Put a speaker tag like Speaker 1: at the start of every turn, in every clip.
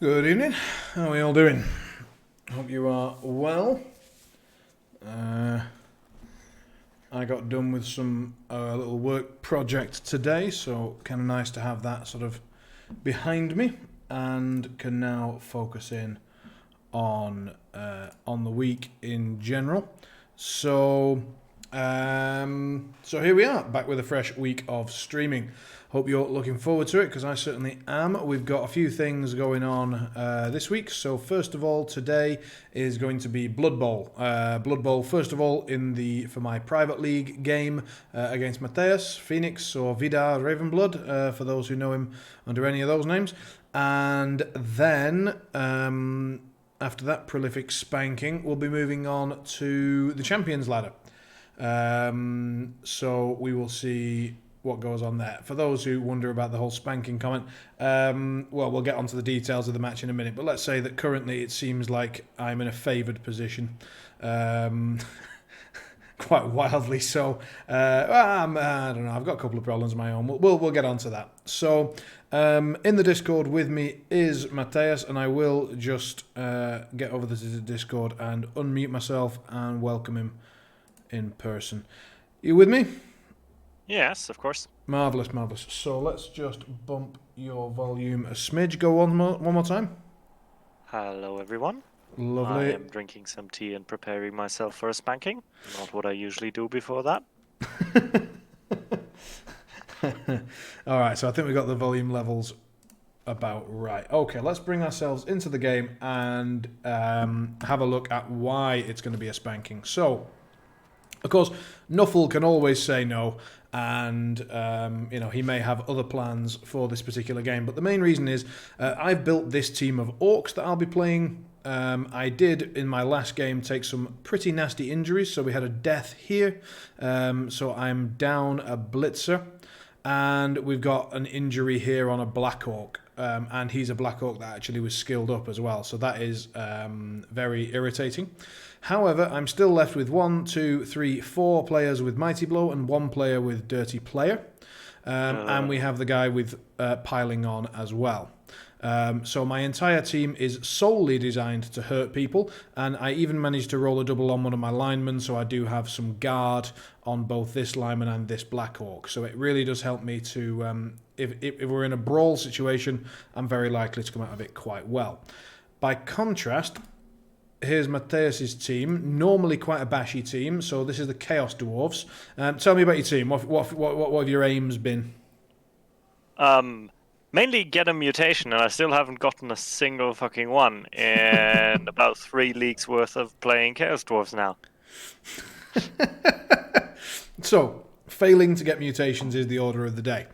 Speaker 1: Good evening. How are you all doing? Hope you are well. I got done with some little work project today, so kind of nice to have that sort of behind me, and can now focus in on the week in general. So here we are, back with a fresh week of streaming. Hope you're looking forward to it, because I certainly am. We've got a few things going on this week. So first of all, today is going to be Blood Bowl. Blood Bowl, first of all, for my private league game against Mateus, Phoenix, or Vidar Ravenblood, for those who know him under any of those names. And then after that prolific spanking, we'll be moving on to the Champions Ladder. So we will see what goes on there. For those who wonder about the whole spanking comment, well, we'll get onto the details of the match in a minute, but let's say that currently it seems like I'm in a favoured position. Quite wildly so. I don't know, I've got a couple of problems of my own. We'll get onto that. So, in the Discord with me is Mateus, and I will just get over to the Discord and unmute myself and welcome him in person. You with me?
Speaker 2: Yes, of course.
Speaker 1: Marvellous, marvellous. So let's just bump your volume a smidge. Go on one more time.
Speaker 2: Hello, everyone.
Speaker 1: Lovely.
Speaker 2: I am drinking some tea and preparing myself for a spanking. Not what I usually do before that.
Speaker 1: All right, so I think we got the volume levels about right. Okay, let's bring ourselves into the game and have a look at why it's going to be a spanking. So, of course, Nuffle can always say no, and he may have other plans for this particular game. But the main reason is I've built this team of orcs that I'll be playing. I did, in my last game, take some pretty nasty injuries, so we had a death here. So I'm down a blitzer, and we've got an injury here on a black orc. And he's a black orc that actually was skilled up as well, so that is very irritating. However, I'm still left with 4 players with Mighty Blow and 1 player with Dirty Player. And we have the guy with Piling On as well. So my entire team is solely designed to hurt people, and I even managed to roll a double on one of my linemen, so I do have some guard on both this lineman and this black orc. So it really does help me to, if we're in a brawl situation, I'm very likely to come out of it quite well. By contrast, here's Mateus's team, normally quite a bashy team, so this is the Chaos Dwarves. Tell me about your team. What have your aims been?
Speaker 2: Mainly get a mutation, and I still haven't gotten a single fucking one in about 3 leagues worth of playing Chaos Dwarves now.
Speaker 1: So, failing to get mutations is the order of the day.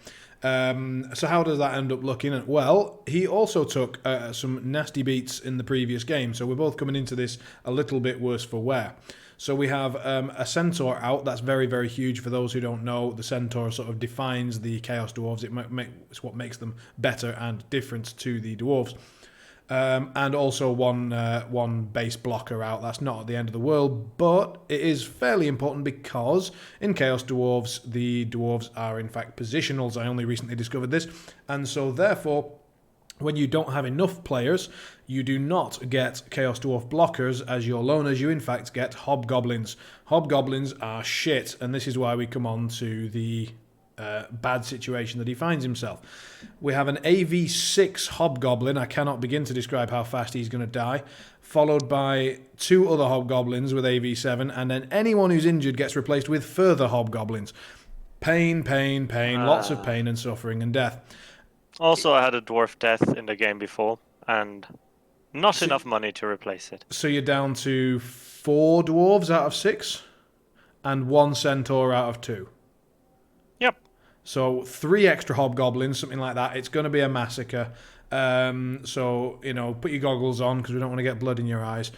Speaker 1: So how does that end up looking? Well, he also took some nasty beats in the previous game, so we're both coming into this a little bit worse for wear. So we have a Centaur out. That's very, very huge. For those who don't know, the Centaur sort of defines the Chaos Dwarves. It's what makes them better and different to the Dwarves. And also one base blocker out. That's not at the end of the world, but it is fairly important because in Chaos Dwarves, the Dwarves are in fact positionals. I only recently discovered this. And so therefore, when you don't have enough players, you do not get Chaos Dwarf blockers as your loners. You in fact get Hobgoblins. Hobgoblins are shit, and this is why we come on to the bad situation that he finds himself. We have an AV6 Hobgoblin. I cannot begin to describe how fast he's going to die. Followed by 2 other Hobgoblins with AV7, and then anyone who's injured gets replaced with further Hobgoblins. Pain, pain, pain, lots of pain and suffering and death.
Speaker 2: Also, I had a dwarf death in the game before, and not enough money to replace it.
Speaker 1: So you're down to 4 dwarves out of 6, and 1 centaur out of 2.
Speaker 2: Yep.
Speaker 1: So 3 extra hobgoblins, something like that. It's going to be a massacre. So, put your goggles on because we don't want to get blood in your eyes.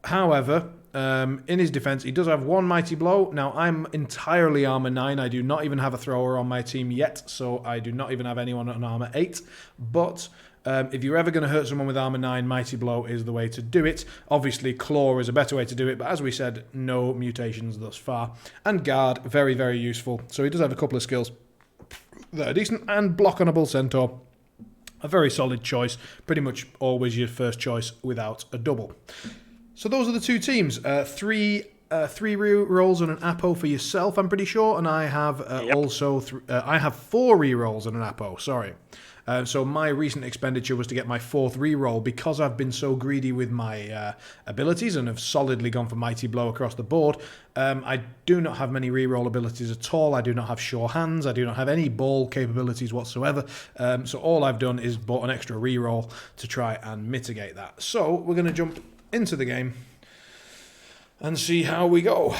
Speaker 1: However, in his defense, he does have 1 mighty blow. Now, I'm entirely armor 9. I do not even have a thrower on my team yet, so I do not even have anyone on armor 8. But if you're ever going to hurt someone with armor 9, mighty blow is the way to do it. Obviously, claw is a better way to do it, but as we said, no mutations thus far. And guard, very, very useful. So he does have a couple of skills that are decent. And block on a bull centaur. A very solid choice. Pretty much always your first choice without a double. So those are the two teams. Three re-rolls and an Apo for yourself, I'm pretty sure, and I have also I have 4 re-rolls and an Apo. Sorry. So my recent expenditure was to get my 4th re-roll because I've been so greedy with my abilities and have solidly gone for Mighty Blow across the board. I do not have many re-roll abilities at all. I do not have Sure Hands. I do not have any ball capabilities whatsoever. So all I've done is bought an extra re-roll to try and mitigate that. So we're going to jump into the game and see how we go.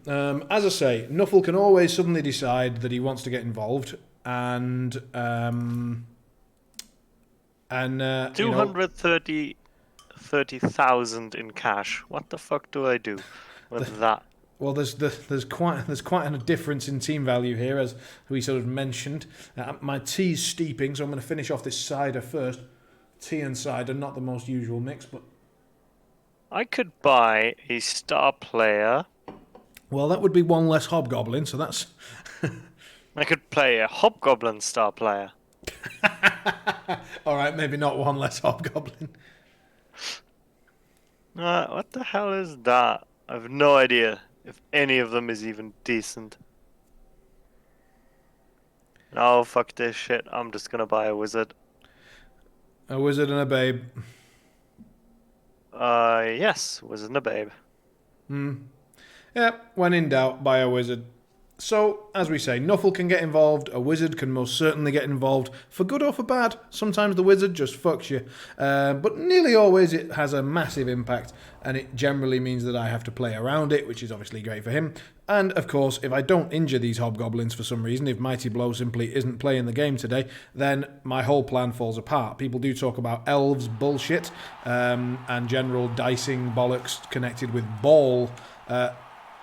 Speaker 1: As I say, Nuffle can always suddenly decide that he wants to get involved, and
Speaker 2: 30,000 in cash. What the fuck do I do with that?
Speaker 1: Well, there's quite a difference in team value here, as we sort of mentioned. My tea's steeping, so I'm going to finish off this cider first. Tea and cider, not the most usual mix, but
Speaker 2: I could buy a star player.
Speaker 1: well, that would be one less hobgoblin, so that's.
Speaker 2: I could play a hobgoblin star player.
Speaker 1: All right, maybe not one less hobgoblin.
Speaker 2: What the hell is that? I have no idea if any of them is even decent. No, fuck this shit. I'm just gonna buy a wizard.
Speaker 1: A wizard and a babe.
Speaker 2: Yes, wizard and a babe.
Speaker 1: Yeah, when in doubt, buy a wizard. So, as we say, Nuffle can get involved, a wizard can most certainly get involved, for good or for bad. Sometimes the wizard just fucks you, but nearly always it has a massive impact, and it generally means that I have to play around it, which is obviously great for him. And, of course, if I don't injure these hobgoblins for some reason, if Mighty Blow simply isn't playing the game today, then my whole plan falls apart. People do talk about elves bullshit, and general dicing bollocks connected with ball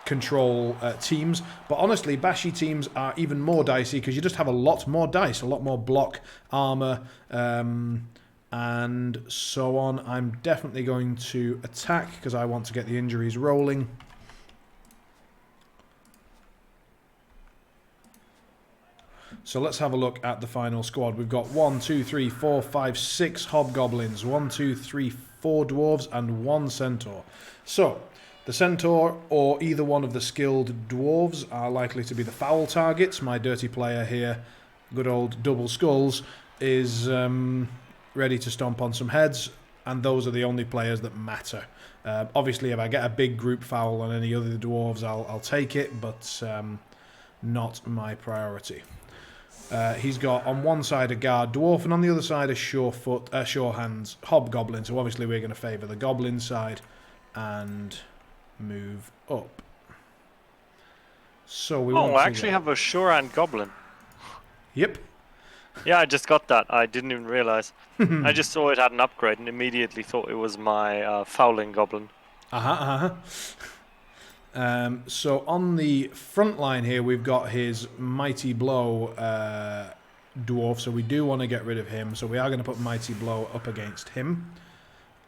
Speaker 1: control teams, but honestly bashy teams are even more dicey because you just have a lot more dice, a lot more block, armor, and so on. I'm definitely going to attack because I want to get the injuries rolling. So let's have a look at the final squad. We've got 1, 2, 3, 4, 5, 6 hobgoblins, 1, 2, 3, 4 dwarves, and 1 centaur. So the centaur or either one of the skilled dwarves are likely to be the foul targets. My dirty player here, good old double skulls, is ready to stomp on some heads, and those are the only players that matter. Obviously, if I get a big group foul on any other dwarves, I'll take it, but not my priority. He's got on one side a guard dwarf, and on the other side a sure hands hobgoblin. So obviously we're going to favour the goblin side and move up. So we want
Speaker 2: I actually have a sure hand goblin.
Speaker 1: Yep.
Speaker 2: Yeah, I just got that. I didn't even realize. I just saw it had an upgrade and immediately thought it was my fouling goblin.
Speaker 1: So on the front line here, we've got his Mighty Blow dwarf, so we do want to get rid of him. So we are going to put Mighty Blow up against him.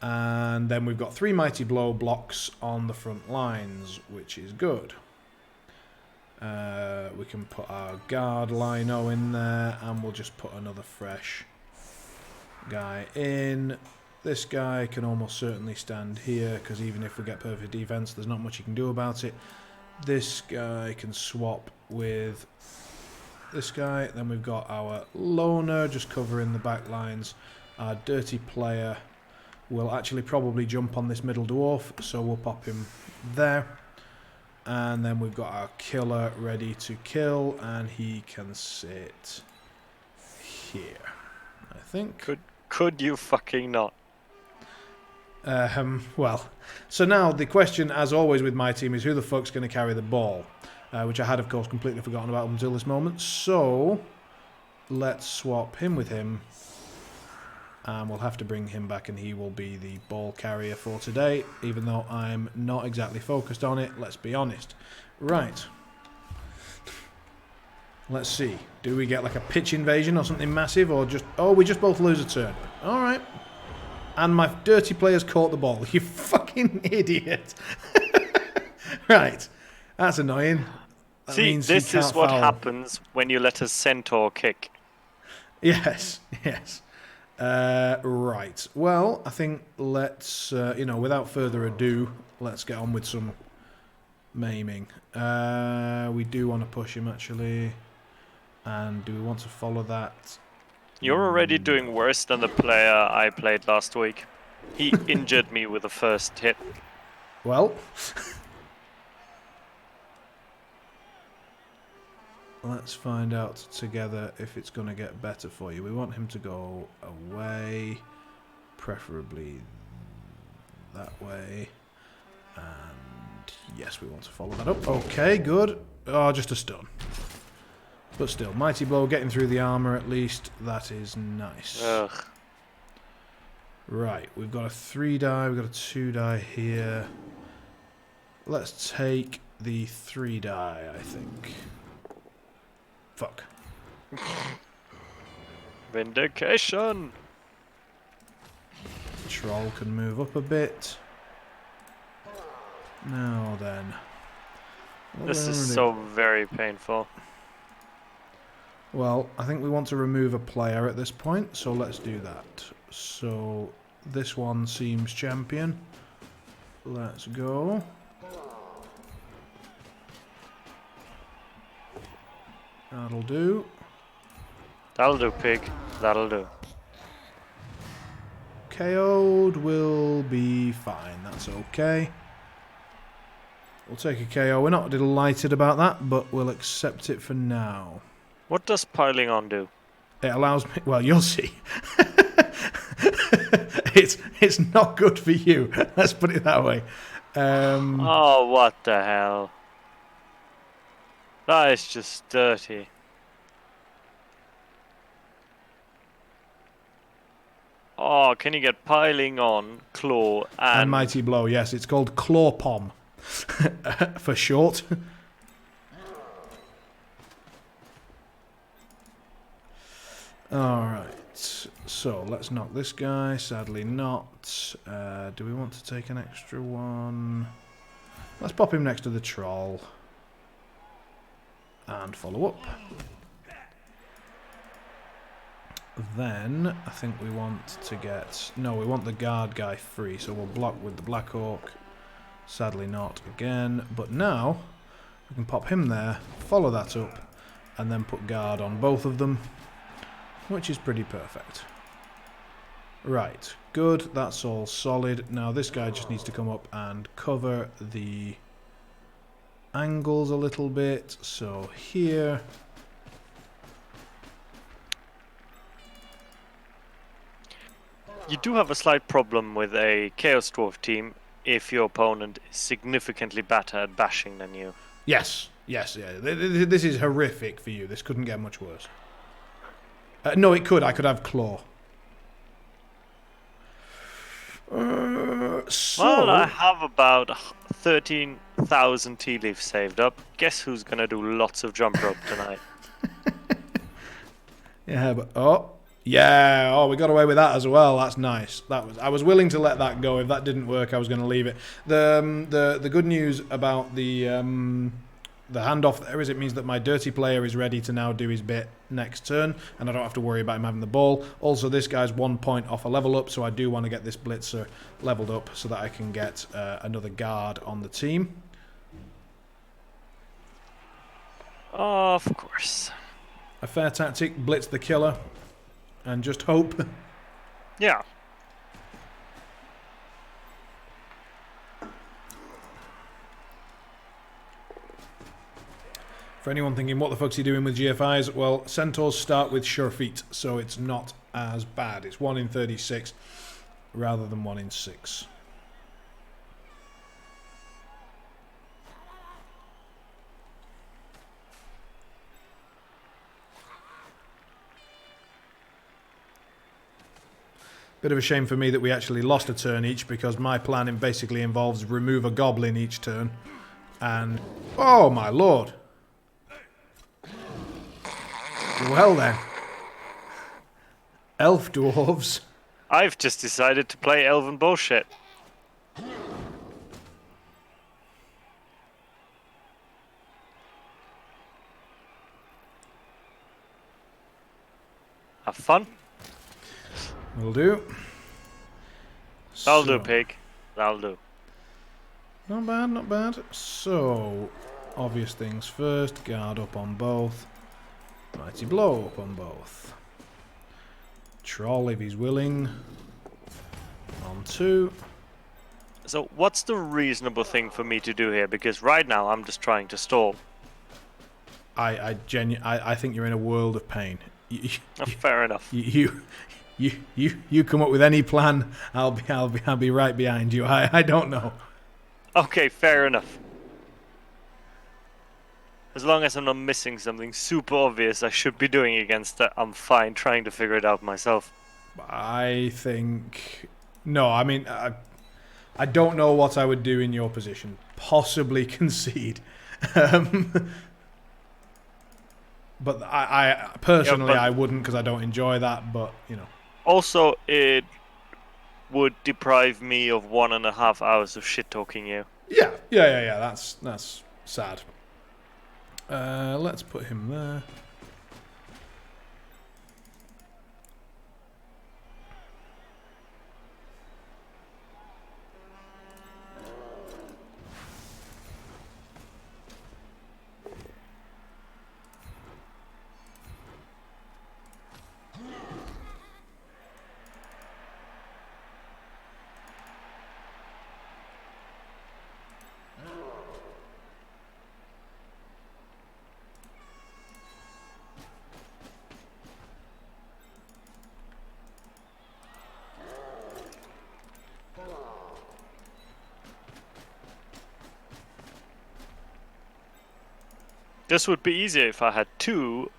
Speaker 1: And then we've got 3 Mighty Blow blocks on the front lines, which is good. We can put our guard Lino in there, and we'll just put another fresh guy in. This guy can almost certainly stand here, because even if we get perfect defense, there's not much you can do about it. This guy can swap with this guy. Then we've got our loner just covering the back lines. Our dirty player will actually probably jump on this middle dwarf, so we'll pop him there. And then we've got our killer ready to kill, and he can sit here, I think.
Speaker 2: Could you fucking not?
Speaker 1: Well, so now the question, as always with my team, is who the fuck's going to carry the ball? Which I had, of course, completely forgotten about until this moment. So let's swap him with him. And we'll have to bring him back, and he will be the ball carrier for today, even though I'm not exactly focused on it, let's be honest. Right. Let's see. Do we get like a pitch invasion or something massive, or just... Oh, we just both lose a turn. Alright. And my dirty player's caught the ball. You fucking idiot. Right. That's annoying. That
Speaker 2: See, this is what happens when you let a centaur kick.
Speaker 1: Yes, yes. Right. Well, I think let's, without further ado, let's get on with some maiming. We do want to push him, actually. And do we want to follow that?
Speaker 2: You're already doing worse than the player I played last week. He injured me with the first hit.
Speaker 1: Well, let's find out together if it's going to get better for you. We want him to go away, preferably that way. And yes, we want to follow that up. Okay, good. Oh, just a stun. But still, Mighty Blow getting through the armor at least. That is nice.
Speaker 2: Ugh.
Speaker 1: Right, we've got a 3-die, we've got a 2-die here. Let's take the 3-die, I think. Fuck.
Speaker 2: Vindication!
Speaker 1: Troll can move up a bit. Now then.
Speaker 2: This is so very painful.
Speaker 1: Well, I think we want to remove a player at this point, so let's do that. So, this one seems champion. Let's go. That'll do.
Speaker 2: That'll do, pig. That'll do.
Speaker 1: KO'd will be fine, that's okay. We'll take a KO. We're not delighted about that, but we'll accept it for now.
Speaker 2: What does piling on do?
Speaker 1: It allows me... Well, you'll see. It's not good for you. Let's put it that way.
Speaker 2: Oh, what the hell? That is just dirty. Oh, can you get piling on, claw,
Speaker 1: and Mighty Blow, yes. It's called Claw Pom for short. Alright, so let's knock this guy. Sadly not. Do we want to take an extra one? Let's pop him next to the troll. And follow up. Then, I think we want to get... No, we want the guard guy free, so we'll block with the Black Hawk. Sadly not again. But now, we can pop him there, follow that up, and then put guard on both of them, which is pretty perfect. Right, good, that's all solid. Now this guy just needs to come up and cover the angles a little bit. So here...
Speaker 2: You do have a slight problem with a Chaos Dwarf team if your opponent is significantly better at bashing than you.
Speaker 1: Yes, yes, yeah. This is horrific for you. This couldn't get much worse. No, it could. I could have Claw.
Speaker 2: Well, I have about 13,000 tea leaves saved up. Guess who's gonna do lots of jump rope tonight?
Speaker 1: Yeah, but yeah, we got away with that as well. That's nice. I was willing to let that go. If that didn't work, I was going to leave it. The good news about the handoff there is it means that my dirty player is ready to now do his bit next turn, and I don't have to worry about him having the ball. Also, this guy's 1 point off a level up, so I do want to get this blitzer leveled up so that I can get another guard on the team.
Speaker 2: Of course.
Speaker 1: A fair tactic, blitz the killer, and just hope.
Speaker 2: Yeah.
Speaker 1: For anyone thinking, what the fuck's he doing with GFIs? Well, Centaurs start with sure feet, so it's not as bad. It's 1 in 36 rather than 1 in 6. Bit of a shame for me that we actually lost a turn each, because my plan basically involves remove a goblin each turn. And... oh my lord! Well then. Elf dwarves.
Speaker 2: I've just decided to play elven bullshit. Have fun.
Speaker 1: Will do.
Speaker 2: That'll do,
Speaker 1: So,
Speaker 2: pig. That'll do.
Speaker 1: Not bad, not bad. So, obvious things first. Guard up on both. Mighty blow up on both. Troll if he's willing. On 2.
Speaker 2: So what's the reasonable thing for me to do here? Because right now I'm just trying to stall.
Speaker 1: I think you're in a world of pain.
Speaker 2: Fair enough.
Speaker 1: You come up with any plan, I'll be right behind you. I don't know.
Speaker 2: Okay, fair enough. As long as I'm not missing something super obvious I should be doing against that, I'm fine trying to figure it out myself.
Speaker 1: I think no. I mean, I don't know what I would do in your position. Possibly concede. But I personally, I wouldn't because I don't enjoy that. But you know.
Speaker 2: Also, it would deprive me of 1.5 hours of shit talking you.
Speaker 1: Yeah. That's sad. Let's put him there.
Speaker 2: This would be easier if I had 2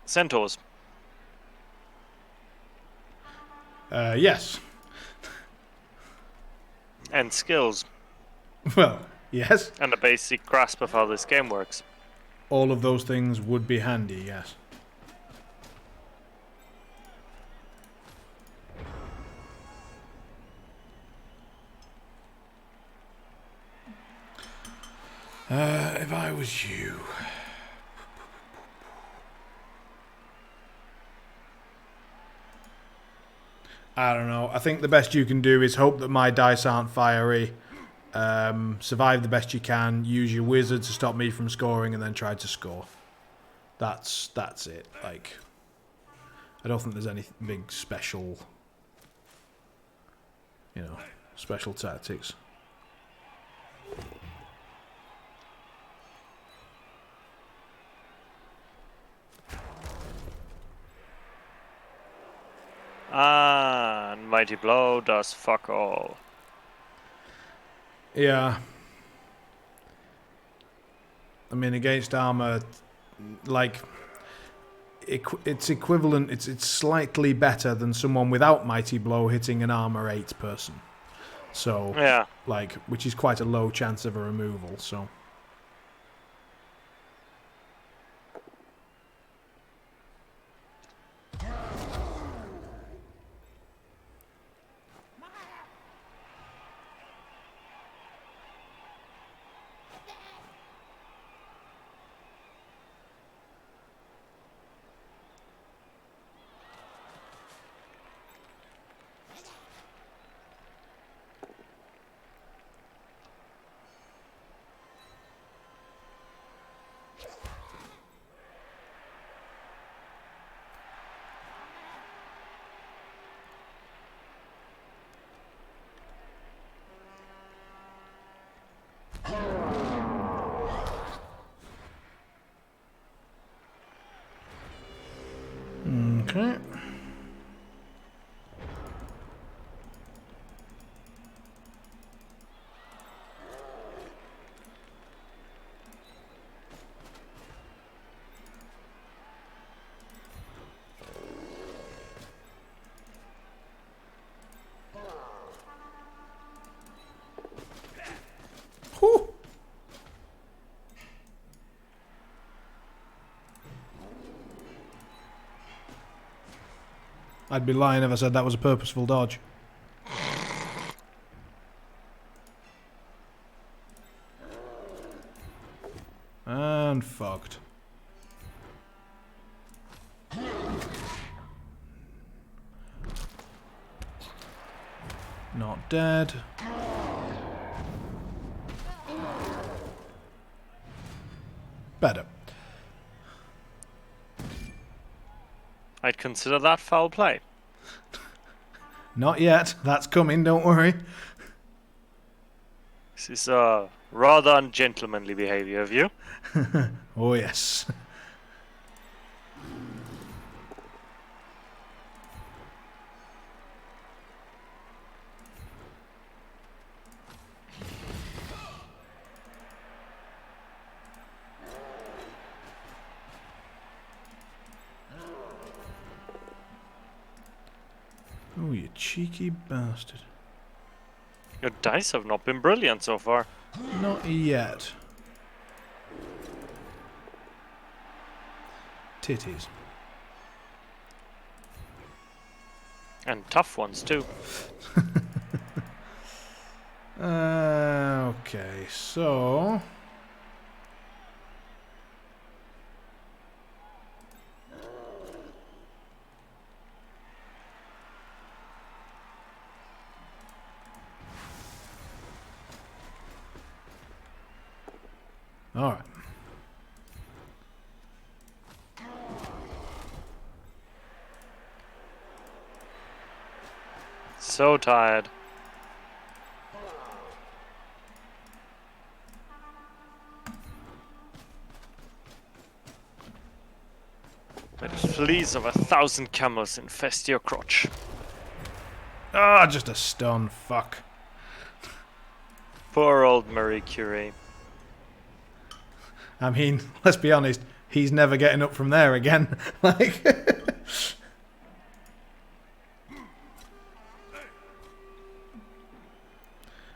Speaker 2: centaurs.
Speaker 1: Yes.
Speaker 2: And skills.
Speaker 1: Well, yes.
Speaker 2: And a basic grasp of how this game works.
Speaker 1: All of those things would be handy, yes. If I was you... I don't know. I think the best you can do is hope that my dice aren't fiery. Survive the best you can. Use your wizard to stop me from scoring, and then try to score. That's it. Like, I don't think there's any big special, special tactics.
Speaker 2: Ah, and Mighty Blow does fuck all.
Speaker 1: Yeah. I mean, against armor, like, it's equivalent. It's slightly better than someone without Mighty Blow hitting an armor 8 person. So,
Speaker 2: yeah,
Speaker 1: like, which is quite a low chance of a removal. So. Okay. Whew. I'd be lying if I said that was a purposeful dodge. And fucked. Not dead. Better.
Speaker 2: I'd consider that foul play.
Speaker 1: Not yet. That's coming, don't worry.
Speaker 2: This is rather ungentlemanly behavior of you.
Speaker 1: Oh, yes. Oh, you cheeky bastard.
Speaker 2: Your dice have not been brilliant so far.
Speaker 1: Not yet. Titties.
Speaker 2: And tough ones too.
Speaker 1: Okay, so... Alright.
Speaker 2: So tired. Let the fleas of 1,000 camels infest your crotch.
Speaker 1: Ah, just a stun. Fuck.
Speaker 2: Poor old Marie Curie.
Speaker 1: I mean, let's be honest, he's never getting up from there again. Like...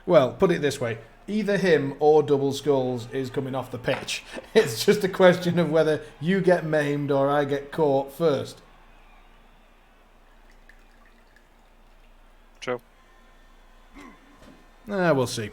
Speaker 1: Well, put it this way. Either him or Double Skulls is coming off the pitch. It's just a question of whether you get maimed or I get caught first.
Speaker 2: True.
Speaker 1: We'll see.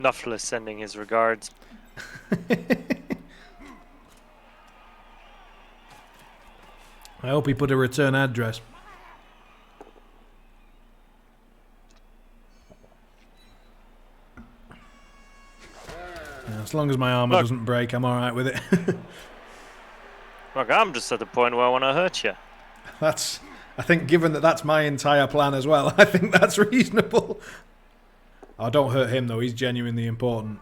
Speaker 2: Nuffle is sending his regards.
Speaker 1: I hope he put a return address. Yeah, as long as my armor doesn't break, I'm alright with it.
Speaker 2: Look, I'm just at the point where I want to hurt you.
Speaker 1: That's... I think given that that's my entire plan as well, I think that's reasonable. Oh, don't hurt him though, he's genuinely important.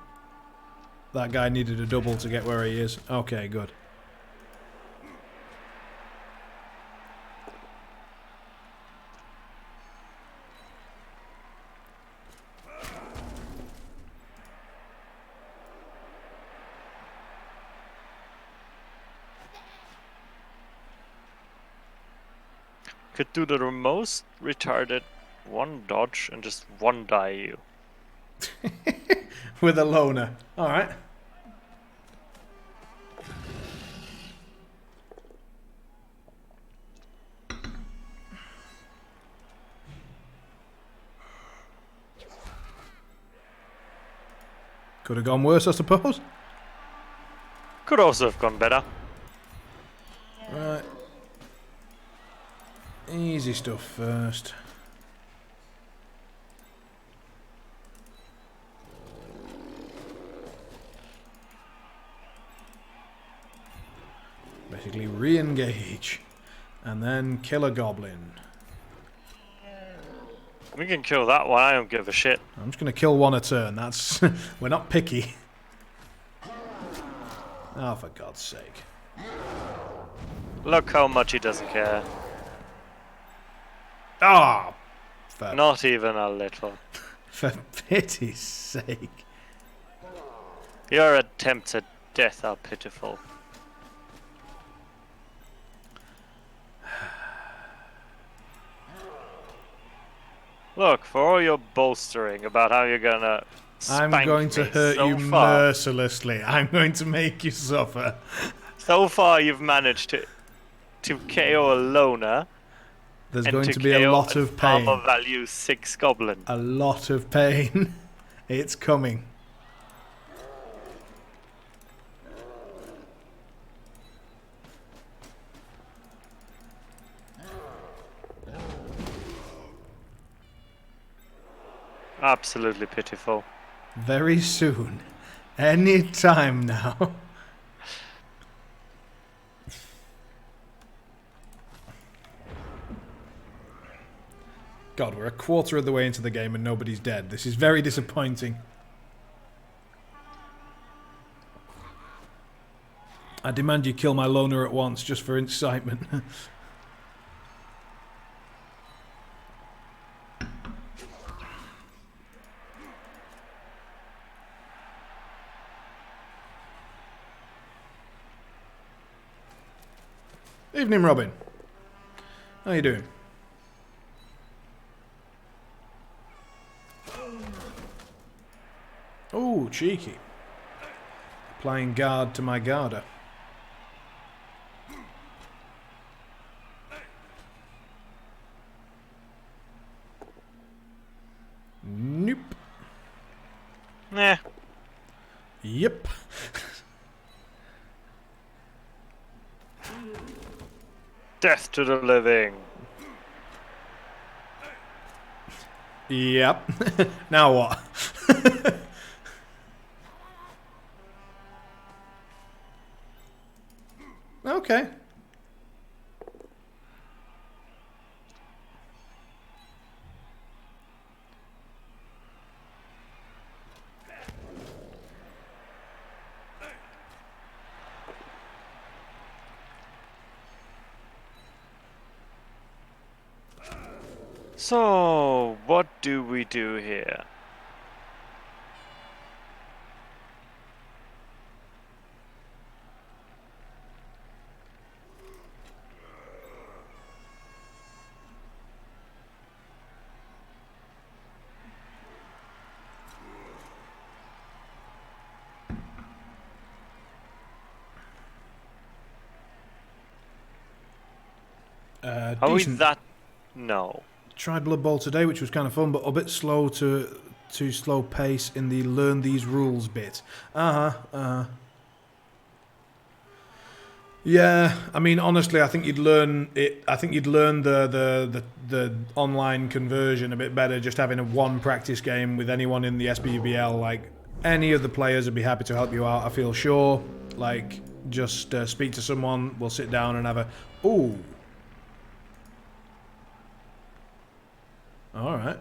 Speaker 1: That guy needed a double to get where he is. Okay, good.
Speaker 2: Could do the most retarded one dodge and just one die you.
Speaker 1: With a loner. Alright. Could have gone worse, I suppose.
Speaker 2: Could also have gone better.
Speaker 1: Right. Easy stuff first. Basically re-engage. And then kill a goblin.
Speaker 2: We can kill that one, I don't give a shit.
Speaker 1: I'm just going to kill one a turn. That's... We're not picky. Oh, for God's sake.
Speaker 2: Look how much he doesn't care.
Speaker 1: Ah! Oh,
Speaker 2: Not even a little.
Speaker 1: for pity's sake.
Speaker 2: Your attempts at death are pitiful. Look, for all your bolstering about how you're gonna
Speaker 1: I'm
Speaker 2: spank
Speaker 1: going to
Speaker 2: me
Speaker 1: hurt
Speaker 2: so
Speaker 1: you
Speaker 2: far,
Speaker 1: mercilessly. I'm going to make you suffer.
Speaker 2: so far you've managed to KO a loner
Speaker 1: There's
Speaker 2: and
Speaker 1: going
Speaker 2: to
Speaker 1: to be a
Speaker 2: KO
Speaker 1: lot
Speaker 2: an
Speaker 1: of
Speaker 2: armor
Speaker 1: pain.
Speaker 2: value 6 goblin.
Speaker 1: A lot of pain. It's coming.
Speaker 2: Absolutely pitiful.
Speaker 1: Very soon. Any time now. God, we're a quarter of the way into the game and nobody's dead. This is very disappointing. I demand you kill my loner at once, just for incitement. Evening, Robin. How you doing? Oh, cheeky. Applying guard to my garter. Nope.
Speaker 2: Nah.
Speaker 1: Yep.
Speaker 2: Death to the living.
Speaker 1: Yep. Now what? Okay.
Speaker 2: So, what do we do here? Are we
Speaker 1: Decent.
Speaker 2: that? No.
Speaker 1: Tried Blood Bowl today, which was kind of fun, but a bit slow to slow pace in the learn these rules bit. Yeah, I mean, honestly, I think you'd learn it. I think you'd learn the online conversion a bit better just having a one practice game with anyone in the SBBL. Like any of the players would be happy to help you out. I feel sure. Like just speak to someone. We'll sit down and have a. Ooh. All right.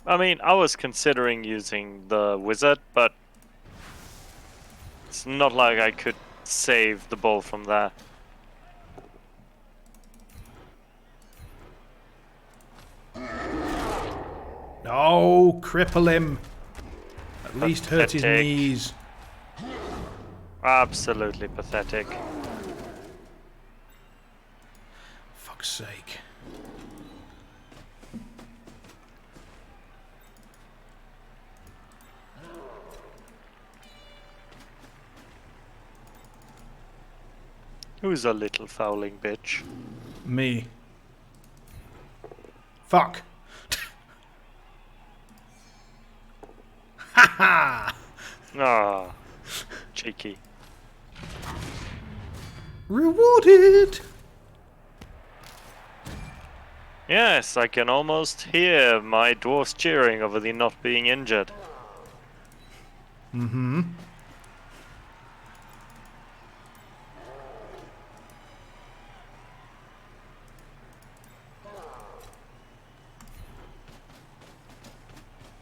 Speaker 2: I mean, I was considering using the wizard, but it's not like I could save the ball from there.
Speaker 1: Oh, cripple him. At least hurt his
Speaker 2: Pathetic.
Speaker 1: knees.
Speaker 2: Absolutely pathetic.
Speaker 1: Fuck's sake.
Speaker 2: Who's a little fouling bitch?
Speaker 1: Me. Fuck. Ha ha!
Speaker 2: Ah, cheeky.
Speaker 1: Rewarded!
Speaker 2: Yes, I can almost hear my dwarfs cheering over the not being injured.
Speaker 1: Mm-hmm.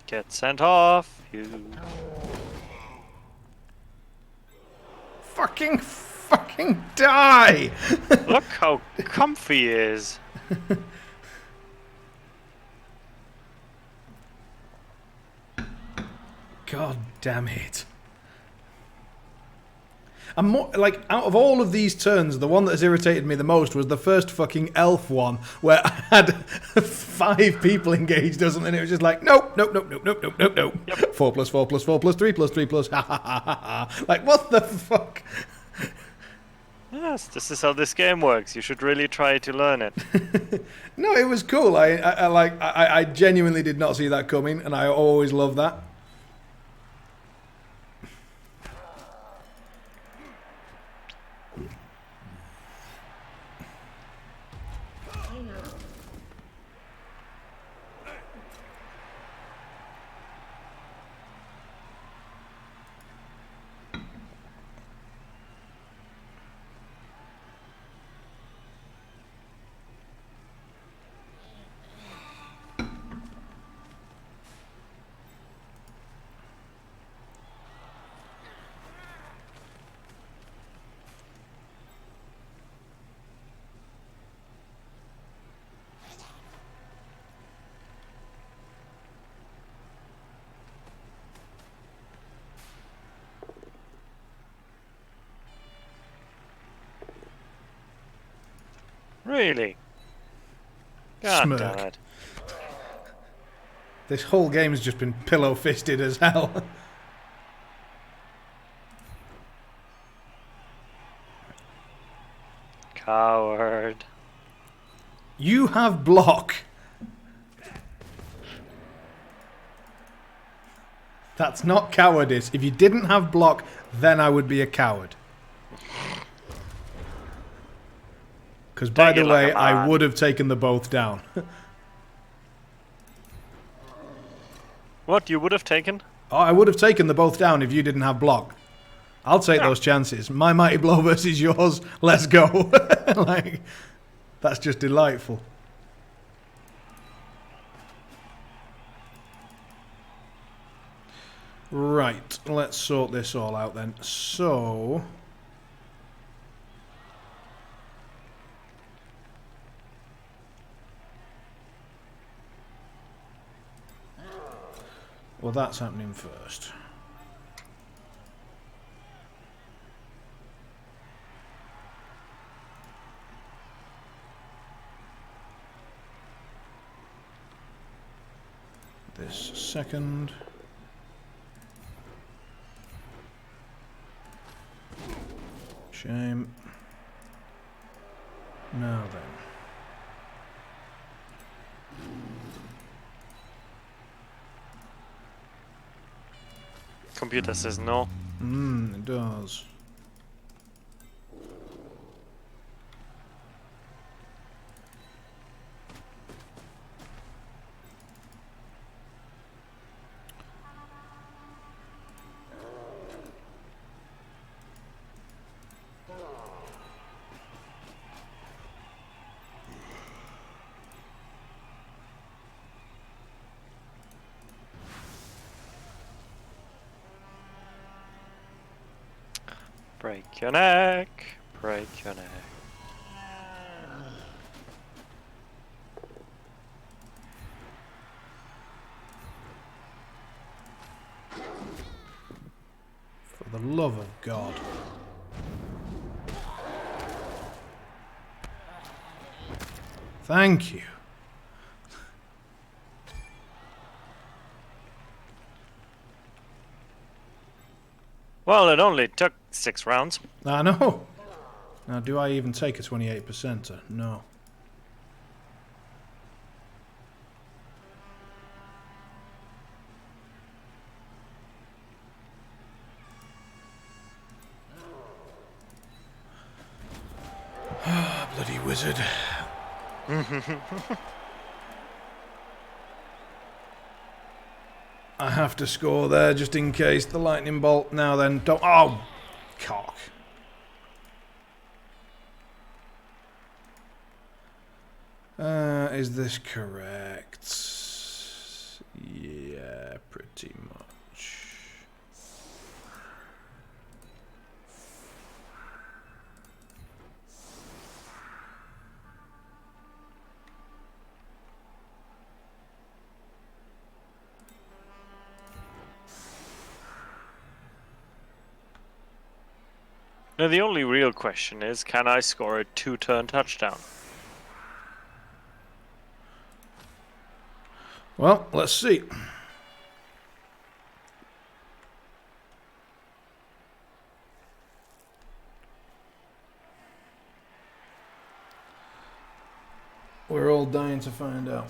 Speaker 2: Get sent off, you.
Speaker 1: Fucking die!
Speaker 2: Look how comfy he is.
Speaker 1: God damn it. I'm more, like, out of all of these turns, the one that has irritated me the most was the first fucking elf one, where I had 5 people engaged or something. It was just like, nope.
Speaker 2: Yep.
Speaker 1: 4 plus 4 plus 4 plus 3 plus 3 plus, ha ha ha ha ha. Like, what the fuck?
Speaker 2: Yes, this is how this game works. You should really try to learn it.
Speaker 1: No, it was cool. I genuinely did not see that coming, and I always love that.
Speaker 2: Really? God
Speaker 1: Smirk.
Speaker 2: damn it.
Speaker 1: This whole game has just been pillow-fisted as hell.
Speaker 2: Coward.
Speaker 1: You have block. That's not cowardice. If you didn't have block, then I would be a coward. Because, by
Speaker 2: Take
Speaker 1: the
Speaker 2: it like
Speaker 1: way,
Speaker 2: a man.
Speaker 1: I would have taken the both down.
Speaker 2: What, you would have taken?
Speaker 1: Oh, I would have taken the both down if you didn't have block. I'll take those chances. My mighty blow versus yours. Let's go. Like, that's just delightful. Right, let's sort this all out then. So... well, that's happening first. This second. Shame. Now then.
Speaker 2: Computer says no.
Speaker 1: It does.
Speaker 2: Break your neck. Break your neck.
Speaker 1: For the love of God. Thank you.
Speaker 2: Well, it only took 6 rounds.
Speaker 1: I know. Now, do I even take a 28%er? No. Bloody wizard. I have to score there just in case the lightning bolt. Now then, don't... oh, cock. Is this correct? Yep. pretty much.
Speaker 2: Now the only real question is, can I score a 2-turn touchdown?
Speaker 1: Well, let's see. We're all dying to find out.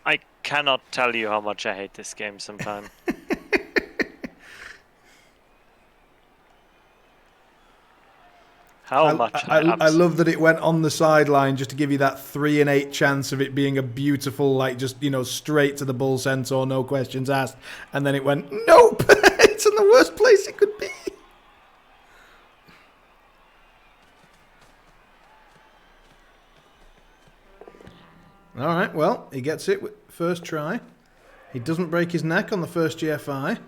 Speaker 2: I cannot tell you how much I hate this game sometimes. How much
Speaker 1: I love that it went on the sideline just to give you that 3 in 8 chance of it being a beautiful, like, just, you know, straight to the bull centaur, no questions asked. And then it went, nope, it's in the worst place it could be. All right, well, he gets it with first try. He doesn't break his neck on the first GFI.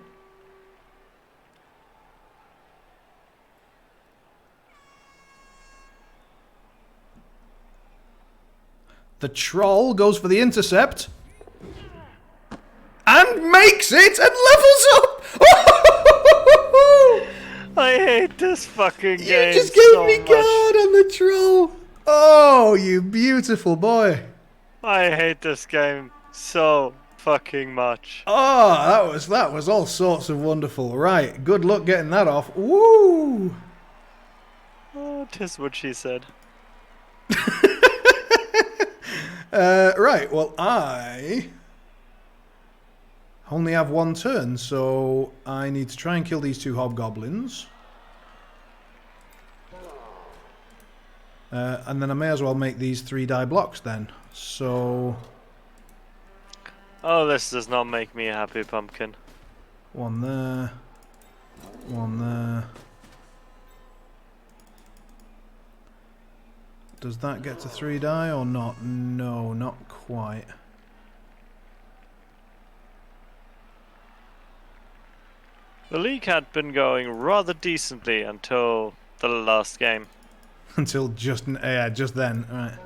Speaker 1: The troll goes for the intercept. And makes it and levels up!
Speaker 2: I hate this fucking game.
Speaker 1: You just gave
Speaker 2: so
Speaker 1: me
Speaker 2: much.
Speaker 1: guard on the troll. Oh, you beautiful boy.
Speaker 2: I hate this game so fucking much.
Speaker 1: Oh, that was all sorts of wonderful. Right, good luck getting that off. Woo!
Speaker 2: Oh, 'tis what she said.
Speaker 1: Right, well, I only have one turn, so I need to try and kill these 2 hobgoblins. And then I may as well make these 3 die blocks then. So,
Speaker 2: Oh, this does not make me a happy pumpkin.
Speaker 1: 1 there, 1 there. Does that get to 3 die or not? No, not quite.
Speaker 2: The league had been going rather decently until the last game.
Speaker 1: Until just then. All right.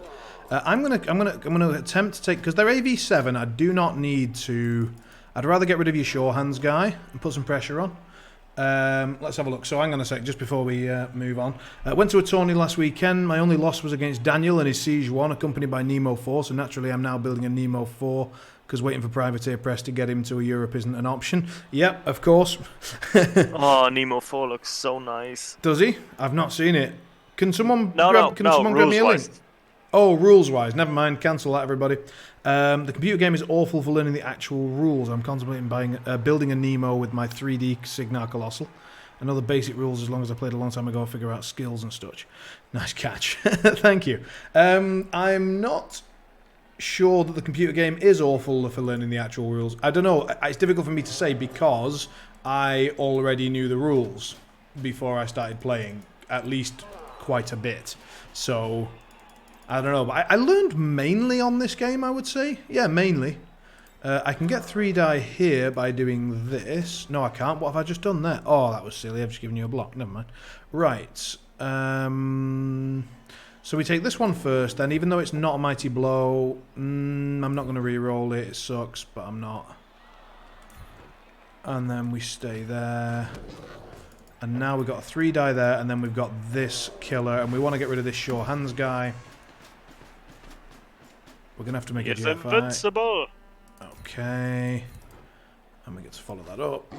Speaker 1: I'm gonna attempt to take, because they're AV7. I do not need to. I'd rather get rid of your sure hands guy and put some pressure on. Let's have a look. So hang on a sec, just before we move on. Went to a tourney last weekend. My only loss was against Daniel and his Siege 1, accompanied by Nemo 4. So naturally, I'm now building a Nemo 4 because waiting for Privateer Press to get him to a Europe isn't an option. Yep, of course.
Speaker 2: Oh, Nemo 4 looks so nice.
Speaker 1: Does he? I've not seen it. Can someone
Speaker 2: No,
Speaker 1: someone grab me a link?
Speaker 2: rules-wise.
Speaker 1: Oh, rules-wise. Never mind. Cancel that, everybody. The computer game is awful for learning the actual rules. I'm contemplating building a Nemo with my 3D Signar Colossal. I know the basic rules as long as I played a long time ago. I'll figure out skills and such. Nice catch. Thank you. I'm not sure that the computer game is awful for learning the actual rules. I don't know. It's difficult for me to say because I already knew the rules before I started playing. At least quite a bit. So I don't know, but I learned mainly on this game, I would say. Yeah, mainly. I can get 3 die here by doing this. No, I can't. What have I just done there? Oh, that was silly. I've just given you a block. Never mind. Right. So we take this one first, then, even though it's not a mighty blow. I'm not going to re-roll it. It sucks, but I'm not. And then we stay there. And now we've got a 3 die there, and then we've got this killer, and we want to get rid of this sure hands guy. We're going to have to make
Speaker 2: It's
Speaker 1: a GFI.
Speaker 2: invincible.
Speaker 1: Okay. And we get to follow that up.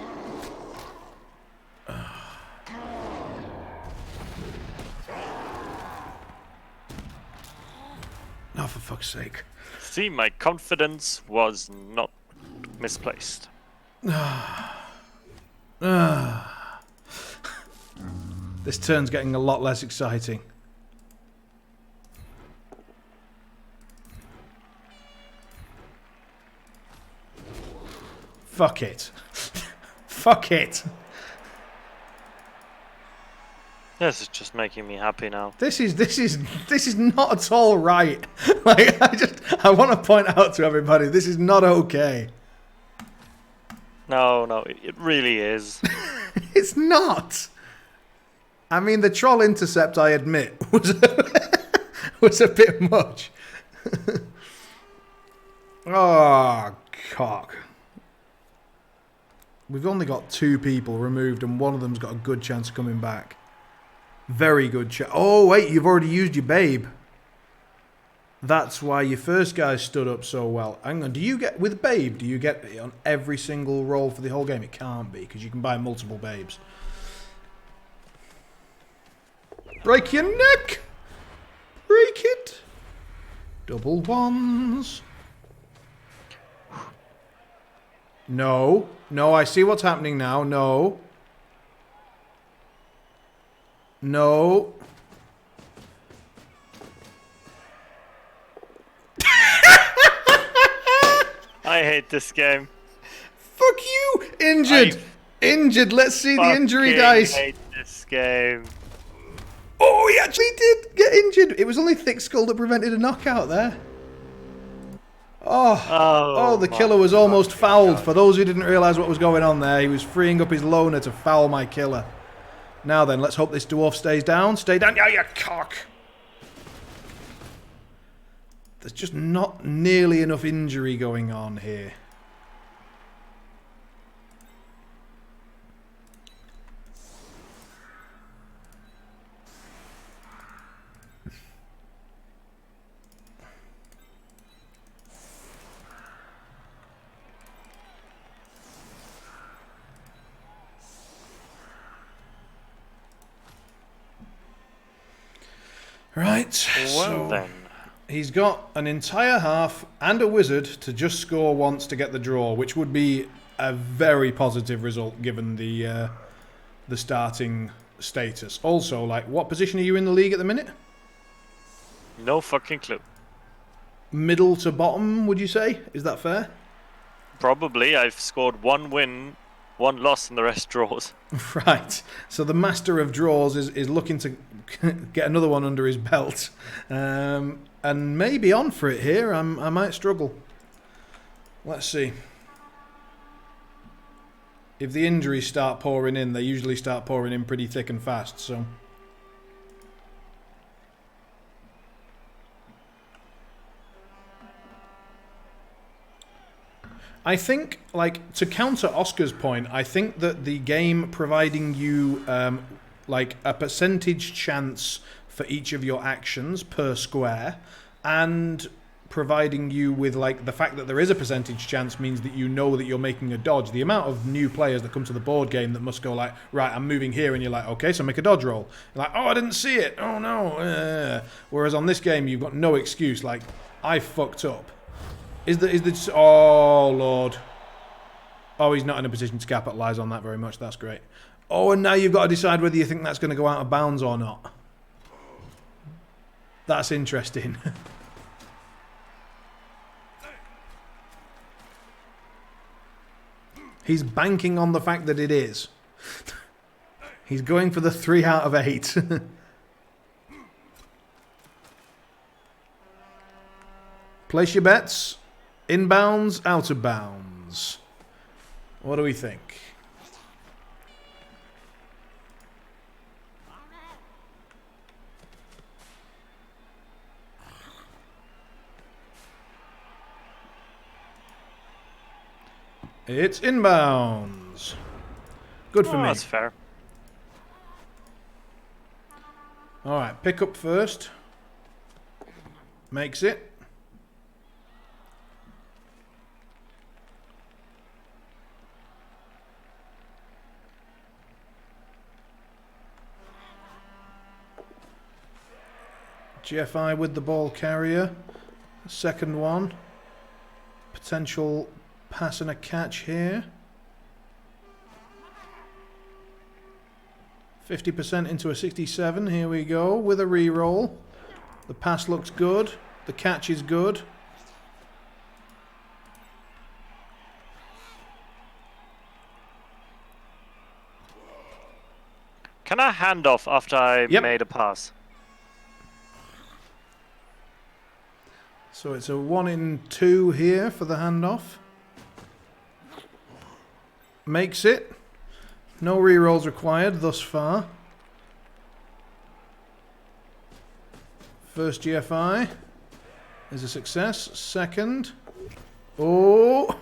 Speaker 1: Oh, for fuck's sake.
Speaker 2: See, my confidence was not misplaced.
Speaker 1: This turn's getting a lot less exciting. Fuck it. Fuck it.
Speaker 2: This is just making me happy now.
Speaker 1: This is not at all right. Like I want to point out to everybody, this is not okay.
Speaker 2: No, it really is.
Speaker 1: It's not. I mean, the troll intercept, I admit, was a bit much. Oh, cock. We've only got 2 people removed, and one of them's got a good chance of coming back. Very good chance. Oh, wait, you've already used your babe. That's why your first guy stood up so well. Hang on, do you get, with babe, do you get it on every single roll for the whole game? It can't be, because you can buy multiple babes. Break your neck! Break it! Double ones. No. No, I see what's happening now. No. No.
Speaker 2: I hate this game.
Speaker 1: Fuck you! Injured! Injured! Let's see the injury dice.
Speaker 2: I hate this game.
Speaker 1: Oh, he actually did get injured. It was only thick skull that prevented a knockout there. Oh, the killer was almost fouled. For those who didn't realise what was going on there, he was freeing up his loner to foul my killer. Now then, let's hope this dwarf stays down. Stay down. Yeah, you cock. There's just not nearly enough injury going on here. Right,
Speaker 2: Well
Speaker 1: so
Speaker 2: then.
Speaker 1: he's got an entire half and a wizard to just score once to get the draw, which would be a very positive result given the starting status. Also, like, what position are you in the league at the minute?
Speaker 2: No fucking clue.
Speaker 1: Middle to bottom, would you say? Is that fair?
Speaker 2: Probably. I've scored 1 win, 1 loss, and the rest draws.
Speaker 1: Right. So the master of draws is looking to get another one under his belt. And maybe on for it here. I might struggle. Let's see. If the injuries start pouring in, they usually start pouring in pretty thick and fast, so... I think, like, to counter Oscar's point, I think that the game providing you, like, a percentage chance for each of your actions per square, and providing you with, like, the fact that there is a percentage chance means that you know that you're making a dodge. The amount of new players that come to the board game that must go like, right, I'm moving here, and you're like, okay, so make a dodge roll. You're like, oh, I didn't see it. Oh, no. Whereas on this game, you've got no excuse. Like, I fucked up. Is the oh Lord. Oh, he's not in a position to capitalise on that very much. That's great. Oh, and now you've got to decide whether you think that's going to go out of bounds or not. That's interesting. He's banking on the fact that it is. He's going for the 3 out of 8. Place your bets. Inbounds, out of bounds. What do we think? It's inbounds. Good for me.
Speaker 2: That's fair.
Speaker 1: Alright, pick up first. Makes it. GFI with the ball carrier. Second one. Potential pass and a catch here. 50% into a 67. Here we go with a re-roll. The pass looks good. The catch is good.
Speaker 2: Can I hand off after I made a pass?
Speaker 1: So it's a 1 in 2 here for the handoff. Makes it. No re-rolls required thus far. First GFI is a success. Second. Oh!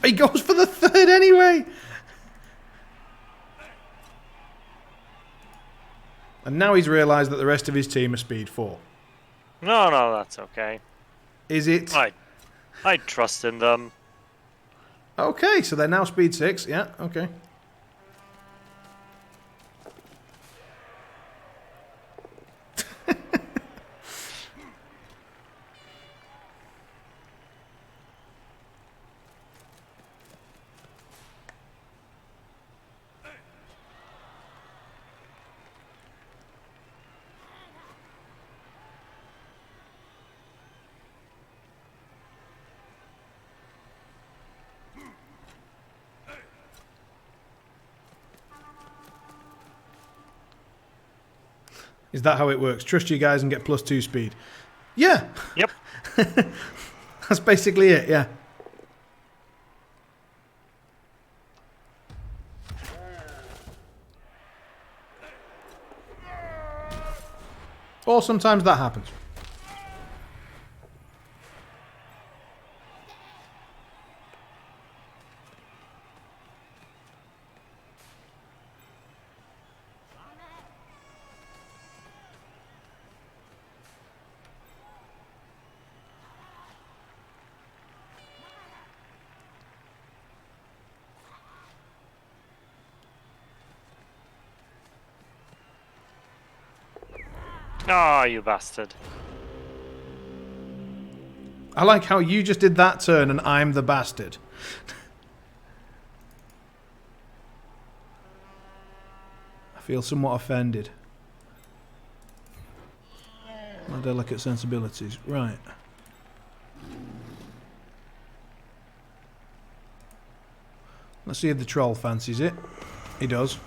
Speaker 1: He goes for the third anyway! And now he's realised that the rest of his team are speed 4.
Speaker 2: No, that's okay.
Speaker 1: Is it?
Speaker 2: I trust in them.
Speaker 1: Okay, so they're now speed 6. Yeah, okay. Is that how it works? Trust you guys and get +2 speed. Yeah.
Speaker 2: Yep.
Speaker 1: That's basically it, yeah. Or sometimes that happens.
Speaker 2: Ah, you bastard.
Speaker 1: I like how you just did that turn and I'm the bastard. I feel somewhat offended. My delicate sensibilities. Right. Let's see if the troll fancies it. He does.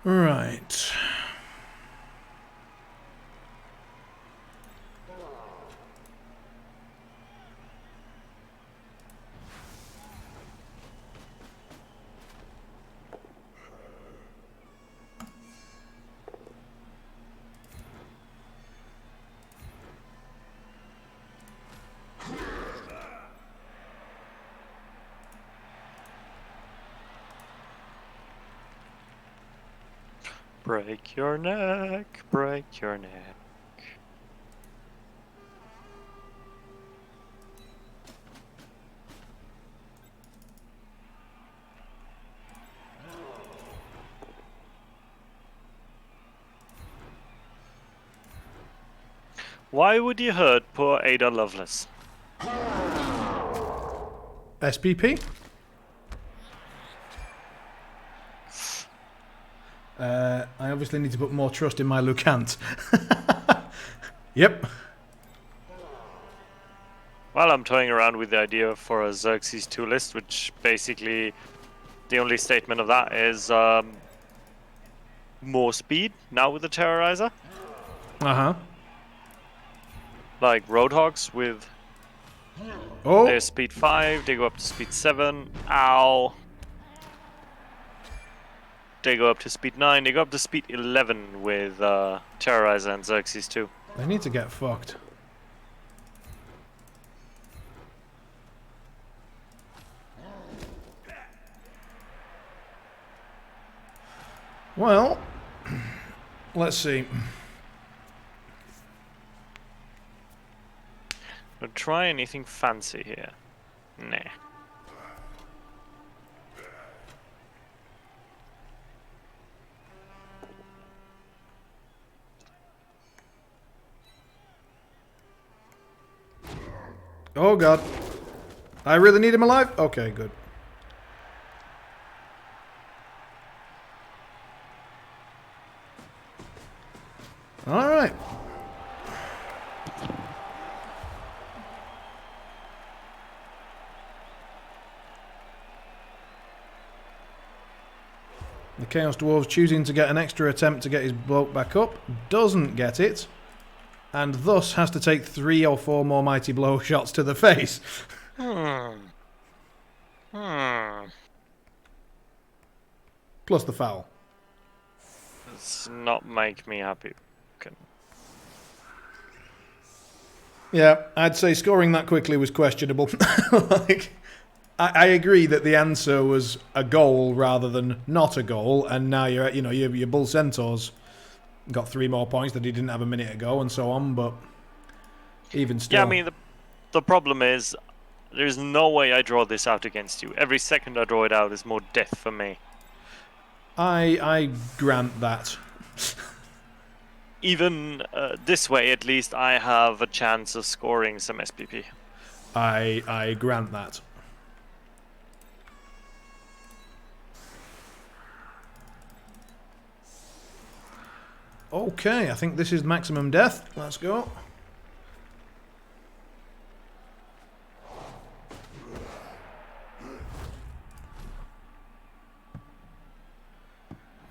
Speaker 1: Right.
Speaker 2: Break your neck, break your neck. Why would you hurt poor Ada Lovelace?
Speaker 1: SPP? I obviously need to put more trust in my Lucant. Yep.
Speaker 2: Well, I'm toying around with the idea for a Xerxes 2 list, which basically the only statement of that is more speed now with the Terrorizer.
Speaker 1: Uh-huh.
Speaker 2: Like Roadhogs with their speed 5, they go up to speed 7. Ow. They go up to speed 9, they go up to speed 11 with Terrorizer and Xerxes 2.
Speaker 1: They need to get fucked. Well, let's see.
Speaker 2: Don't try anything fancy here. Nah.
Speaker 1: Oh god. I really need him alive? Okay, good. Alright. The Chaos Dwarves choosing to get an extra attempt to get his bloke back up. Doesn't get it. And thus has to take 3 or 4 more mighty blow shots to the face. Plus the foul.
Speaker 2: Does not make me happy. Okay.
Speaker 1: Yeah, I'd say scoring that quickly was questionable. Like, I agree that the answer was a goal rather than not a goal, and now you're, you know, your Bull Centaurs got 3 more points that he didn't have a minute ago, and so on. But even still,
Speaker 2: Yeah, I mean the problem is there's no way I draw this out against you. Every second I draw it out is more death for me.
Speaker 1: I grant that.
Speaker 2: Even this way, at least, I have a chance of scoring some SPP.
Speaker 1: I grant that. Okay, I think this is maximum death. Let's go.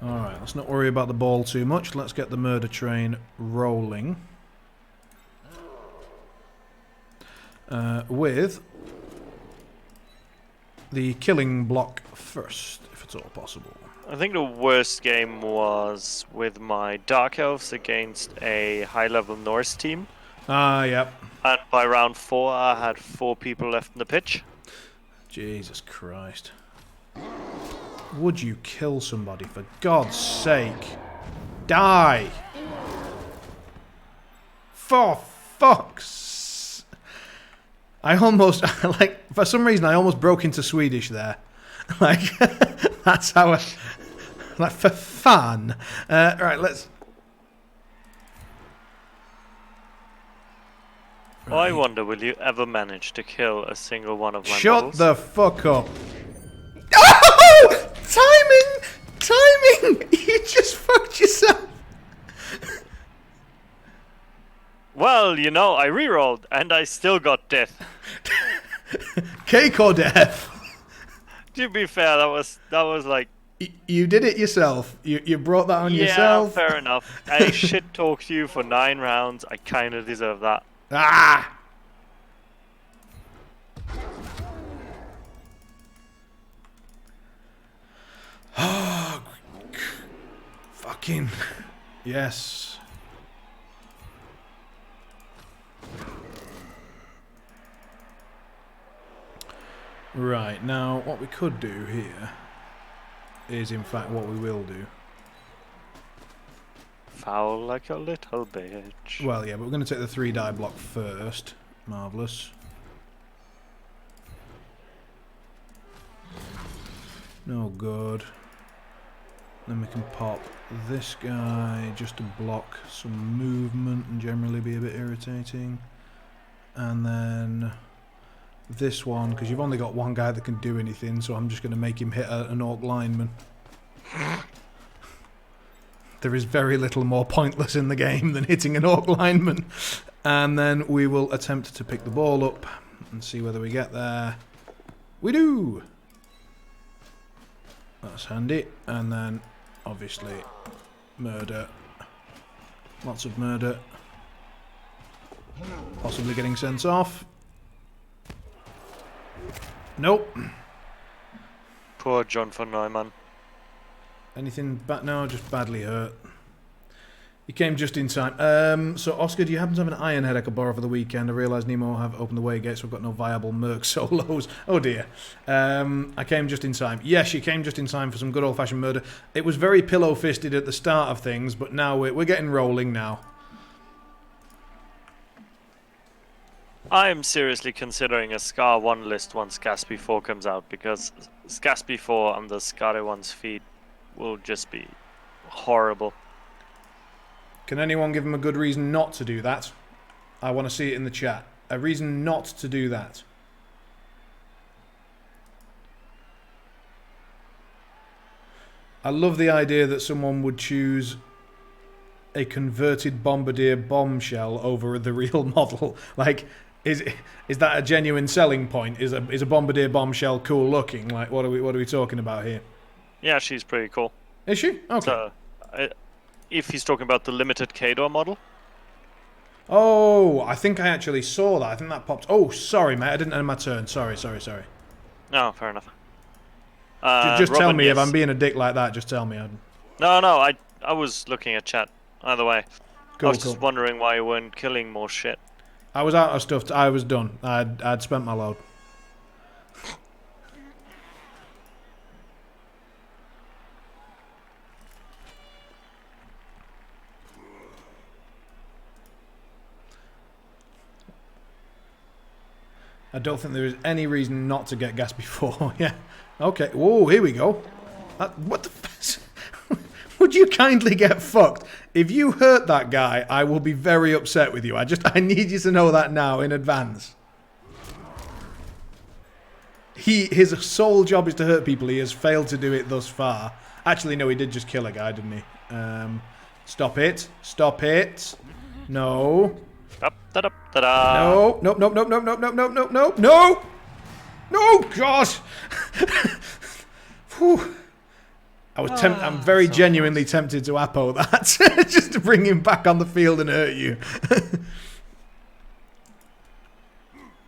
Speaker 1: Alright, let's not worry about the ball too much. Let's get the murder train rolling. With the killing block first, if it's all possible.
Speaker 2: I think the worst game was with my Dark Elves against a high-level Norse team.
Speaker 1: Ah, yep.
Speaker 2: And by round 4, I had 4 people left in the pitch.
Speaker 1: Jesus Christ. Would you kill somebody, for God's sake? Die! For fuck's... I almost, like, for some reason I almost broke into Swedish there. Like, that's how I... Like, for fun. Right, let's...
Speaker 2: Right. I wonder, will you ever manage to kill a single one of my
Speaker 1: Shut
Speaker 2: models?
Speaker 1: the fuck up. Oh! Timing! Timing! You just fucked yourself.
Speaker 2: Well, you know, I rerolled and I still got death.
Speaker 1: Cake or death?
Speaker 2: To be fair, that was like...
Speaker 1: You did it yourself. You brought that on yourself.
Speaker 2: Yeah, fair enough. I shit talked you for 9 rounds. I kind of deserve that.
Speaker 1: Ah! Oh, fucking yes. Right, now what we could do here is in fact what we will do.
Speaker 2: Foul like a little bitch.
Speaker 1: Well, yeah, but we're going to take the 3 die block first. Marvellous. No good. Then we can pop this guy just to block some movement and generally be a bit irritating. And then this one, because you've only got one guy that can do anything, so I'm just going to make him hit an orc lineman. There is very little more pointless in the game than hitting an orc lineman. And then we will attempt to pick the ball up and see whether we get there. We do! That's handy. And then, obviously, murder. Lots of murder. Possibly getting sent off. Nope.
Speaker 2: Poor John von Neumann.
Speaker 1: Anything bad? No, just badly hurt. He came just in time. So, Oscar, do you happen to have an iron head I could borrow for the weekend? I realise Nemo have opened the way gates, so we've got no viable Merc solos. Oh dear. I came just in time. Yes, you came just in time for some good old-fashioned murder. It was very pillow-fisted at the start of things, but now we're getting rolling now.
Speaker 2: I am seriously considering a Scar 1 list once Gatsby 4 comes out, because Gatsby 4 and the Scar 1's feed will just be horrible.
Speaker 1: Can anyone give him a good reason not to do that? I want to see it in the chat. A reason not to do that. I love the idea that someone would choose a converted Bombardier bombshell over the real model. Like, is that a genuine selling point? Is a Bombardier bombshell cool looking? Like, what are we talking about here?
Speaker 2: Yeah, she's pretty cool.
Speaker 1: Is she? Okay.
Speaker 2: So, if he's talking about the limited K-Door model.
Speaker 1: Oh, I think I actually saw that. I think that popped. Oh, sorry, mate. I didn't end my turn. Sorry.
Speaker 2: No, fair enough.
Speaker 1: Just
Speaker 2: Robin,
Speaker 1: tell me
Speaker 2: yes.
Speaker 1: if I'm being a dick like that. Just tell me.
Speaker 2: No, I was looking at chat. Either way. I was just wondering why you weren't killing more shit.
Speaker 1: I was out of stuff. I was done. I'd spent my load. I don't think there is any reason not to get gas before. Yeah. Okay. Whoa, here we go. What the f... Would you kindly get fucked? If you hurt that guy, I will be very upset with you. I need you to know that now in advance. His sole job is to hurt people. He has failed to do it thus far. Actually, no, he did just kill a guy, didn't he? Stop it. Stop it. No. No. Nope. No. No, God. Whew. I'm very genuinely tempted to Apo that. Just to bring him back on the field and hurt you.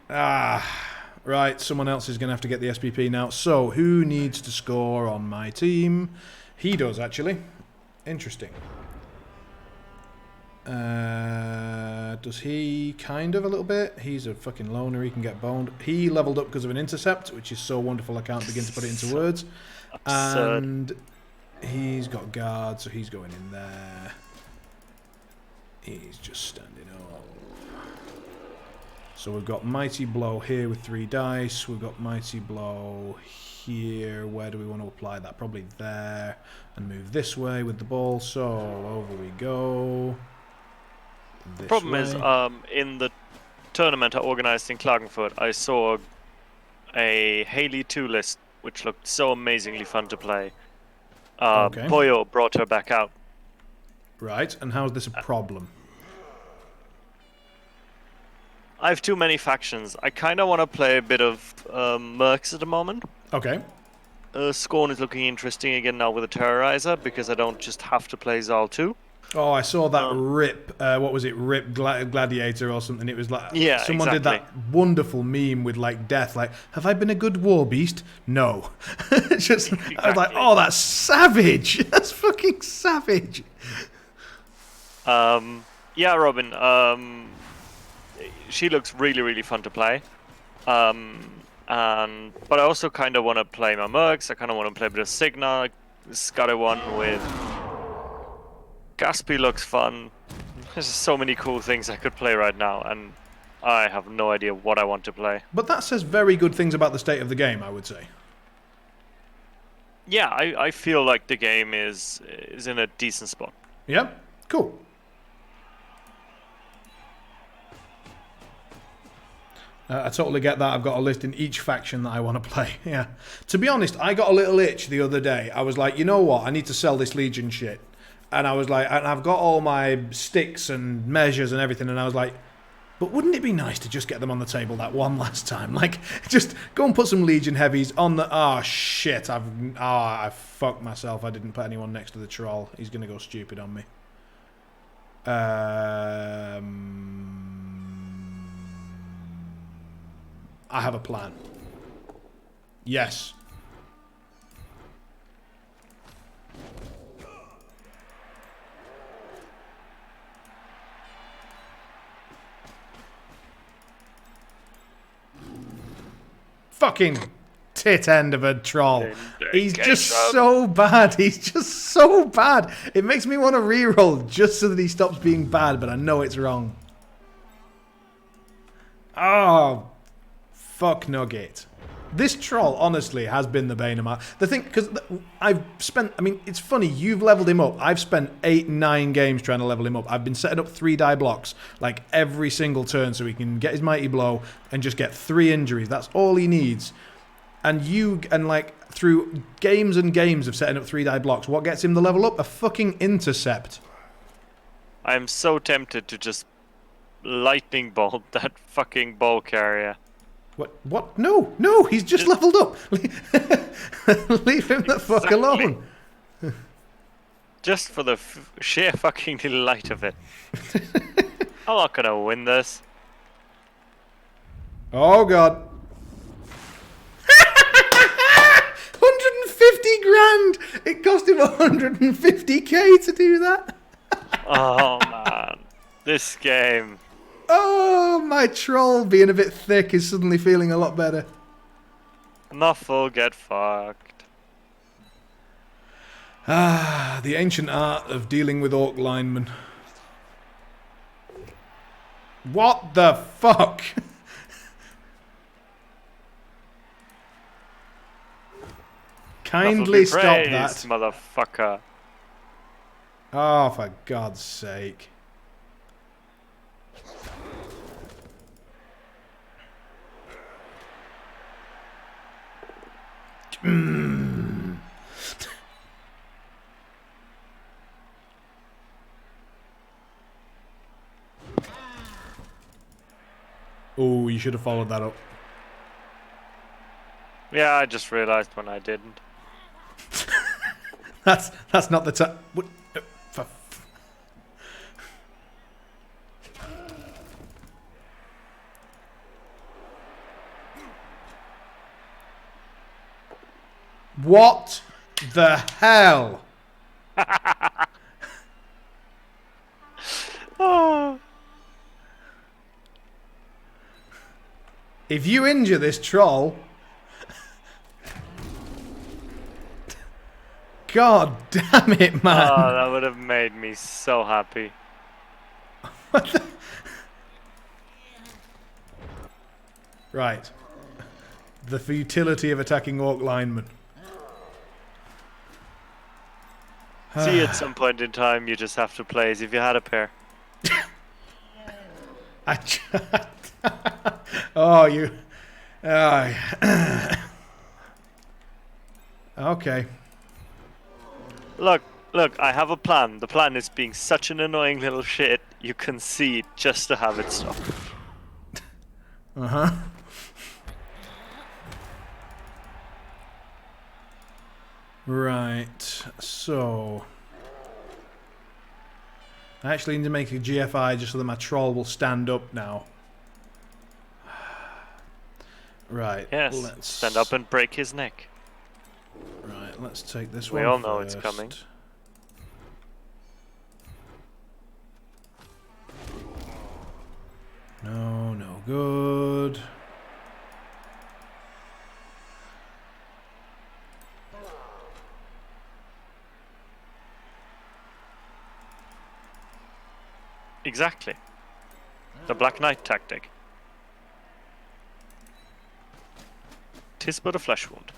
Speaker 1: Right, someone else is going to have to get the SPP now. So, who needs to score on my team? He does, actually. Interesting. Does he kind of a little bit? He's a fucking loner, he can get boned. He leveled up because of an intercept, which is so wonderful I can't begin to put it into words.
Speaker 2: Absurd.
Speaker 1: And he's got guard, so he's going in there. He's just standing up. So we've got Mighty Blow here with 3 dice. We've got Mighty Blow here. Where do we want to apply that? Probably there. And move this way with the ball. So over we go.
Speaker 2: The problem is, in the tournament I organised in Klagenfurt, I saw a Haley 2 list, which looked so amazingly fun to play.
Speaker 1: Okay.
Speaker 2: Boyo brought her back out.
Speaker 1: Right, and how is this a problem?
Speaker 2: I have too many factions. I kind of want to play a bit of Mercs at the moment.
Speaker 1: Okay.
Speaker 2: Scorn is looking interesting again now with a Terrorizer, because I don't just have to play Zal 2.
Speaker 1: Oh, I saw that Rip, what was it, Rip Gladiator or something. It was like,
Speaker 2: yeah,
Speaker 1: someone
Speaker 2: exactly.
Speaker 1: did that wonderful meme with like death, like, have I been a good war beast? No. Just, exactly. I was like, oh, that's savage. That's fucking savage.
Speaker 2: Yeah, Robin, she looks really, really fun to play. But I also kind of want to play my Mercs. I kind of want to play a bit of Signa. Scudder one with Gatsby looks fun. There's just so many cool things I could play right now, and I have no idea what I want to play.
Speaker 1: But that says very good things about the state of the game, I would say.
Speaker 2: Yeah, I feel like the game is in a decent spot.
Speaker 1: Yeah, cool. I totally get that. I've got a list in each faction that I want to play. Yeah. To be honest, I got a little itch the other day. I was like, you know what? I need to sell this Legion shit. And I was like, and I've got all my sticks and measures and everything, and I was like, but wouldn't it be nice to just get them on the table that one last time? Like, just go and put some Legion heavies on the... Oh, shit. I fucked myself. I didn't put anyone next to the troll. He's going to go stupid on me. I have a plan. Yes. Fucking tit end of a troll. He's just so bad. He's just so bad. It makes me want to reroll just so that he stops being bad, but I know it's wrong. Oh, fuck Nugget. This troll, honestly, has been the bane of my... The thing, because I've spent... I mean, it's funny, you've leveled him up. I've spent 8-9 games trying to level him up. I've been setting up 3 die blocks, like, every single turn so he can get his mighty blow and just get 3 injuries. That's all he needs. And like, through games and games of setting up 3 die blocks, what gets him the level up? A fucking intercept.
Speaker 2: I'm so tempted to just lightning bolt that fucking ball carrier.
Speaker 1: What? No, no, he's just leveled up. Leave him the fuck alone.
Speaker 2: Just for the sheer fucking delight of it. I'm not gonna win this.
Speaker 1: Oh god. 150 grand! It cost him 150k to do that.
Speaker 2: Oh man. This game.
Speaker 1: Oh, my troll being a bit thick is suddenly feeling a lot better.
Speaker 2: Nuffle, get fucked.
Speaker 1: Ah, the ancient art of dealing with orc linemen. What the fuck? Kindly stop that.
Speaker 2: Motherfucker.
Speaker 1: Oh, for God's sake. Oh, you should have followed that up.
Speaker 2: Yeah, I just realized when I didn't.
Speaker 1: That's not the time. What the hell?
Speaker 2: Oh.
Speaker 1: If you injure this troll... God damn it, man.
Speaker 2: Oh, that would have made me so happy.
Speaker 1: What the... Right. The futility of attacking orc linemen.
Speaker 2: See, at some point in time, you just have to play as if you had a pair.
Speaker 1: Oh, you... Okay.
Speaker 2: Look, I have a plan. The plan is being such an annoying little shit, you concede just to have it stop.
Speaker 1: Uh-huh. Right, so... I actually need to make a GFI just so that my troll will stand up now. Right.
Speaker 2: Yes,
Speaker 1: let's...
Speaker 2: stand up and break his neck.
Speaker 1: Right, let's take this
Speaker 2: We
Speaker 1: one
Speaker 2: all know
Speaker 1: first.
Speaker 2: it's coming.
Speaker 1: No, no good.
Speaker 2: Exactly. The Black Knight tactic. 'Tis but a flesh wound.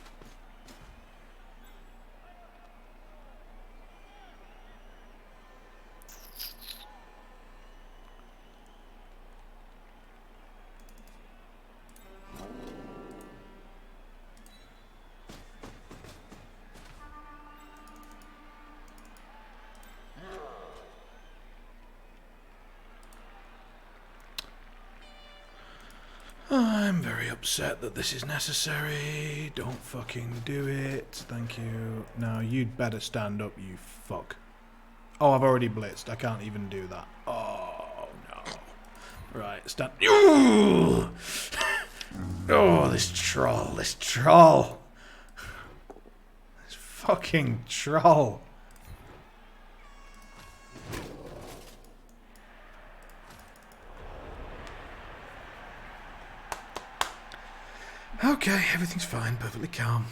Speaker 1: upset that this is necessary. Don't fucking do it. Thank you. Now you'd better stand up, you fuck. Oh, I've already blitzed. I can't even do that. Oh, no. Right, stand... Oh, this troll. This troll. This fucking troll. Okay, everything's fine, perfectly calm.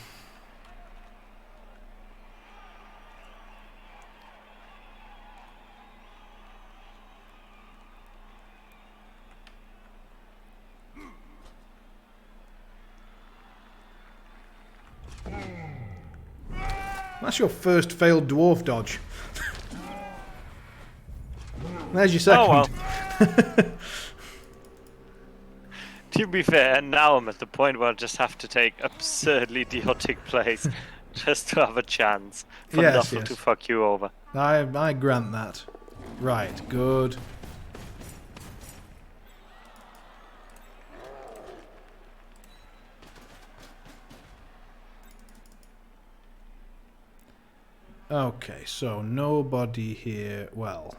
Speaker 1: That's your first failed dwarf dodge. There's your second.
Speaker 2: Oh well. To be fair, now I'm at the point where I just have to take absurdly idiotic plays just to have a chance for Nuffle to fuck you over.
Speaker 1: I grant that. Right, good. Okay, so nobody here. Well.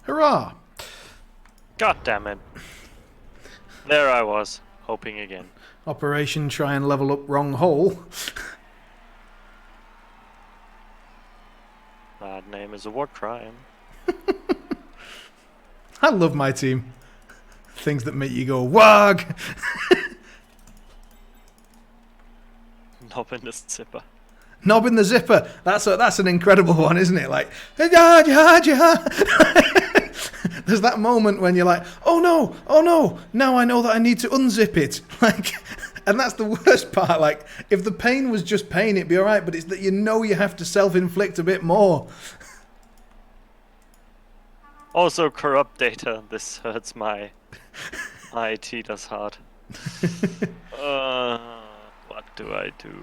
Speaker 1: Hurrah!
Speaker 2: God damn it. There I was, hoping again.
Speaker 1: Operation try and level up wrong hole.
Speaker 2: That name is a war crime.
Speaker 1: I love my team. Things that make you go, wag!
Speaker 2: Knob in the zipper.
Speaker 1: Knob in the zipper. That's an incredible one, isn't it? Like, ja, ja, ja. There's that moment when you're like, oh no, now I know that I need to unzip it. Like, and that's the worst part. Like, if the pain was just pain, it'd be alright, but it's that you know you have to self-inflict a bit more.
Speaker 2: Also, corrupt data. This hurts my IT does hard. What do I do?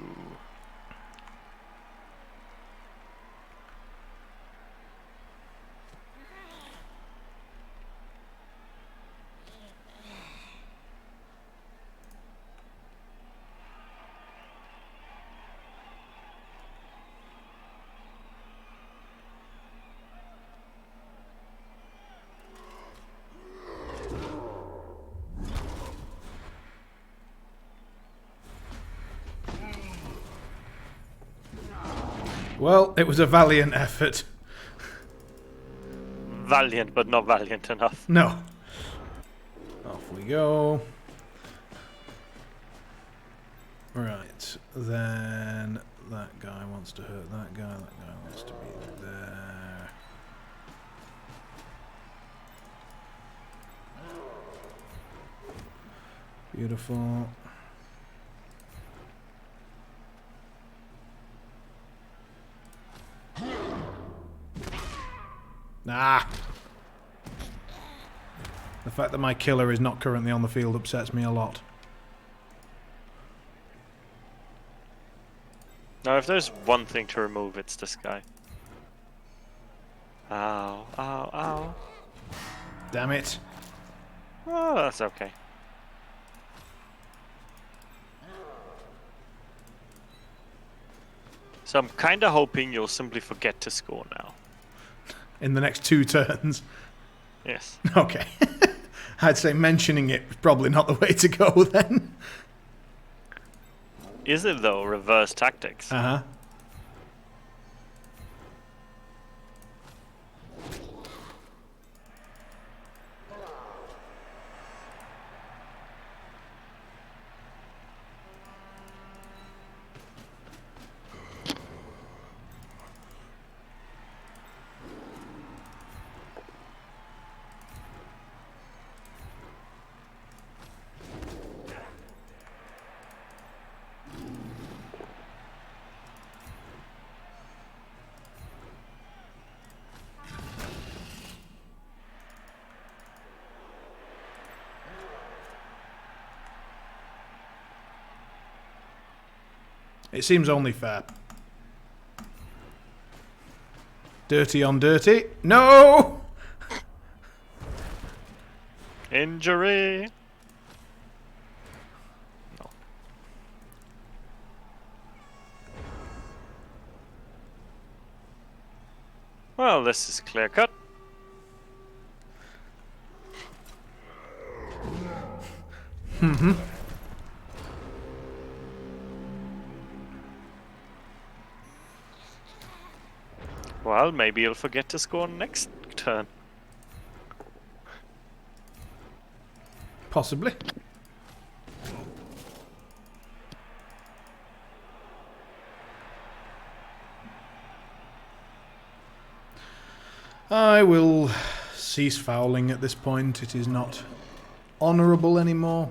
Speaker 1: Well, it was a valiant effort.
Speaker 2: Valiant, but not valiant enough.
Speaker 1: No. Off we go. Right, then that guy wants to hurt that guy wants to be there. Beautiful. Nah. The fact that my killer is not currently on the field upsets me a lot.
Speaker 2: Now, if there's one thing to remove, it's this guy. Ow, ow, ow.
Speaker 1: Damn it.
Speaker 2: Oh, that's okay. So I'm kinda hoping you'll simply forget to score now.
Speaker 1: In the next 2 turns.
Speaker 2: Yes.
Speaker 1: Okay. I'd say mentioning it was probably not the way to go then.
Speaker 2: Is it though? Reverse tactics.
Speaker 1: It seems only fair. Dirty on dirty. No!
Speaker 2: Injury. No. Well, this is clear cut. Well, maybe you'll forget to score next turn.
Speaker 1: Possibly. I will cease fouling at this point. It is not honourable anymore.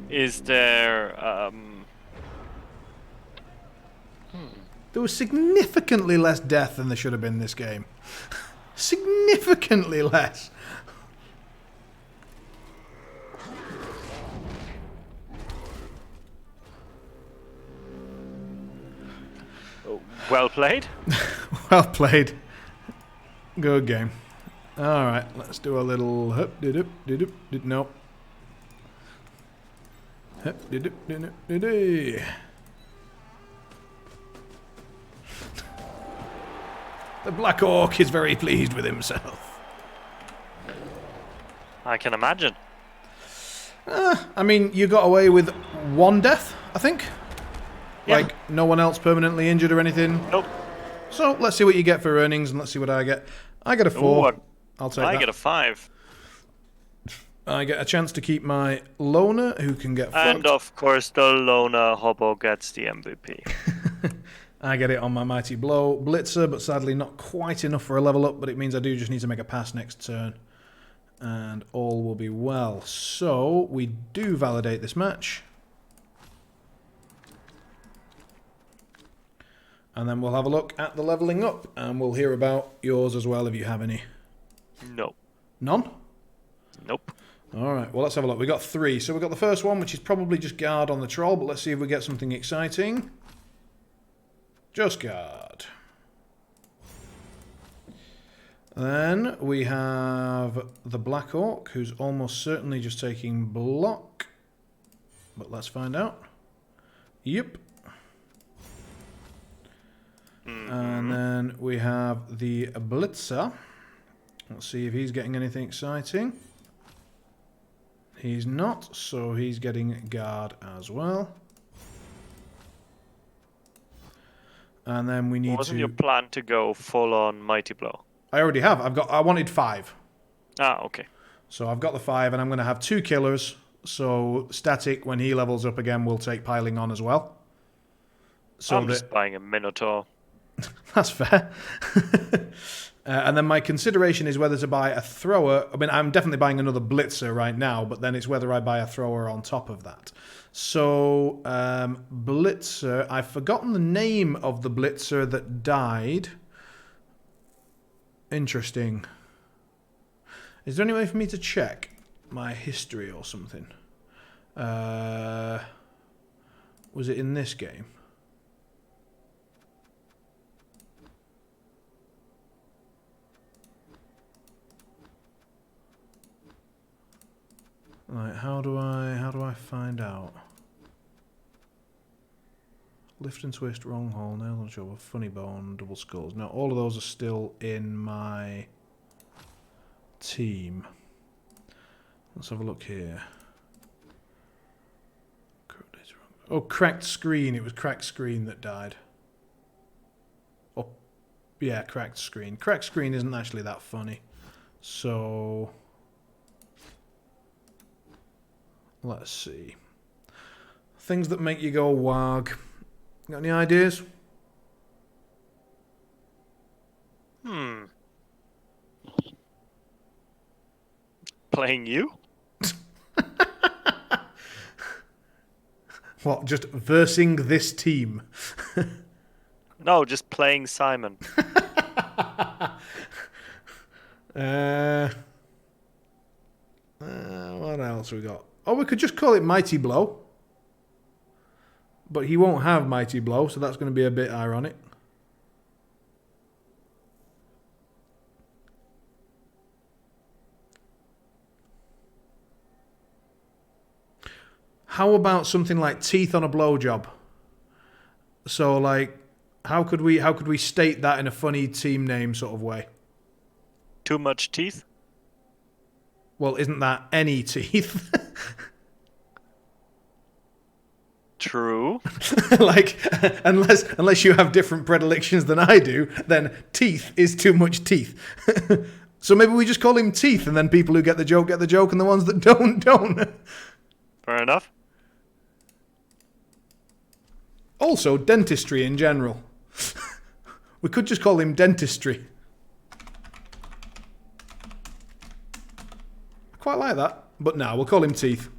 Speaker 2: Is there
Speaker 1: There was significantly less death than there should have been in this game. Significantly less.
Speaker 2: well played?
Speaker 1: Well played. Good game. Alright, let's do a little... Nope. The Black Orc is very pleased with himself.
Speaker 2: I can imagine.
Speaker 1: I mean, you got away with one death, I think.
Speaker 2: Yeah.
Speaker 1: Like, no one else permanently injured or anything.
Speaker 2: Nope.
Speaker 1: So, let's see what you get for earnings, and let's see what I get. I get a 4.
Speaker 2: Ooh,
Speaker 1: I'll take that.
Speaker 2: I get a 5.
Speaker 1: I get a chance to keep my loner, who can get fucked.
Speaker 2: And of course, the loner hobo gets the MVP.
Speaker 1: I get it on my Mighty Blow Blitzer, but sadly not quite enough for a level up, but it means I do just need to make a pass next turn. And all will be well. So, we do validate this match. And then we'll have a look at the levelling up, and we'll hear about yours as well if you have any.
Speaker 2: No.
Speaker 1: None?
Speaker 2: Nope.
Speaker 1: Alright, well let's have a look. We got 3. So we got the first one, which is probably just guard on the troll, but let's see if we get something exciting. Just guard. Then we have the Black Orc, who's almost certainly just taking block. But let's find out. Yep. And then we have the Blitzer. Let's see if he's getting anything exciting. He's not, so he's getting guard as well. And then we need
Speaker 2: Wasn't
Speaker 1: to...
Speaker 2: your plan to go full on Mighty Blow?
Speaker 1: I already have. I wanted 5.
Speaker 2: Ah, okay.
Speaker 1: So I've got the 5, and I'm going to have 2 killers. So Static, when he levels up again, will take piling on as well. So
Speaker 2: I'm just buying a Minotaur.
Speaker 1: That's fair. And then my consideration is whether to buy a thrower. I mean, I'm definitely buying another Blitzer right now, but then it's whether I buy a thrower on top of that. So, Blitzer, I've forgotten the name of the Blitzer that died. Interesting. Is there any way for me to check my history or something? Was it in this game? Right, how do I find out? Lift and twist, wrong hole, nail on shoulder, funny bone, double skulls. Now all of those are still in my team. Let's have a look here. Oh, cracked screen. It was cracked screen that died. Yeah, cracked screen. Cracked screen isn't actually that funny. So let's see. Things that make you go wag. Got any ideas?
Speaker 2: Playing you?
Speaker 1: What, just versing this team?
Speaker 2: No, just playing Simon.
Speaker 1: What else we got? Oh, we could just call it Mighty Blow. But he won't have Mighty Blow, so that's going to be a bit ironic. How about something like Teeth on a Blowjob? So, like, how could we state that in a funny team name sort of way?
Speaker 2: Too much teeth?
Speaker 1: Well, isn't that any teeth?
Speaker 2: True.
Speaker 1: Like, unless you have different predilections than I do, then teeth is too much teeth. So maybe we just call him Teeth, and then people who get the joke, and the ones that don't.
Speaker 2: Fair enough.
Speaker 1: Also, dentistry in general. We could just call him Dentistry. I quite like that. But no, we'll call him Teeth.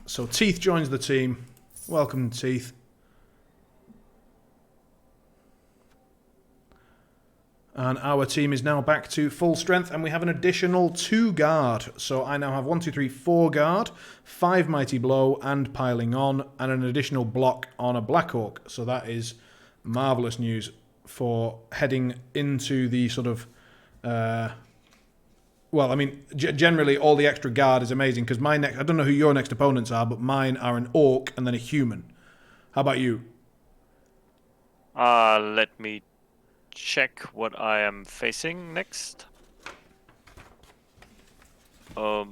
Speaker 1: So Teeth joins the team. Welcome, Teeth. And our team is now back to full strength, and we have an additional 2 guard. So I now have 1, 2, 3, 4 guard, 5 Mighty Blow, and Piling On, and an additional block on a Black Hawk. So that is marvellous news for heading into the sort of... well, I mean, generally all the extra guard is amazing, because my next... I don't know who your next opponents are, but mine are an Orc and then a Human. How about you?
Speaker 2: Let me check what I am facing next.
Speaker 1: Let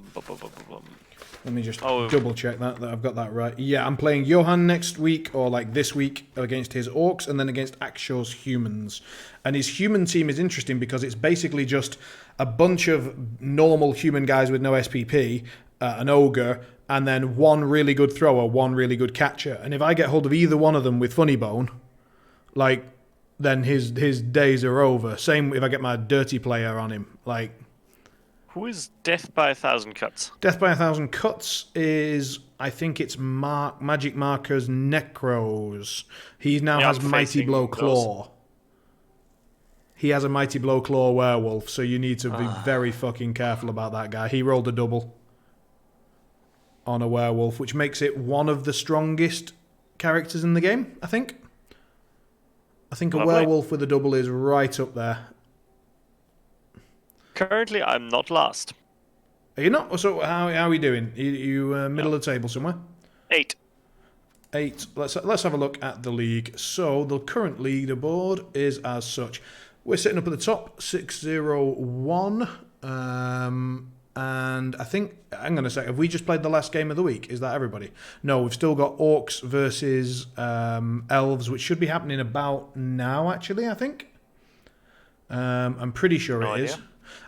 Speaker 1: me just double check that I've got that right. Yeah, I'm playing Johan next week, or like this week, against his Orcs, and then against Akshor's Humans. And his human team is interesting because it's basically just a bunch of normal human guys with no SPP, an Ogre, and then one really good thrower, one really good catcher. And if I get hold of either one of them with Funny Bone, like, then his days are over. Same if I get my dirty player on him. Like,
Speaker 2: who is Death by 1,000 Cuts?
Speaker 1: Death by 1,000 Cuts is, I think it's Magic Marker's Necros. He now has Mighty Blow Claw. Those. He has a Mighty Blow Claw werewolf, so you need to be very fucking careful about that guy. He rolled a double on a werewolf, which makes it one of the strongest characters in the game, I think. I think a werewolf with a double is right up there.
Speaker 2: Currently, I'm not last.
Speaker 1: Are you not? So how are we doing? You middle of the table somewhere?
Speaker 2: 8.
Speaker 1: 8. Let's have a look at the league. So the current leaderboard is as such. We're sitting up at the top, 6-0-1. And I think, hang on a sec, have we just played the last game of the week? Is that everybody? No, we've still got Orcs versus Elves, which should be happening about now, actually, I think. I'm pretty sure it is.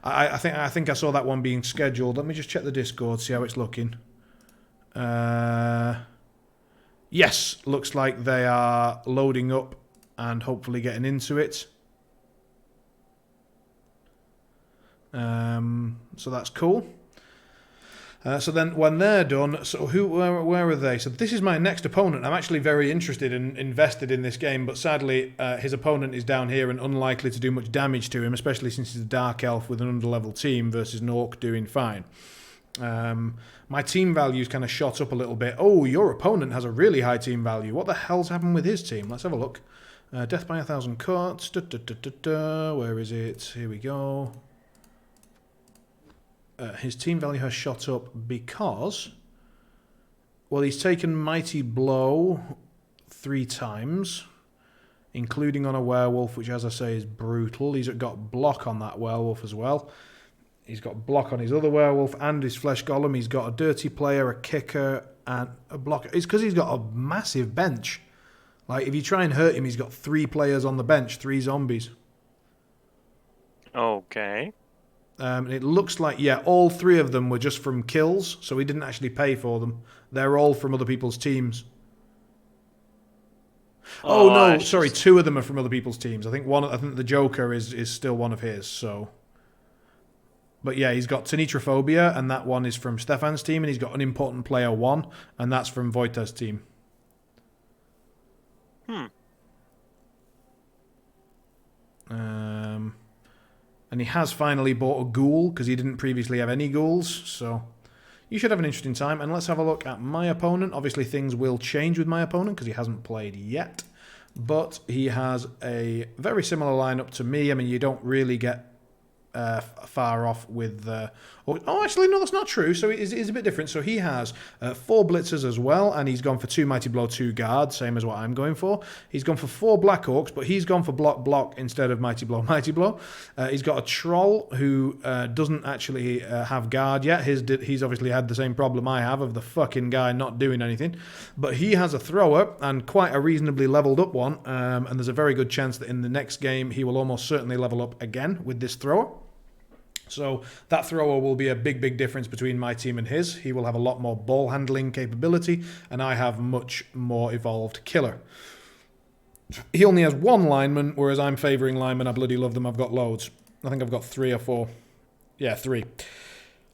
Speaker 1: I think I saw that one being scheduled. Let me just check the Discord, see how it's looking. Yes, looks like they are loading up and hopefully getting into it. So that's cool. So then when they're done, so where are they? So this is my next opponent. I'm actually very interested and invested in this game, but sadly his opponent is down here and unlikely to do much damage to him, especially since he's a Dark Elf with an underlevel team versus an Orc doing fine. My team value's kind of shot up a little bit. Oh, your opponent has a really high team value. What the hell's happened with his team? Let's have a look. Death by 1,000 Cuts. Where is it? Here we go. His team value has shot up because, well, he's taken Mighty Blow 3 times, including on a werewolf, which, as I say, is brutal. He's got block on that werewolf as well. He's got block on his other werewolf and his flesh golem. He's got a dirty player, a kicker, and a blocker. It's because he's got a massive bench. Like, if you try and hurt him, he's got 3 players on the bench, 3 zombies.
Speaker 2: Okay.
Speaker 1: And it looks like, yeah, all 3 of them were just from kills, so he didn't actually pay for them. They're all from other people's teams. Oh no, sorry, 2 of them are from other people's teams. I think the Joker is still one of his. So, but yeah, he's got Tanitrophobia, and that one is from Stefan's team, and he's got Unimportant Player 1, and that's from Wojta's team. And he has finally bought a ghoul, because he didn't previously have any ghouls, so you should have an interesting time. And let's have a look at my opponent. Obviously, things will change with my opponent, because he hasn't played yet. But he has a very similar lineup to me. I mean, you don't really get far off with... actually, no, that's not true. So it's a bit different. So he has 4 blitzers as well, and he's gone for 2 Mighty Blow, 2 guards, same as what I'm going for. He's gone for 4 Black Orcs, but he's gone for block instead of Mighty Blow, Mighty Blow. He's got a Troll who doesn't actually have guard yet. He's obviously had the same problem I have of the fucking guy not doing anything. But he has a Thrower, and quite a reasonably leveled up one, and there's a very good chance that in the next game he will almost certainly level up again with this Thrower. So that Thrower will be a big, big difference between my team and his. He will have a lot more ball handling capability, and I have much more evolved Killer. He only has 1 lineman, whereas I'm favouring linemen. I bloody love them. I've got loads. I think I've got 3 or 4. Yeah, 3.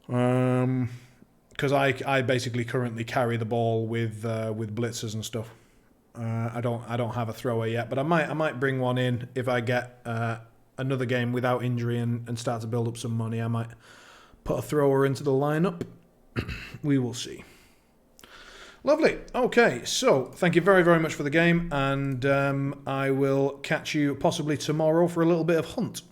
Speaker 1: Because I basically currently carry the ball with blitzers and stuff. I don't have a Thrower yet, but I might bring one in if I get another game without injury and start to build up some money. I might put a Thrower into the lineup. We will see. Lovely. Okay, so thank you very, very much for the game, and I will catch you possibly tomorrow for a little bit of Hunt.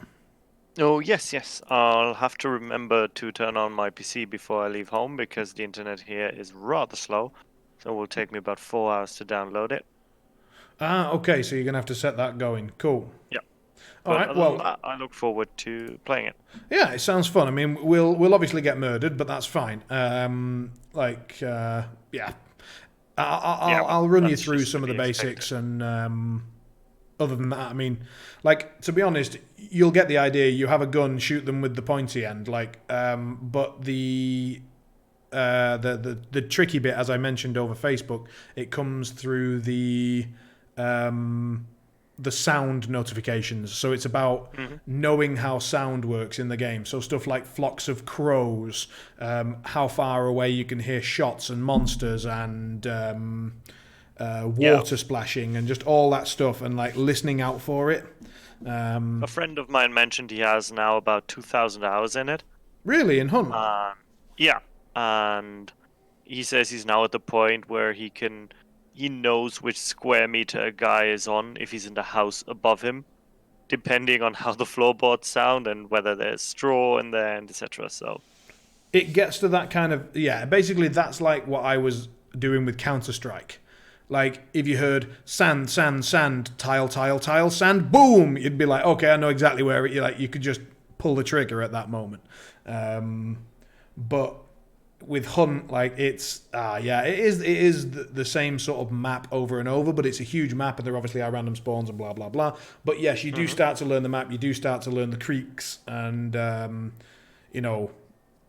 Speaker 2: Oh, yes. I'll have to remember to turn on my PC before I leave home, because the internet here is rather slow. So it will take me about 4 hours to download it.
Speaker 1: Okay, so you're going to have to set that going. Cool.
Speaker 2: Yeah.
Speaker 1: All right, well,
Speaker 2: I look forward to playing it.
Speaker 1: Yeah, it sounds fun. I mean, we'll obviously get murdered, but that's fine. Yeah. I'll run you through some of the basics, and other than that, I mean, like, to be honest, you'll get the idea. You have a gun, shoot them with the pointy end, but the tricky bit, as I mentioned over Facebook, it comes through the sound notifications. So it's about knowing how sound works in the game. So stuff like flocks of crows, how far away you can hear shots and monsters, and water splashing, and just all that stuff, and like listening out for it.
Speaker 2: A friend of mine mentioned he has now about 2,000 hours in it.
Speaker 1: Really, in Hunt?
Speaker 2: Yeah, and he says he's now at the point where he knows which square meter a guy is on if he's in the house above him, depending on how the floorboards sound and whether there's straw in there, and etc. So
Speaker 1: it gets to that kind of, basically that's like what I was doing with Counter-Strike. Like, if you heard sand, tile, sand, boom, you'd be like, okay, I know exactly where you could just pull the trigger at that moment. But with Hunt, like, it is the same sort of map over and over, but it's a huge map, and there obviously are random spawns and blah blah blah. But yes, you do start to learn the map. You do start to learn the creeks and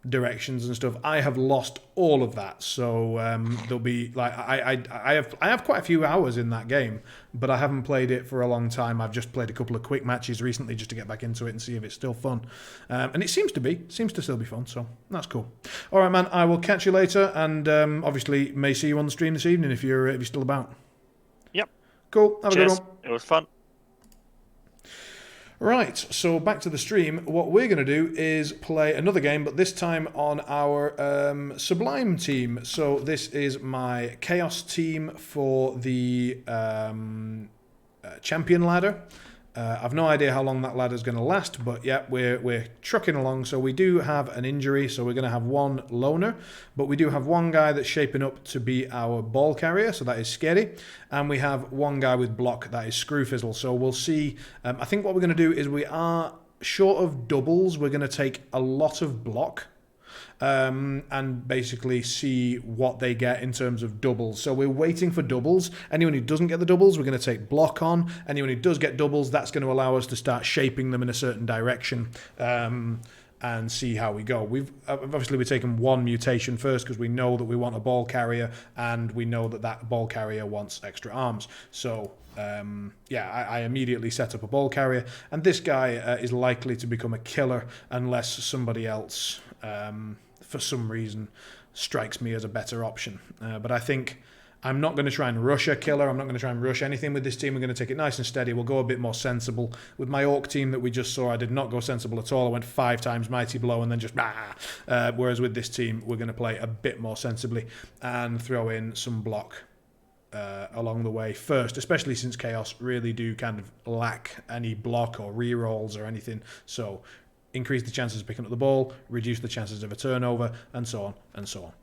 Speaker 1: directions and stuff. I have lost all of that, so there'll be like I have quite a few hours in that game, but I haven't played it for a long time. I've just played a couple of quick matches recently just to get back into it and see if it's still fun, and it seems to still be fun, so that's cool. All right, man, I will catch you later, and obviously may see you on the stream this evening if you're still about.
Speaker 2: Yep.
Speaker 1: Cool. Have a good one.
Speaker 2: It was fun.
Speaker 1: Right, so back to the stream. What we're going to do is play another game, but this time on our Sublime team. So this is my Chaos team for the Champion ladder. I've no idea how long that ladder is going to last, but yeah, we're trucking along. So we do have an injury, so we're going to have one loner, but we do have one guy that's shaping up to be our ball carrier, so that is scary, and we have one guy with block, that is Screwfizzle. So we'll see. I think what we're going to do is we are short of doubles. We're going to take a lot of block. and basically see what they get in terms of doubles. So we're waiting for doubles. Anyone who doesn't get the doubles, we're going to take block on. Anyone who does get doubles, that's going to allow us to start shaping them in a certain direction. And see how we go. We've taken one mutation first because we know that we want a ball carrier, and we know that that ball carrier wants extra arms. So I immediately set up a ball carrier, and this guy is likely to become a killer unless somebody else, for some reason, strikes me as a better option. But I think I'm not going to try and rush a killer. I'm not going to try and rush anything with this team. We're going to take it nice and steady. We'll go a bit more sensible. With my Orc team that we just saw, I did not go sensible at all. I went 5 times Mighty Blow and then just whereas with this team, we're going to play a bit more sensibly and throw in some block along the way first, especially since Chaos really do kind of lack any block or rerolls or anything. So increase the chances of picking up the ball, reduce the chances of a turnover, and so on and so on,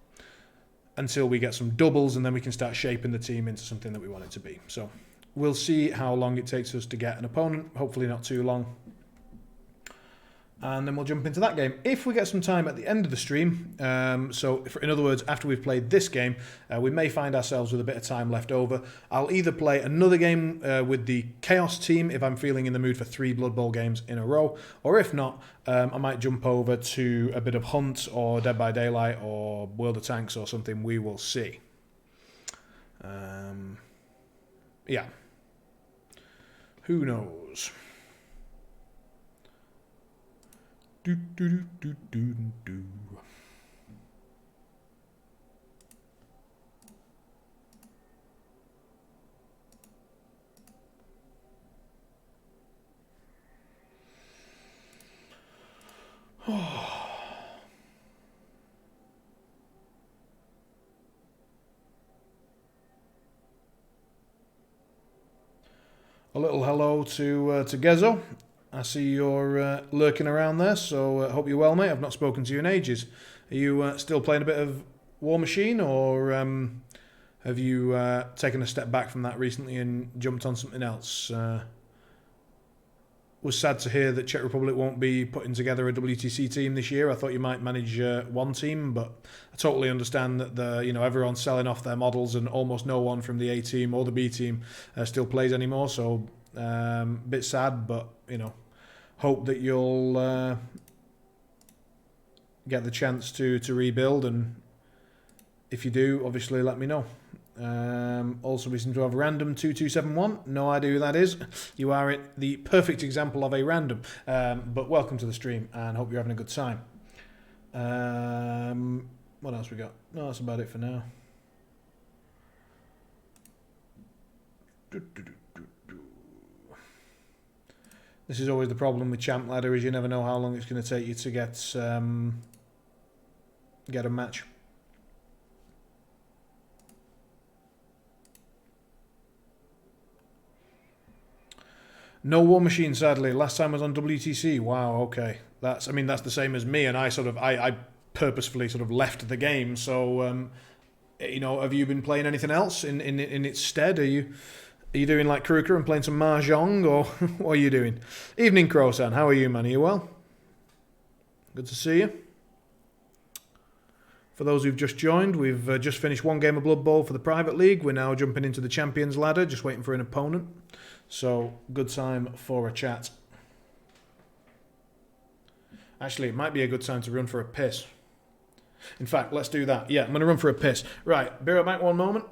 Speaker 1: until we get some doubles, and then we can start shaping the team into something that we want it to be. So we'll see how long it takes us to get an opponent. Hopefully not too long. And then we'll jump into that game if we get some time at the end of the stream. In other words, after we've played this game, we may find ourselves with a bit of time left over. I'll either play another game with the Chaos team if I'm feeling in the mood for 3 Blood Bowl games in a row, or if not, I might jump over to a bit of Hunt or Dead by Daylight or World of Tanks or something. We will see. Who knows? Do, do, do, do, do, do. A little hello to Gezo. I see you're lurking around there, so hope you're well, mate. I've not spoken to you in ages. Are you still playing a bit of War Machine, or have you taken a step back from that recently and jumped on something else? Was sad to hear that Czech Republic won't be putting together a WTC team this year. I thought you might manage one team, but I totally understand that everyone's selling off their models and almost no one from the A team or the B team still plays anymore. So bit sad, but hope that you'll get the chance to rebuild, and if you do, obviously let me know. Also, we seem to have random 2271. No idea who that is. You are the perfect example of a random. But welcome to the stream, and hope you're having a good time. What else we got? No, that's about it for now. This is always the problem with Champ Ladder, is you never know how long it's going to take you to get a match. No War Machine, sadly. Last time I was on WTC. Wow, okay. That's the same as me, and I purposefully sort of left the game. So, have you been playing anything else in its stead? Are you doing like Kruger and playing some Mahjong, or what are you doing? Evening, Crosan. How are you, man? Are you well? Good to see you. For those who've just joined, we've just finished one game of Blood Bowl for the private league. We're now jumping into the Champions Ladder, just waiting for an opponent. So, good time for a chat. Actually, it might be a good time to run for a piss. In fact, let's do that. Yeah, I'm going to run for a piss. Right, be right back one moment.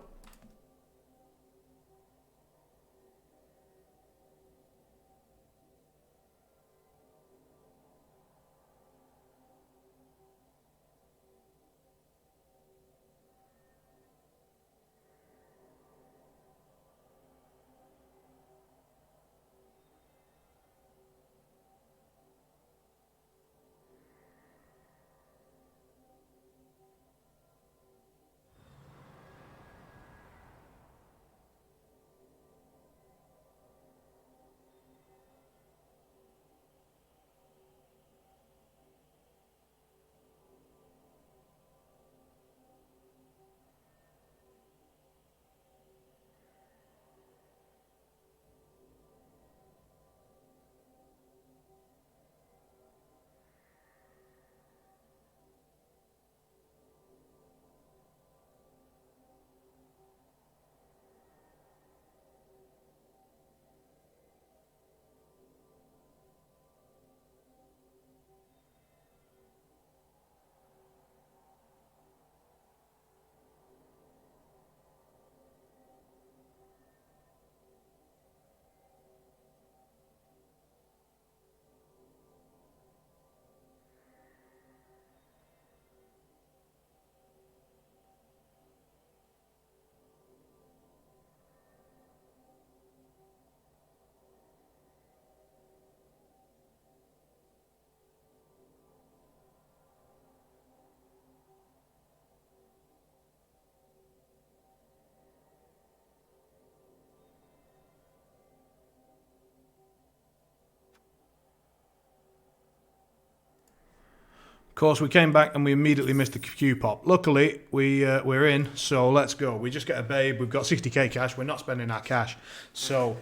Speaker 1: course, we came back and we immediately missed the Q pop. Luckily, we're in, so let's go. We just get a babe. We've got 60k cash. We're not spending our cash, so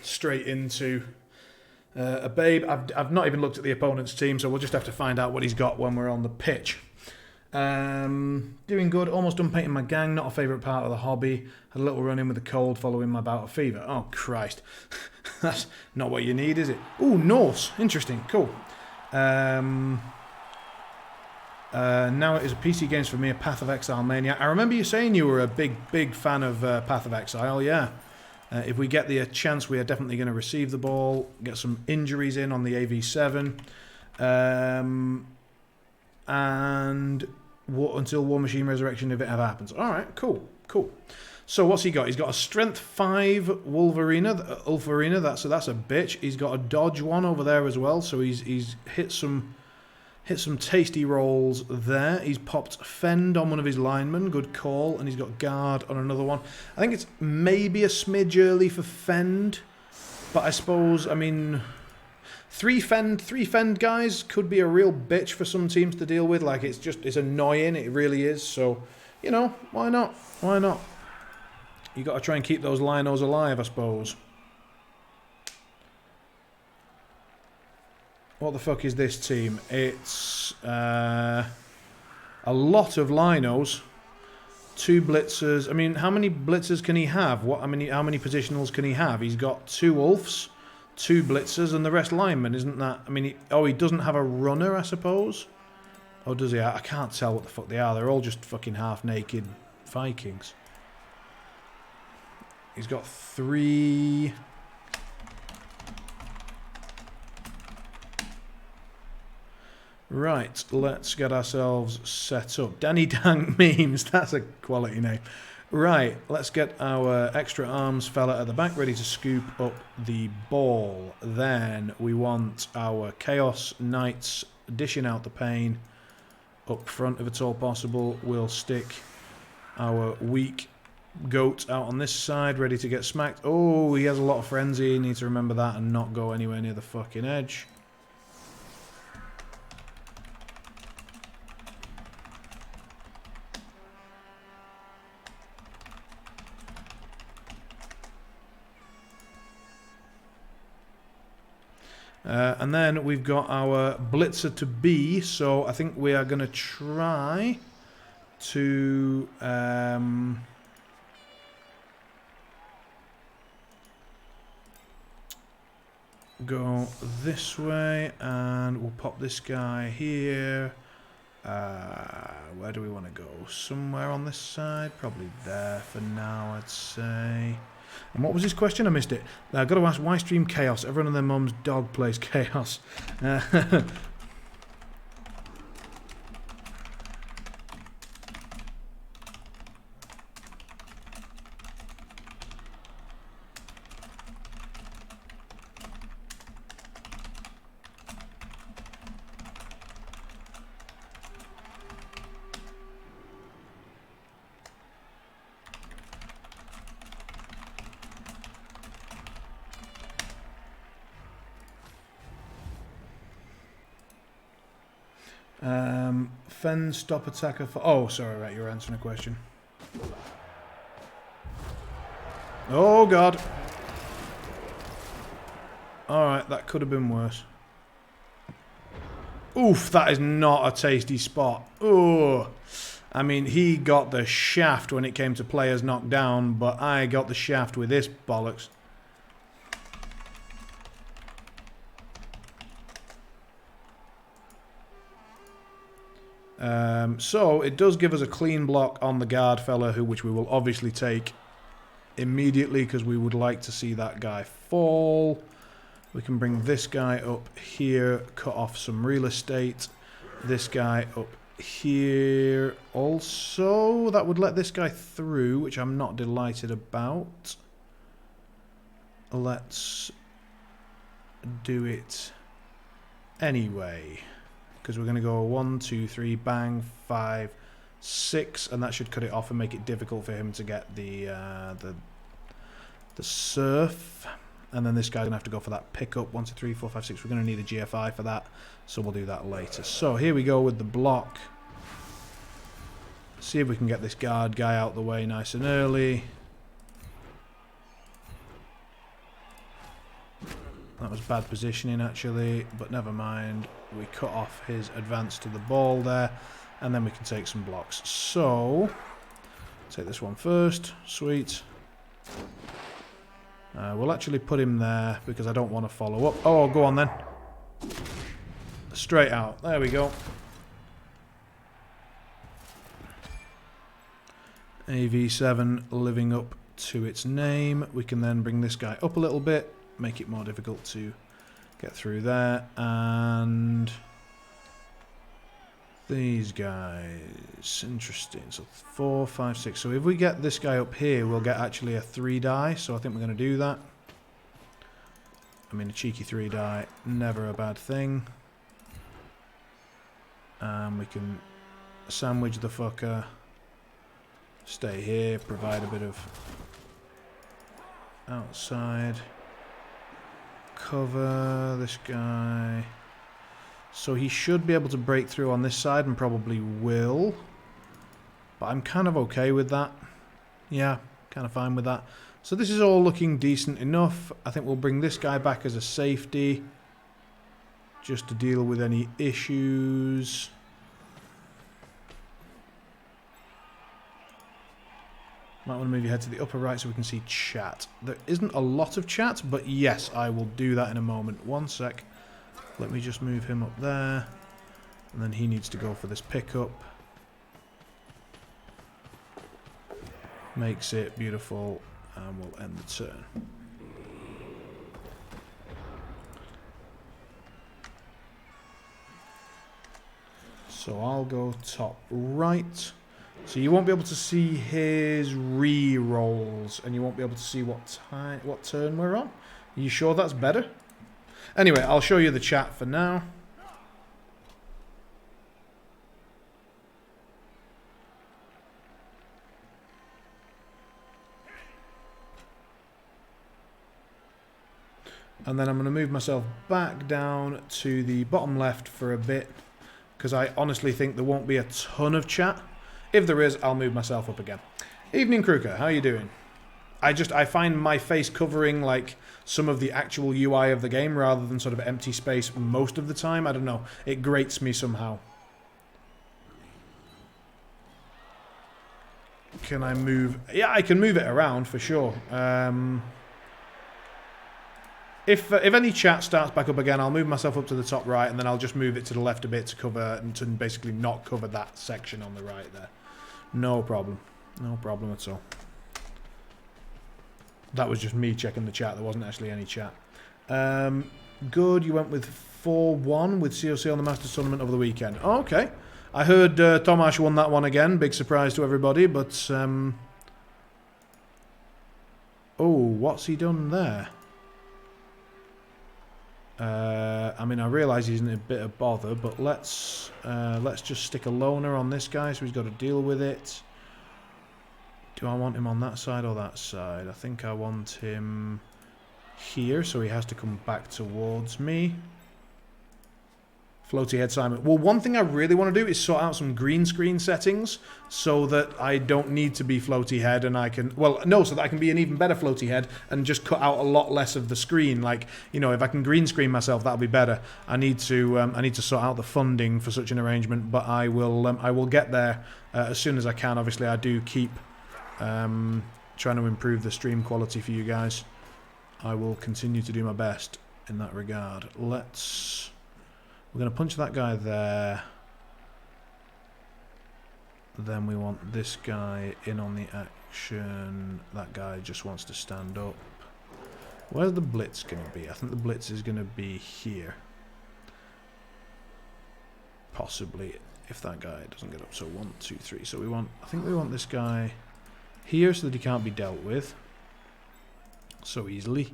Speaker 1: straight into a babe. I've not even looked at the opponent's team, so we'll just have to find out what he's got when we're on the pitch. Doing good. Almost done painting my gang. Not a favourite part of the hobby. Had a little run in with the cold following my bout of fever. Oh Christ, that's not what you need, is it? Ooh, Norse. Interesting. Cool. Now it is a PC games for me, a Path of Exile mania. I remember you saying you were a big fan of Path of Exile. Yeah. If we get the chance, we are definitely going to receive the ball, get some injuries in on the AV7, and until War Machine Resurrection, if it ever happens. All right, cool. So what's he got? He's got a Strength 5 Ulfarina. That's a bitch. He's got a Dodge one over there as well. So he's hit some tasty rolls there. He's popped Fend on one of his linemen. Good call. And he's got Guard on another one. I think it's maybe a smidge early for Fend, but I suppose, I mean, three Fend guys could be a real bitch for some teams to deal with. Like, it's annoying. It really is. So, you know, why not? Why not? You got to try and keep those linos alive, I suppose. What the fuck is this team? It's a lot of linos, 2 blitzers. I mean, how many blitzers can he have? How many positionals can he have? He's got 2 Ulfs, 2 blitzers, and the rest linemen. Isn't that? I mean, he doesn't have a runner, I suppose. Or does he? I can't tell what the fuck they are. They're all just fucking half-naked Vikings. He's got 3. Right, let's get ourselves set up. Danny Dank Memes, that's a quality name. Right, let's get our extra arms fella at the back ready to scoop up the ball. Then we want our Chaos Knights dishing out the pain up front if it's all possible. We'll stick our weak goat out on this side, ready to get smacked. Oh, he has a lot of frenzy. Need to remember that and not go anywhere near the fucking edge. And then we've got our blitzer to B, so I think we are going to try to go this way, and we'll pop this guy here. Where do we want to go? Somewhere on this side? Probably there for now, I'd say. And what was his question? I missed it. I've got to ask, why stream Chaos? Everyone and their mum's dog plays Chaos. Fend stop attacker for... Oh, sorry, right, you're answering a question. Oh, God. Alright, that could have been worse. Oof, that is not a tasty spot. Oh, I mean, he got the shaft when it came to players knocked down, but I got the shaft with this bollocks. So it does give us a clean block on the guard fella, which we will obviously take immediately because we would like to see that guy fall. We can bring this guy up here, cut off some real estate. This guy up here also. That would let this guy through, which I'm not delighted about. Let's do it anyway. Because we're going to go 1, 2, 3, bang, 5, 6, and that should cut it off and make it difficult for him to get the surf. And then this guy's going to have to go for that pickup. 1, 2, 3, 4, 5, 6. We're going to need a GFI for that. So we'll do that later. So here we go with the block. See if we can get this guard guy out the way nice and early. That was bad positioning actually, but never mind. We cut off his advance to the ball there, and then we can take some blocks. So, take this one first. Sweet. We'll actually put him there because I don't want to follow up. Oh, go on then. Straight out. There we go. AV7 living up to its name. We can then bring this guy up a little bit, make it more difficult to get through there, and these guys, interesting. So 4, 5, 6. So if we get this guy up here, we'll get actually a 3 die. So I think we're going to do that. I mean, a cheeky 3 die, never a bad thing. And we can sandwich the fucker. Stay here, provide a bit of outside cover. This guy. So he should be able to break through on this side and probably will. But I'm kind of okay with that. Yeah, kind of fine with that. So this is all looking decent enough. I think we'll bring this guy back as a safety. Just to deal with any issues. Might want to move your head to the upper right so we can see chat. There isn't a lot of chat, but yes, I will do that in a moment. 1 sec. Let me just move him up there. And then he needs to go for this pickup. Makes it beautiful. And we'll end the turn. So I'll go top right. So you won't be able to see his re-rolls, and you won't be able to see what turn we're on. Are you sure that's better? Anyway, I'll show you the chat for now. And then I'm going to move myself back down to the bottom left for a bit, because I honestly think there won't be a ton of chat. If there is, I'll move myself up again. Evening, Kruger. How are you doing? I find my face covering like some of the actual UI of the game rather than sort of empty space most of the time. I don't know. It grates me somehow. Can I move? Yeah, I can move it around for sure. If any chat starts back up again, I'll move myself up to the top right, and then I'll just move it to the left a bit to cover and to basically not cover that section on the right there. No problem. No problem at all. That was just me checking the chat. There wasn't actually any chat. Good. You went with 4-1 with COC on the Masters Tournament over the weekend. Oh, okay. I heard Tomasz won that one again. Big surprise to everybody, but... oh, what's he done there? I mean, I realise he's in a bit of bother, but let's just stick a loner on this guy so he's got to deal with it. Do I want him on that side or that side? I think I want him here, so he has to come back towards me. Floaty head Simon. Well, one thing I really want to do is sort out some green screen settings so that I don't need to be floaty head and I can... well, no, so that I can be an even better floaty head and just cut out a lot less of the screen. Like, you know, if I can green screen myself, that'll be better. I need to sort out the funding for such an arrangement, but I will get there as soon as I can. Obviously, I do keep trying to improve the stream quality for you guys. I will continue to do my best in that regard. We're going to punch that guy there. Then we want this guy in on the action. That guy just wants to stand up. Where's the blitz going to be? I think the blitz is going to be here. Possibly, if that guy doesn't get up. So 1, 2, 3. So I think we want this guy here so that he can't be dealt with so easily.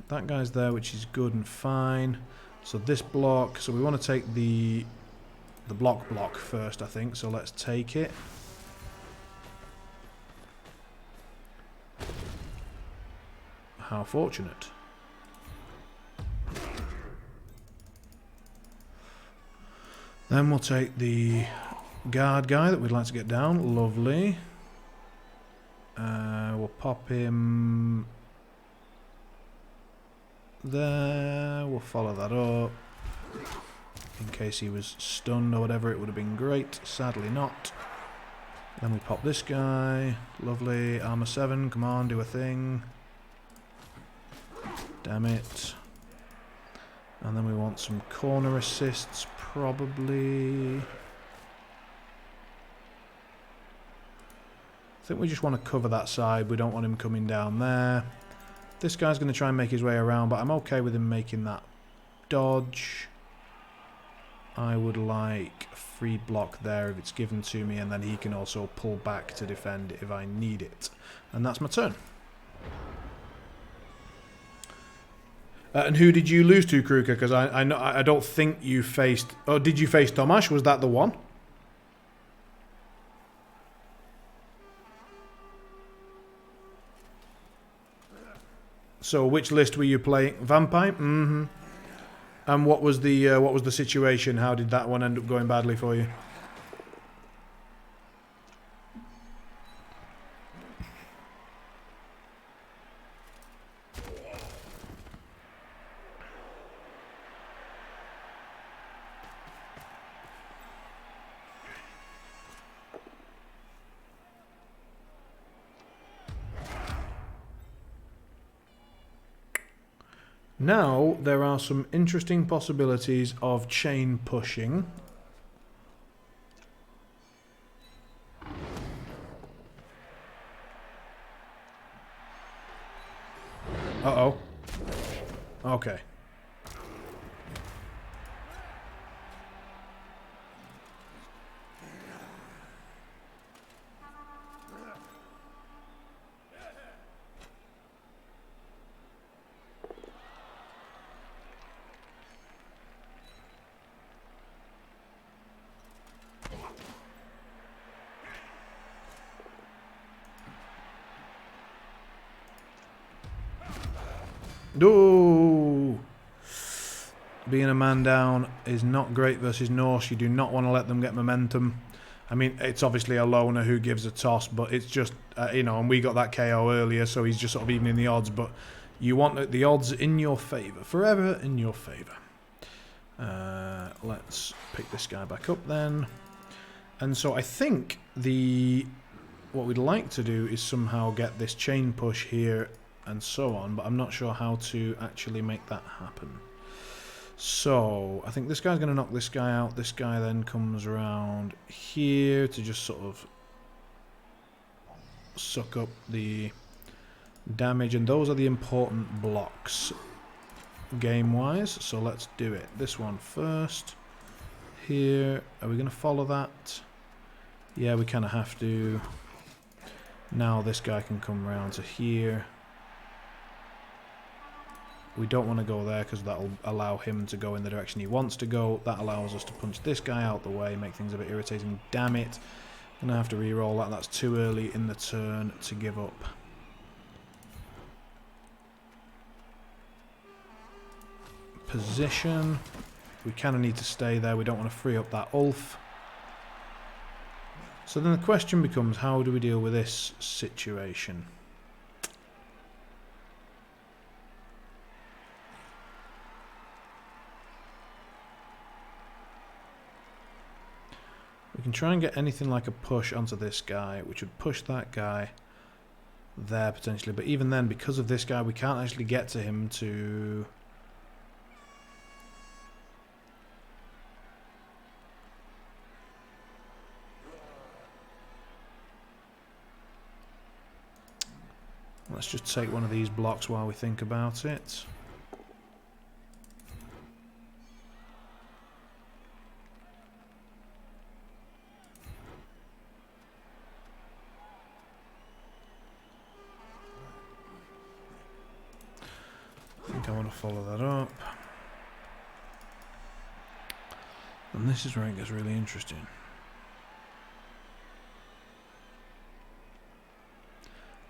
Speaker 1: That guy's there, which is good and fine. So this block, so we want to take the block first, I think. So let's take it. How fortunate. Then we'll take the guard guy that we'd like to get down. Lovely. We'll pop him there. We'll follow that up. In case he was stunned or whatever, it would have been great. Sadly not. Then we pop this guy. Lovely. Armor 7. Come on, do a thing. Damn it. And then we want some corner assists, probably. I think we just want to cover that side. We don't want him coming down there. This guy's going to try and make his way around, but I'm okay with him making that dodge. I would like a free block there if it's given to me, and then he can also pull back to defend if I need it. And that's my turn. And who did you lose to, Kruger? Because I don't think you faced... Oh, did you face Tomasz? Was that the one? So which list were you playing? Vampire? Mm-hmm. And what was the situation? How did that one end up going badly for you? Now, there are some interesting possibilities of chain pushing. Uh-oh. Okay. No. Being a man down is not great versus Norse. You do not want to let them get momentum. I mean, it's obviously a loner who gives a toss, but it's just, you know, and we got that KO earlier, so he's just sort of evening the odds, but you want the odds in your favour. Forever in your favour. Let's pick this guy back up then. And so I think what we'd like to do is somehow get this chain push here and so on, but I'm not sure how to actually make that happen. So I think this guy's going to knock this guy out. This guy then comes around here to just sort of suck up the damage, and those are the important blocks game wise, so let's do it. This one first here. Are we going to follow that? Yeah, we kind of have to. Now this guy can come around to here. We don't want to go there because that'll allow him to go in the direction he wants to go. That allows us to punch this guy out the way, make things a bit irritating. Damn it. I'm going to have to re-roll that. That's too early in the turn to give up. Position. We kind of need to stay there. We don't want to free up that Ulf. So then the question becomes, how do we deal with this situation? We can try and get anything like a push onto this guy, which would push that guy there potentially. But even then, because of this guy, we can't actually get to him to... Let's just take one of these blocks while we think about it. I think I want to follow that up. And this is where it gets really interesting.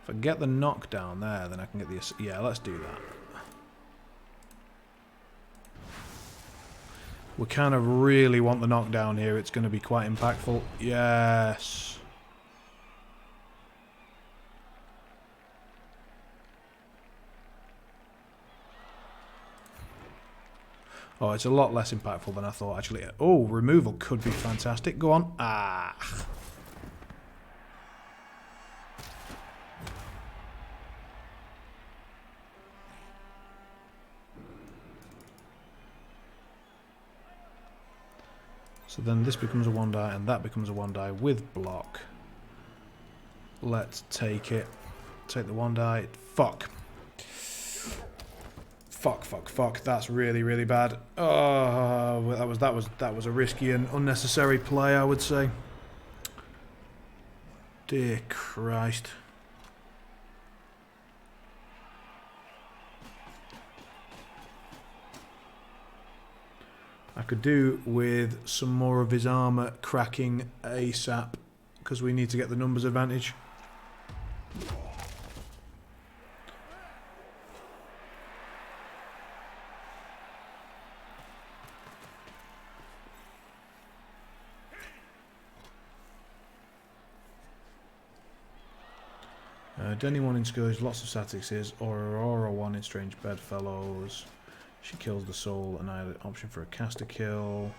Speaker 1: If I get the knockdown there, then I can get the... Yeah, let's do that. We kind of really want the knockdown here. It's going to be quite impactful. Yes. Oh, it's a lot less impactful than I thought, actually. Oh, removal could be fantastic. Go on. Ah. So then this becomes a 1 die, and that becomes a 1 die with block. Let's take it. Take the 1 die. Fuck. Fuck. That's really, really bad. Oh, that was a risky and unnecessary play, I would say. Dear Christ. I could do with some more of his armor cracking ASAP, because we need to get the numbers advantage. Denny 1 in Scourge, lots of statics is Aurora 1 in Strange Bedfellows. She kills the soul, and I had an option for a caster kill.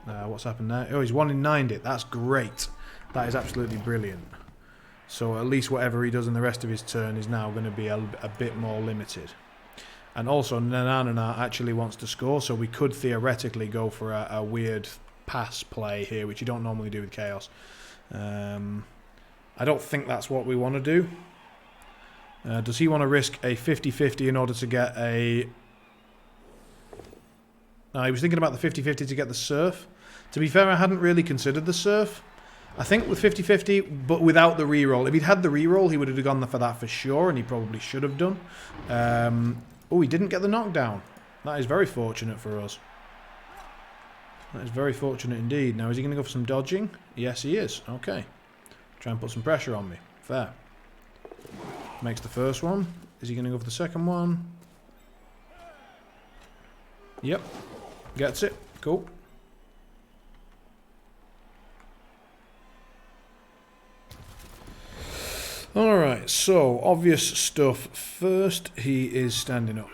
Speaker 1: What's happened there? Oh, he's 1 in 9'd it. That's great. That is absolutely brilliant. So at least whatever he does in the rest of his turn is now going to be a bit more limited. And also, Nanana actually wants to score, so we could theoretically go for a weird pass play here, which you don't normally do with Chaos. I don't think that's what we want to do. Does he want to risk a 50-50 in order to get a... No, he was thinking about the 50-50 to get the Surf. To be fair, I hadn't really considered the Surf. I think with 50-50, but without the reroll. If he'd had the reroll, he would have gone for that for sure, and he probably should have done. Oh, he didn't get the knockdown. That is very fortunate for us. That is very fortunate indeed. Now, is he going to go for some dodging? Yes, he is. Okay. Try and put some pressure on me. Fair. Makes the first one. Is he going to go for the second one? Yep. Gets it. Cool. Alright, so obvious stuff. First, he is standing up.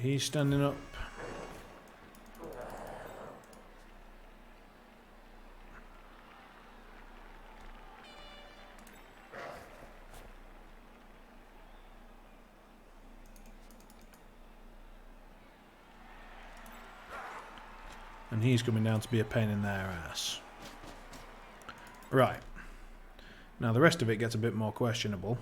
Speaker 1: He's standing up. And he's coming down to be a pain in their ass. Right. Now the rest of it gets a bit more questionable.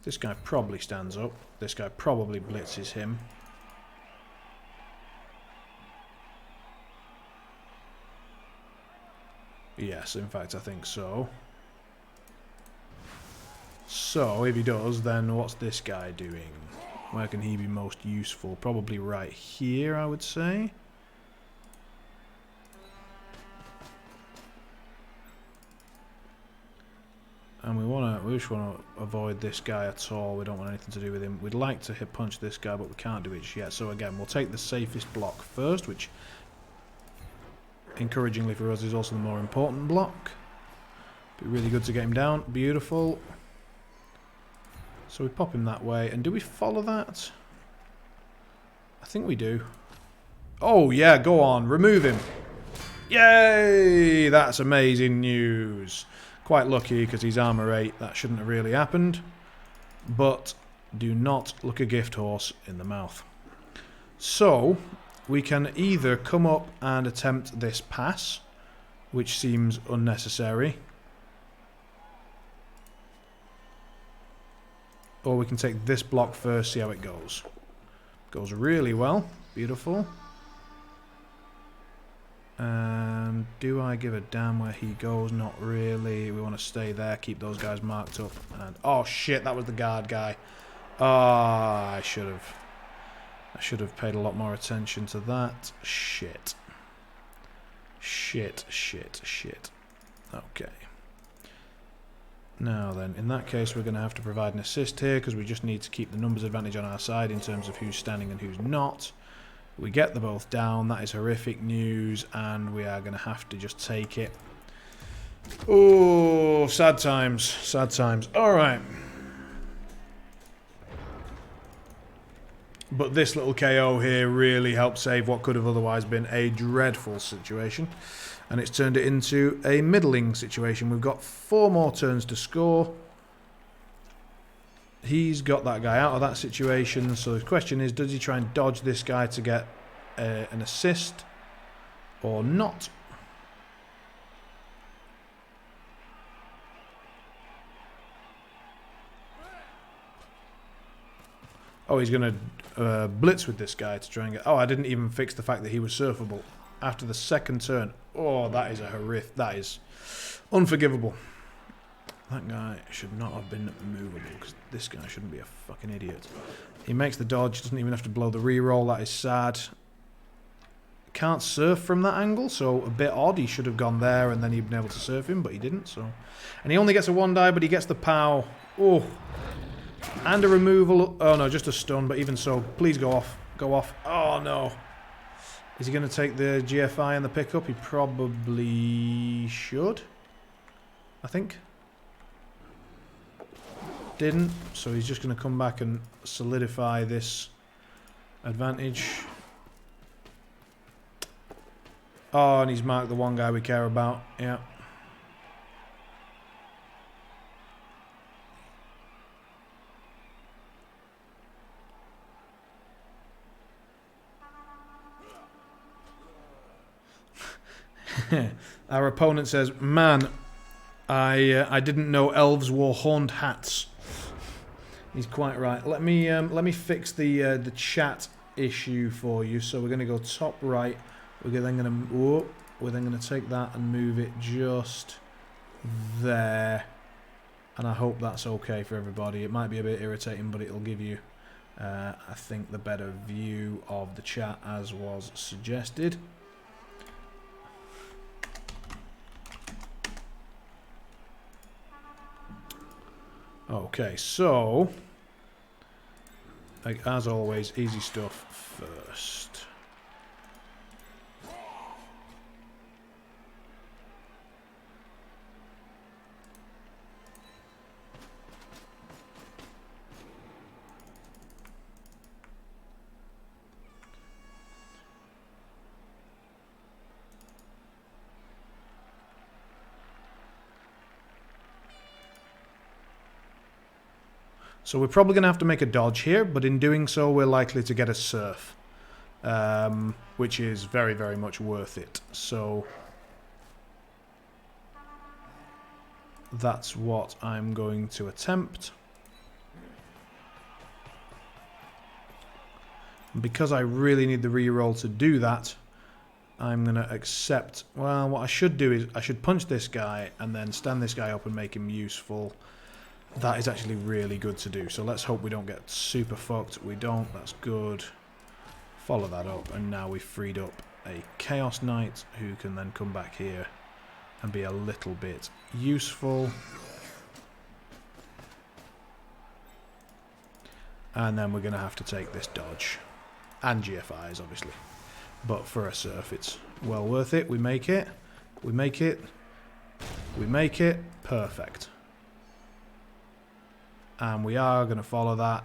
Speaker 1: This guy probably stands up. This guy probably blitzes him. Yes, in fact I think so. So, if he does, then what's this guy doing? Where can he be most useful? Probably right here, I would say. And we just want to avoid this guy at all. We don't want anything to do with him. We'd like to hit punch this guy, but we can't do it just yet. So again, we'll take the safest block first, which, encouragingly for us, is also the more important block. Be really good to get him down. Beautiful. So we pop him that way. And do we follow that? I think we do. Oh, yeah, go on. Remove him. Yay! That's amazing news. Quite lucky because he's armor 8. That shouldn't have really happened. But do not look a gift horse in the mouth. So we can either come up and attempt this pass, which seems unnecessary. Or we can take this block first, see how it goes. Goes really well. Beautiful. Do I give a damn where he goes? Not really. We want to stay there, keep those guys marked up. And oh shit, that was the guard guy. Ah, I should have. I should have paid a lot more attention to that. Shit. Shit, shit, shit. Okay. Now then, in that case, we're going to have to provide an assist here because we just need to keep the numbers advantage on our side in terms of who's standing and who's not. We get them both down. That is horrific news, and we are going to have to just take it. Oh, sad times. Sad times. All right. But this little KO here really helped save what could have otherwise been a dreadful situation. And it's turned it into a middling situation. We've got 4 more turns to score. He's got that guy out of that situation. So the question is, does he try and dodge this guy to get an assist or not? Oh, he's going to blitz with this guy to try and get... Oh, I didn't even fix the fact that he was surfable. After the second turn. Oh, that is a horrific... That is unforgivable. That guy should not have been movable, because this guy shouldn't be a fucking idiot. He makes the dodge, doesn't even have to blow the reroll. That is sad. Can't surf from that angle, so a bit odd. He should have gone there and then he'd been able to surf him, but he didn't. So, and he only gets a 1 die, but he gets the POW. Oh. And a removal. Oh no, just a stun, but even so, please go off. Go off. Oh no. Is he going to take the GFI and the pickup? He probably should. I think. Didn't. So he's just going to come back and solidify this advantage. Oh, and he's marked the one guy we care about. Yeah. Our opponent says, "Man, I didn't know elves wore horned hats." He's quite right. Let me fix the chat issue for you. So we're going to go top right. We're then going to take that and move it just there. And I hope that's okay for everybody. It might be a bit irritating, but it'll give you, I think, the better view of the chat as was suggested. Okay, so, like, as always, easy stuff first. So we're probably going to have to make a dodge here, but in doing so we're likely to get a surf, which is very, very much worth it. So that's what I'm going to attempt. And because I really need the reroll to do that, I'm going to accept... Well, what I should do is I should punch this guy and then stand this guy up and make him useful. That is actually really good to do. So let's hope we don't get super fucked. We don't. That's good. Follow that up. And now we've freed up a Chaos Knight who can then come back here and be a little bit useful. And then we're going to have to take this dodge. And GFIs, obviously. But for a surf, it's well worth it. We make it. We make it. We make it. Perfect. And we are going to follow that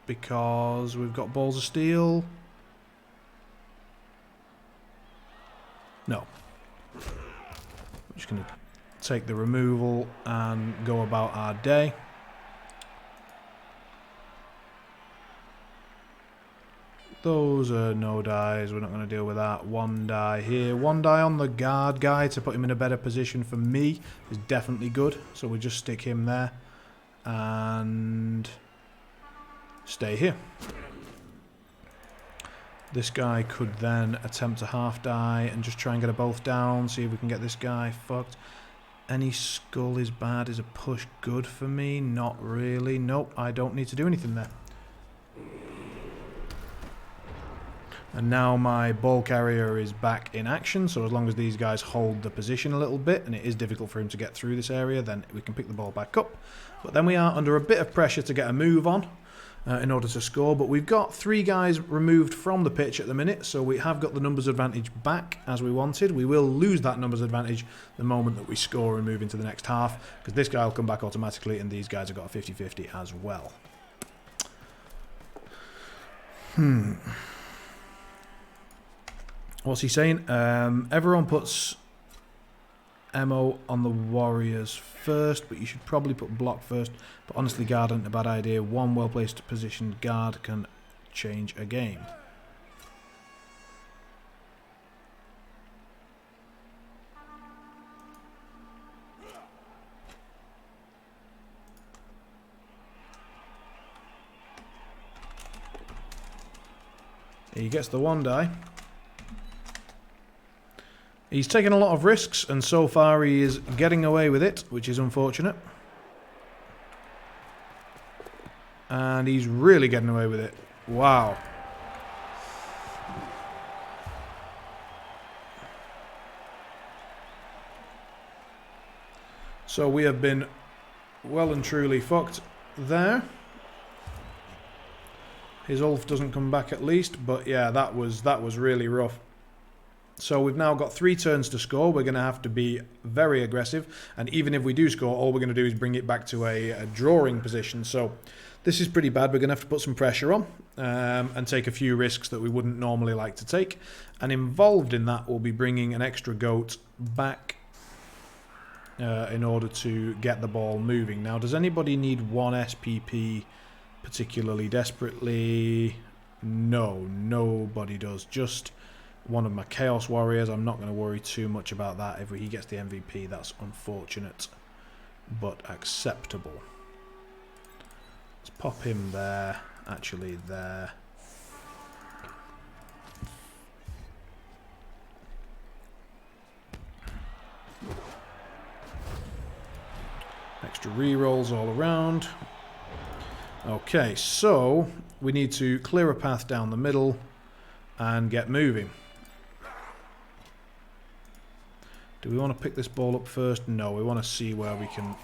Speaker 1: because we've got balls of steel. No. We're just going to take the removal and go about our day. Those are no dies. We're not going to deal with that. 1 die here. 1 die on the guard guy to put him in a better position for me is definitely good. So we just stick him there. And stay here. This guy could then attempt a half die and just try and get a both down, see if we can get this guy fucked. Any skull is bad. Is a push good for me? Not really. Nope, I don't need to do anything there. And now my ball carrier is back in action, so as long as these guys hold the position a little bit, and it is difficult for him to get through this area, then we can pick the ball back up. But then we are under a bit of pressure to get a move on in order to score. But we've got 3 guys removed from the pitch at the minute, so we have got the numbers advantage back as we wanted. We will lose that numbers advantage the moment that we score and move into the next half, because this guy will come back automatically, and these guys have got a 50-50 as well. What's he saying? Everyone puts MO on the Warriors first, but you should probably put block first. But honestly, guard isn't a bad idea. One well-placed positioned guard can change a game. He gets the 1 die. He's taken a lot of risks, and so far he is getting away with it, which is unfortunate. And he's really getting away with it. Wow. So we have been well and truly fucked there. His Ulf doesn't come back at least, but yeah, that was really rough. So we've now got 3 turns to score. We're going to have to be very aggressive. And even if we do score, all we're going to do is bring it back to a drawing position. So this is pretty bad. We're going to have to put some pressure on and take a few risks that we wouldn't normally like to take. And involved in that will be bringing an extra goat back in order to get the ball moving. Now, does anybody need 1 SPP particularly desperately? No, nobody does. Just one of my Chaos Warriors. I'm not going to worry too much about that. If he gets the MVP, that's unfortunate, but acceptable. Let's pop him there. Actually, there. Extra rerolls all around. Okay, so we need to clear a path down the middle and get moving. Do we want to pick this ball up first? No, we want to see where we can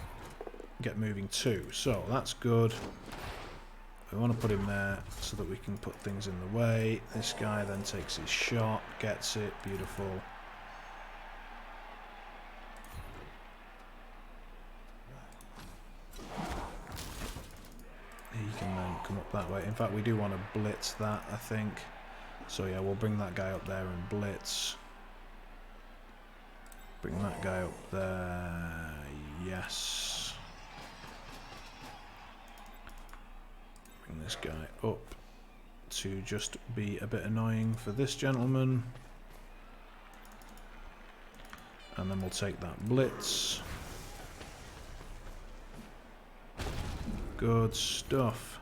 Speaker 1: get moving to. So that's good. We want to put him there so that we can put things in the way. This guy then takes his shot, gets it, beautiful. He can then come up that way. In fact, we do want to blitz that, I think. So yeah, we'll bring that guy up there and blitz. Bring that guy up there. Yes. Bring this guy up to just be a bit annoying for this gentleman. And then we'll take that blitz. Good stuff.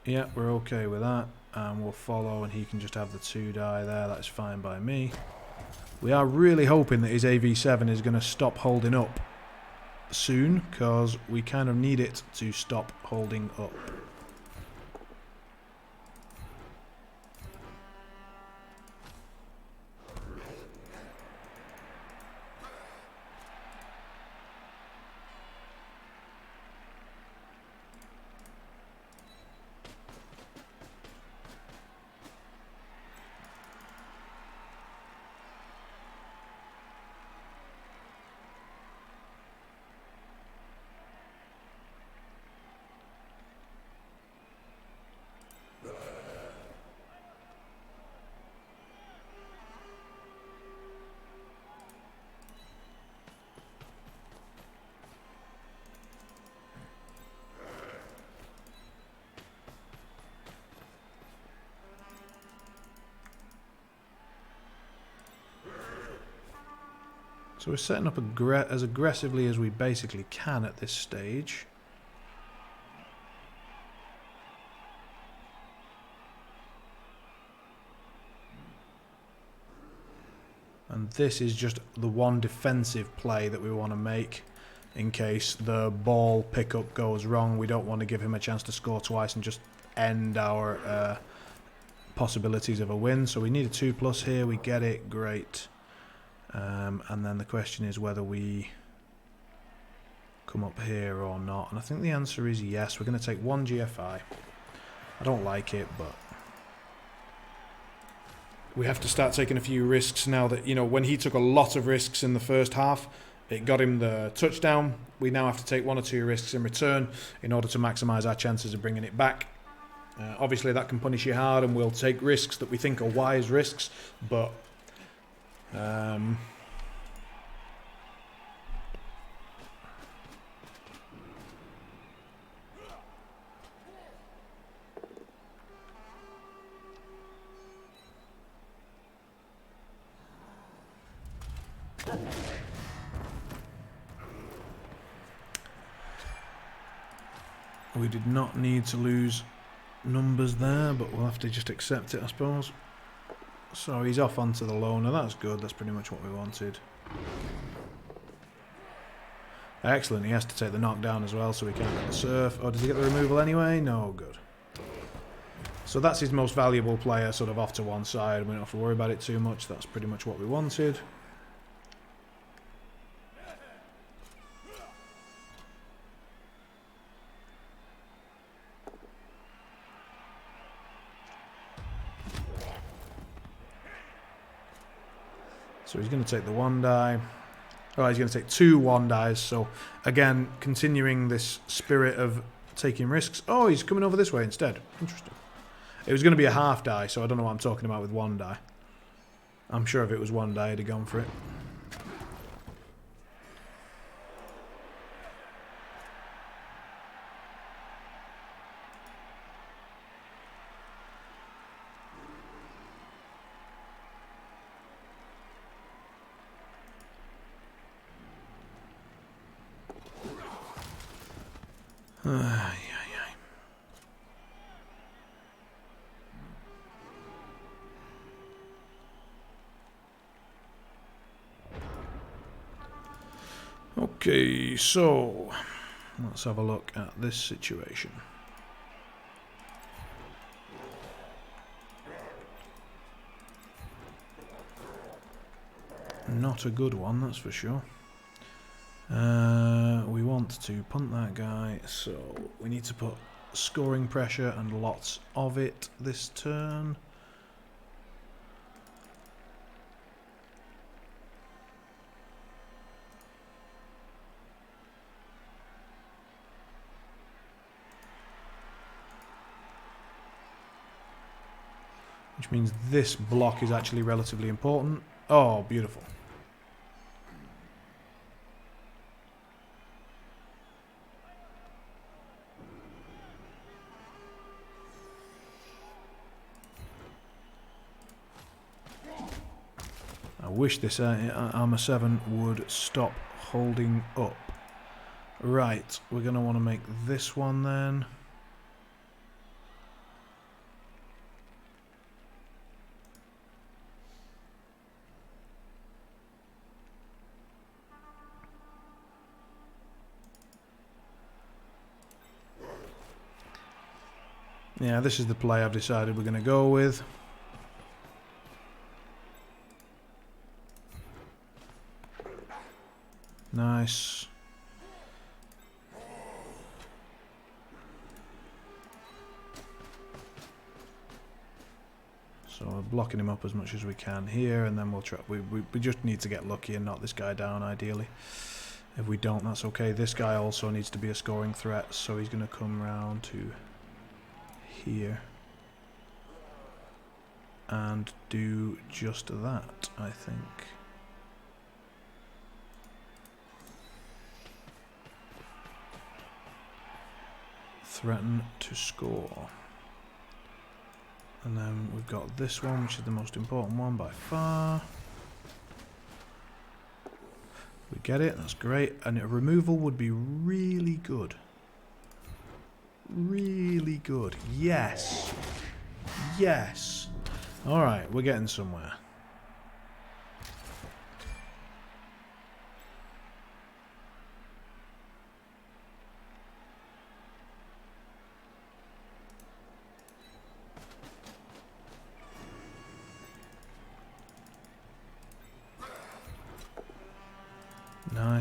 Speaker 1: Yeah, we're okay with that. And we'll follow, and he can just have the 2 die there. That's fine by me. We are really hoping that his AV7 is going to stop holding up soon, because we kind of need it to stop holding up. So we're setting up as aggressively as we basically can at this stage. And this is just the one defensive play that we want to make. in case the ball pickup goes wrong. We don't want to give him a chance to score twice and just end our possibilities of a win. So we need a 2+ here. We get it. Great. And then the question is whether we come up here or not. And I think the answer is yes. We're going to take 1 GFI. I don't like it, but we have to start taking a few risks now that, you know, when he took a lot of risks in the first half, it got him the touchdown. We now have to take 1 or 2 risks in return in order to maximise our chances of bringing it back. Obviously, that can punish you hard, and we'll take risks that we think are wise risks, but we did not need to lose numbers there, but we'll have to just accept it, I suppose. So he's off onto the loner. That's good. That's pretty much what we wanted. Excellent. He has to take the knockdown as well, so he can't get the surf. Oh, does he get the removal anyway? No, good. So that's his most valuable player, sort of off to one side. We don't have to worry about it too much. That's pretty much what we wanted. So he's going to take the 1 die. Oh, he's going to take 2 1 dies. So again, continuing this spirit of taking risks. Oh, he's coming over this way instead. Interesting. It was going to be a half die, so I don't know what I'm talking about with 1 die. I'm sure if it was 1 die, I'd have gone for it. Okay, so let's have a look at this situation. Not a good one, that's for sure. We want to punt that guy, so we need to put scoring pressure and lots of it this turn. Which means this block is actually relatively important. Oh, beautiful. I wish this Armour 7 would stop holding up. Right, we're going to want to make this one then. Yeah, this is the play I've decided we're going to go with. Nice. So we're blocking him up as much as we can here, and then we'll try. We just need to get lucky and knock this guy down, ideally. If we don't, that's okay. This guy also needs to be a scoring threat, so he's going to come round to here and do just that, I think. Threaten to score. And then we've got this one, which is the most important one by far. We get it, that's great. And a removal would be really good. Really good. Yes. Yes. Alright, we're getting somewhere.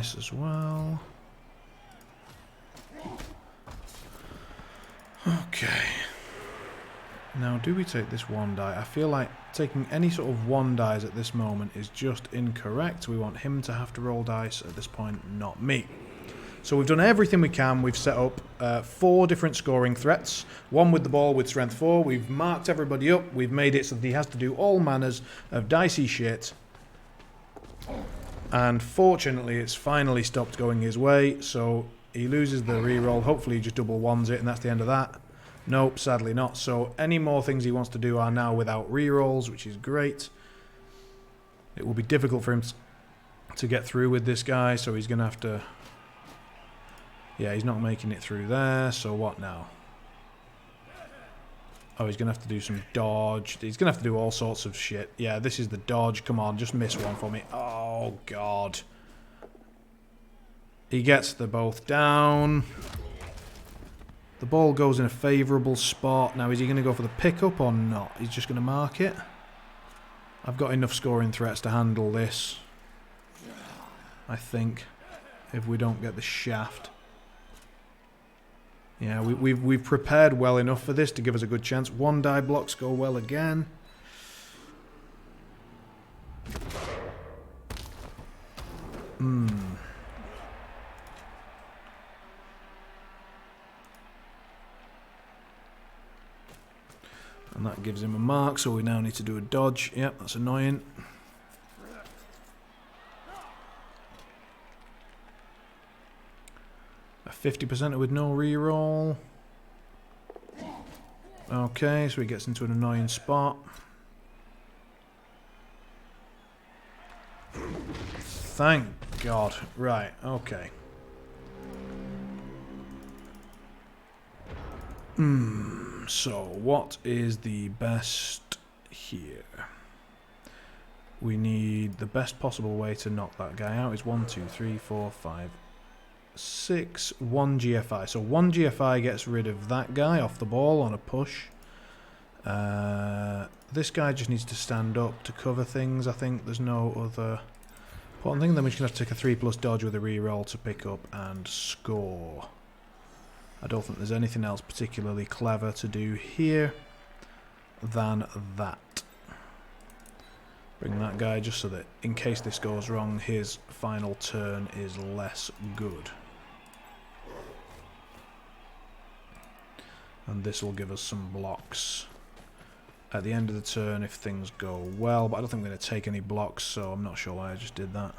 Speaker 1: dice as well. Okay. Now, do we take this 1 die? I feel like taking any sort of 1 dice at this moment is just incorrect. We want him to have to roll dice at this point, not me. So we've done everything we can. We've set up 4 different scoring threats. 1 with the ball with strength 4. We've marked everybody up. We've made it so that he has to do all manners of dicey shit. And fortunately, it's finally stopped going his way. So he loses the reroll. Hopefully he just double ones it and that's the end of that. Nope, sadly not. So any more things he wants to do are now without rerolls, which is great. It will be difficult for him to get through with this guy, so he's going to have to... Yeah, he's not making it through there, so what now? Oh, he's going to have to do some dodge. He's going to have to do all sorts of shit. Yeah, this is the dodge. Come on, just miss one for me. Oh, God. He gets the both down. The ball goes in a favourable spot. Now, is he going to go for the pickup or not? He's just going to mark it. I've got enough scoring threats to handle this, I think, if we don't get the shaft. Yeah, we've prepared well enough for this to give us a good chance. 1 die blocks go well again. And that gives him a mark, so we now need to do a dodge. Yep, that's annoying. A 50% with no reroll. Okay, so he gets into an annoying spot. Thank God. Right, okay. So, what is the best here? We need the best possible way to knock that guy out is 1, 2, 3, 4, 5, 6, 1 GFI. So 1 GFI gets rid of that guy off the ball on a push. This guy just needs to stand up to cover things. I think there's no other important thing. Then we're just going to have to take a 3+ dodge with a reroll to pick up and score. I don't think there's anything else particularly clever to do here than that. Bring that guy just so that in case this goes wrong, his final turn is less good. And this will give us some blocks at the end of the turn if things go well. But I don't think we're going to take any blocks, so I'm not sure why I just did that.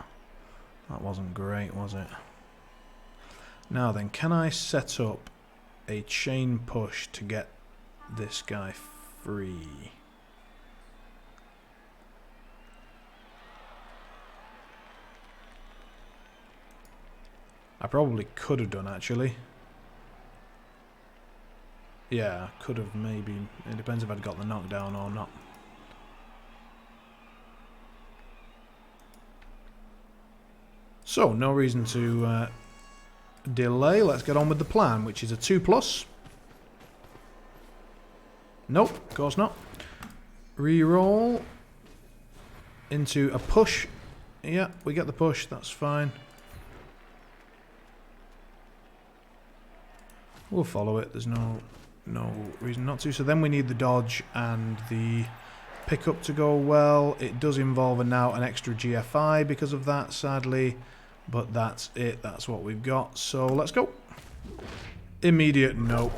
Speaker 1: That wasn't great, was it? Now then, can I set up a chain push to get this guy free? I probably could have done, actually. Yeah, could have maybe. It depends if I'd got the knockdown or not. So, no reason to delay. Let's get on with the plan, which is a 2+. Nope, of course not. Reroll into a push. Yeah, we get the push, that's fine. We'll follow it, there's no reason not to. So then we need the dodge and the pickup to go well. It does involve now an extra GFI because of that, sadly. But that's it, that's what we've got. So let's go. Immediate no.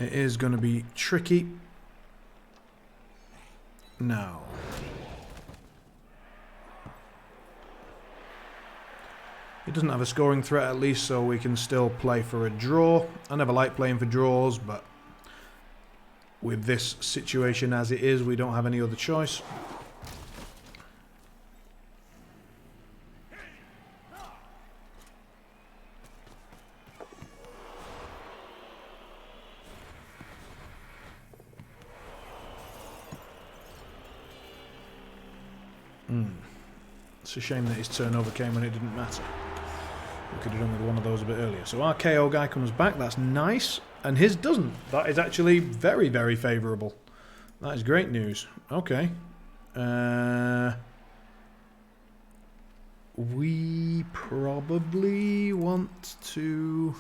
Speaker 1: It is going to be tricky. Now. He doesn't have a scoring threat at least, so we can still play for a draw. I never like playing for draws, but with this situation as it is, we don't have any other choice. It's a shame that his turnover came when it didn't matter. We could have done with one of those a bit earlier. So our KO guy comes back. That's nice. And his doesn't. That is actually very, very favourable. That is great news. Okay. We probably want to...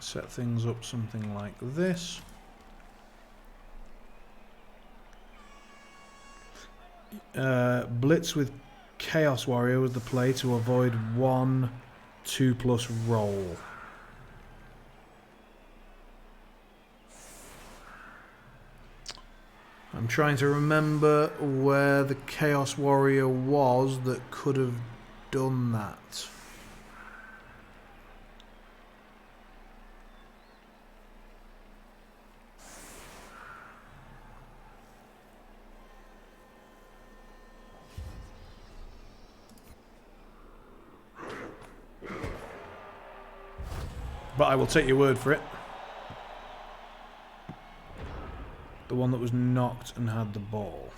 Speaker 1: set things up something like this. Blitz with Chaos Warrior was the play to avoid 1/2+ roll. I'm trying to remember where the Chaos Warrior was that could have done that. But I will take your word for it. The one that was knocked and had the ball.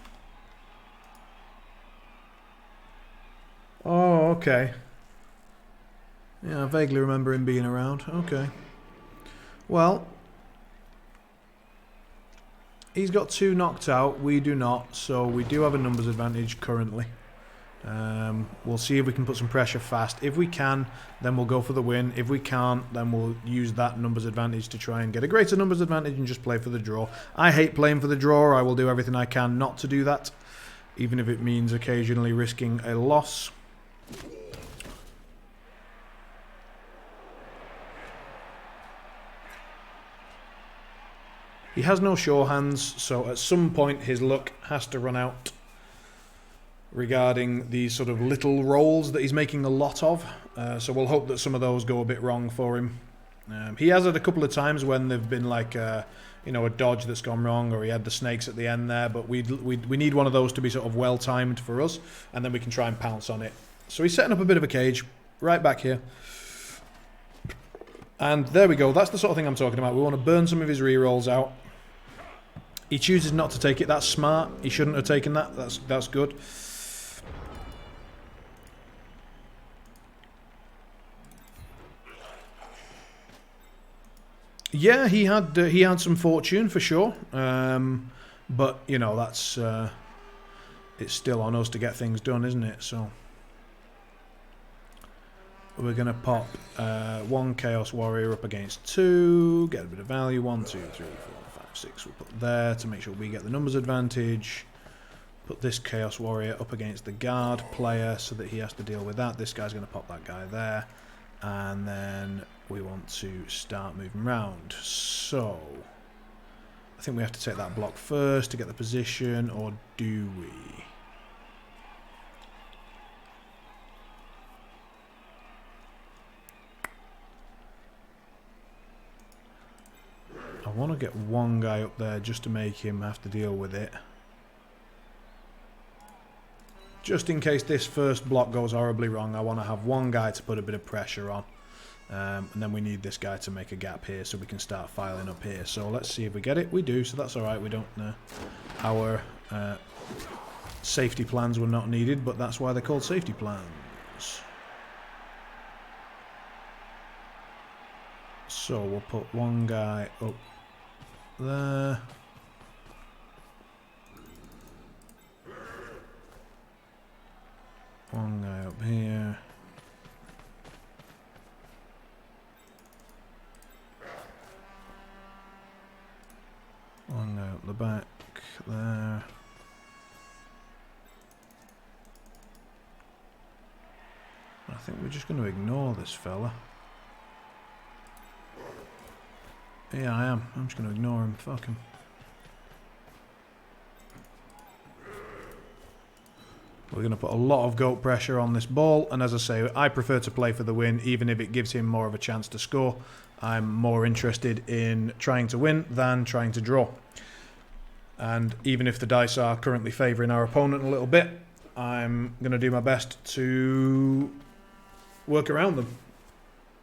Speaker 1: Oh, okay. Yeah, I vaguely remember him being around. Okay. Well, he's got 2 knocked out. We do not, so we do have a numbers advantage currently. We'll see if we can put some pressure fast. If we can, then we'll go for the win. If we can't, then we'll use that numbers advantage to try and get a greater numbers advantage and just play for the draw. I hate playing for the draw. I will do everything I can not to do that, even if it means occasionally risking a loss. He has no sure hands, so at some point his luck has to run out regarding these sort of little rolls that he's making a lot of. So we'll hope that some of those go a bit wrong for him. He has had a couple of times when they've been like, you know, a dodge that's gone wrong, or he had the snakes at the end there, but we need one of those to be sort of well-timed for us, and then we can try and pounce on it. So he's setting up a bit of a cage right back here. And there we go. That's the sort of thing I'm talking about. We want to burn some of his rerolls out. He chooses not to take it. That's smart. He shouldn't have taken that. That's good. Yeah, he had some fortune for sure, but you know that's it's still on us to get things done, isn't it? So we're gonna pop 1 Chaos Warrior up against 2, get a bit of value. 1, 2, 3, 4, 5, 6. We'll put there to make sure we get the numbers advantage. Put this Chaos Warrior up against the guard player so that he has to deal with that. This guy's gonna pop that guy there, and then we want to start moving around. So I think we have to take that block first to get the position, or do we? I want to get one guy up there just to make him have to deal with it. Just in case this first block goes horribly wrong, I want to have one guy to put a bit of pressure on. And then we need this guy to make a gap here so we can start filing up here. So let's see if we get it. We do, so that's alright. We don't... our safety plans were not needed, but that's why they're called safety plans. So we'll put one guy up there. One guy up here. One guy up the back there. I think we're just going to ignore this fella. Yeah, I am. I'm just going to ignore him. Fuck him. We're going to put a lot of goat pressure on this ball, and as I say, I prefer to play for the win, even if it gives him more of a chance to score. I'm more interested in trying to win than trying to draw. And even if the dice are currently favouring our opponent a little bit, I'm going to do my best to work around them.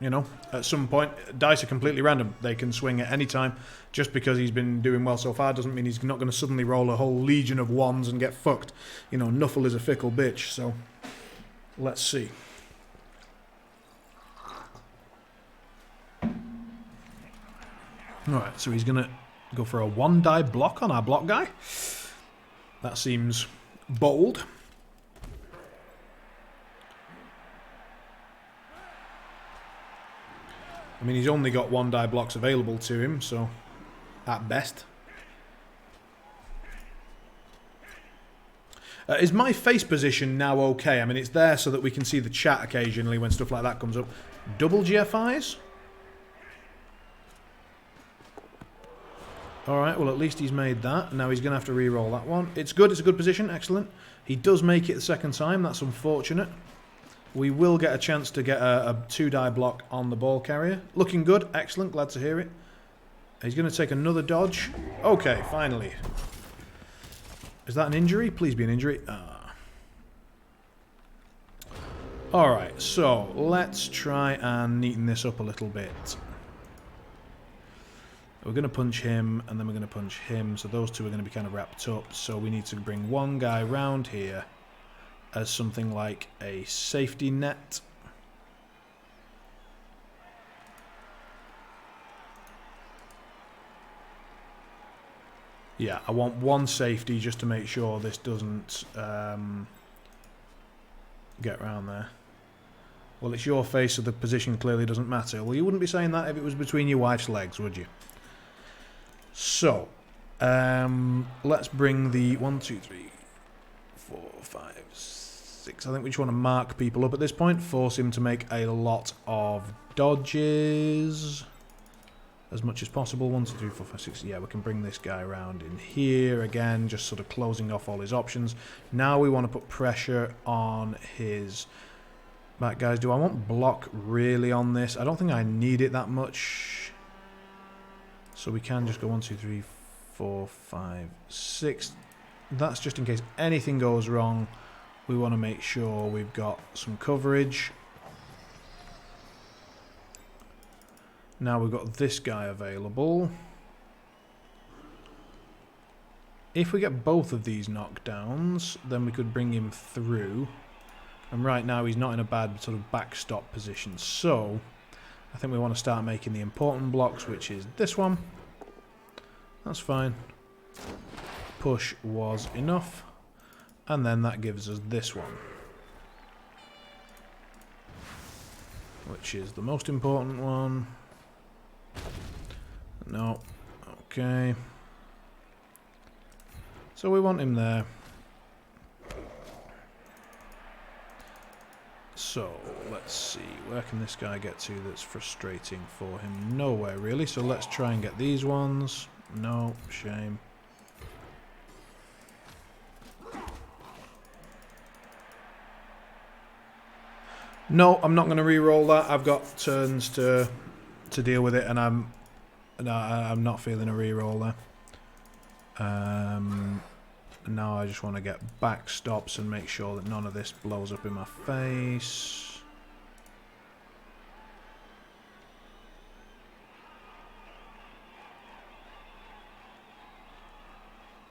Speaker 1: You know, at some point, dice are completely random. They can swing at any time. Just because he's been doing well so far doesn't mean he's not going to suddenly roll a whole legion of ones and get fucked. You know, Nuffle is a fickle bitch, so let's see. Alright, so he's going to go for a 1-die block on our block guy. That seems bold. I mean, he's only got 1-die blocks available to him, so at best. Is my face position now okay? I mean, it's there so that we can see the chat occasionally when stuff like that comes up. Double GFIs? Alright, well at least he's made that. Now he's going to have to re-roll that one. It's good, it's a good position, excellent. He does make it the second time, that's unfortunate. We will get a chance to get a 2-die block on the ball carrier. Looking good, excellent, glad to hear it. He's going to take another dodge. Okay, finally. Is that an injury? Please be an injury. Alright, so let's try and neaten this up a little bit. We're going to punch him, and then we're going to punch him, so those two are going to be kind of wrapped up. So we need to bring one guy round here as something like a safety net. Yeah, I want one safety just to make sure this doesn't get around there. Well, it's your face, so the position clearly doesn't matter. Well, you wouldn't be saying that if it was between your wife's legs, would you? So, let's bring the 1, 2, 3, 4, 5, 6. I think we just want to mark people up at this point. Force him to make a lot of dodges. As much as possible. 1, 2, 3, 4, 5, 6. Yeah, we can bring this guy around in here again, just sort of closing off all his options. Now we want to put pressure on his back guys. Do I want block really on this? I don't think I need it that much. So we can just go 1, 2, 3, 4, 5, 6. That's just in case anything goes wrong. We want to make sure we've got some coverage. Now we've got this guy available. If we get both of these knockdowns, then we could bring him through. And right now he's not in a bad sort of backstop position. So I think we want to start making the important blocks, which is this one. That's fine. Push was enough. And then that gives us this one, which is the most important one. No. Okay. So we want him there. So, let's see. Where can this guy get to that's frustrating for him? Nowhere, really. So let's try and get these ones. No. Shame. No, I'm not going to re-roll that. I've got turns to deal with it, and I'm not feeling a re-roll there. Now I just want to get backstops and make sure that none of this blows up in my face.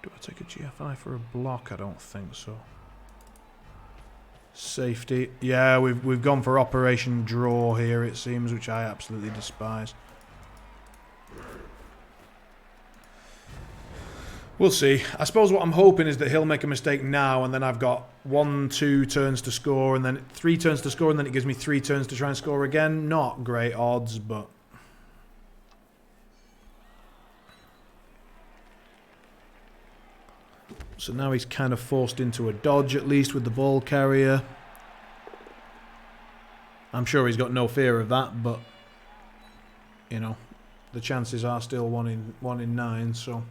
Speaker 1: Do I take a GFI for a block? I don't think so. Safety. Yeah, we've gone for Operation Draw here, it seems, which I absolutely despise. We'll see. I suppose what I'm hoping is that he'll make a mistake now, and then I've got 1, 2 turns to score, and then 3 turns to score, and then it gives me 3 turns to try and score again. Not great odds, but... So now he's kind of forced into a dodge, at least, with the ball carrier. I'm sure he's got no fear of that, but... You know, the chances are still 1 in 9, so...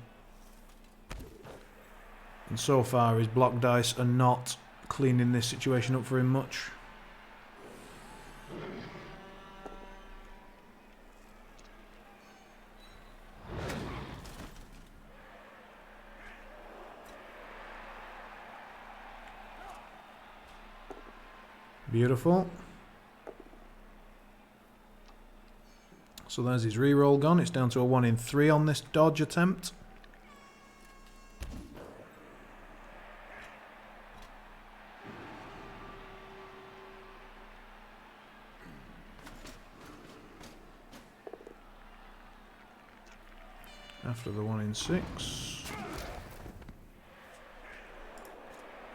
Speaker 1: And so far his block dice are not cleaning this situation up for him much. Beautiful. So there's his reroll gone. It's down to a 1 in 3 on this dodge attempt. After the 1 in 6.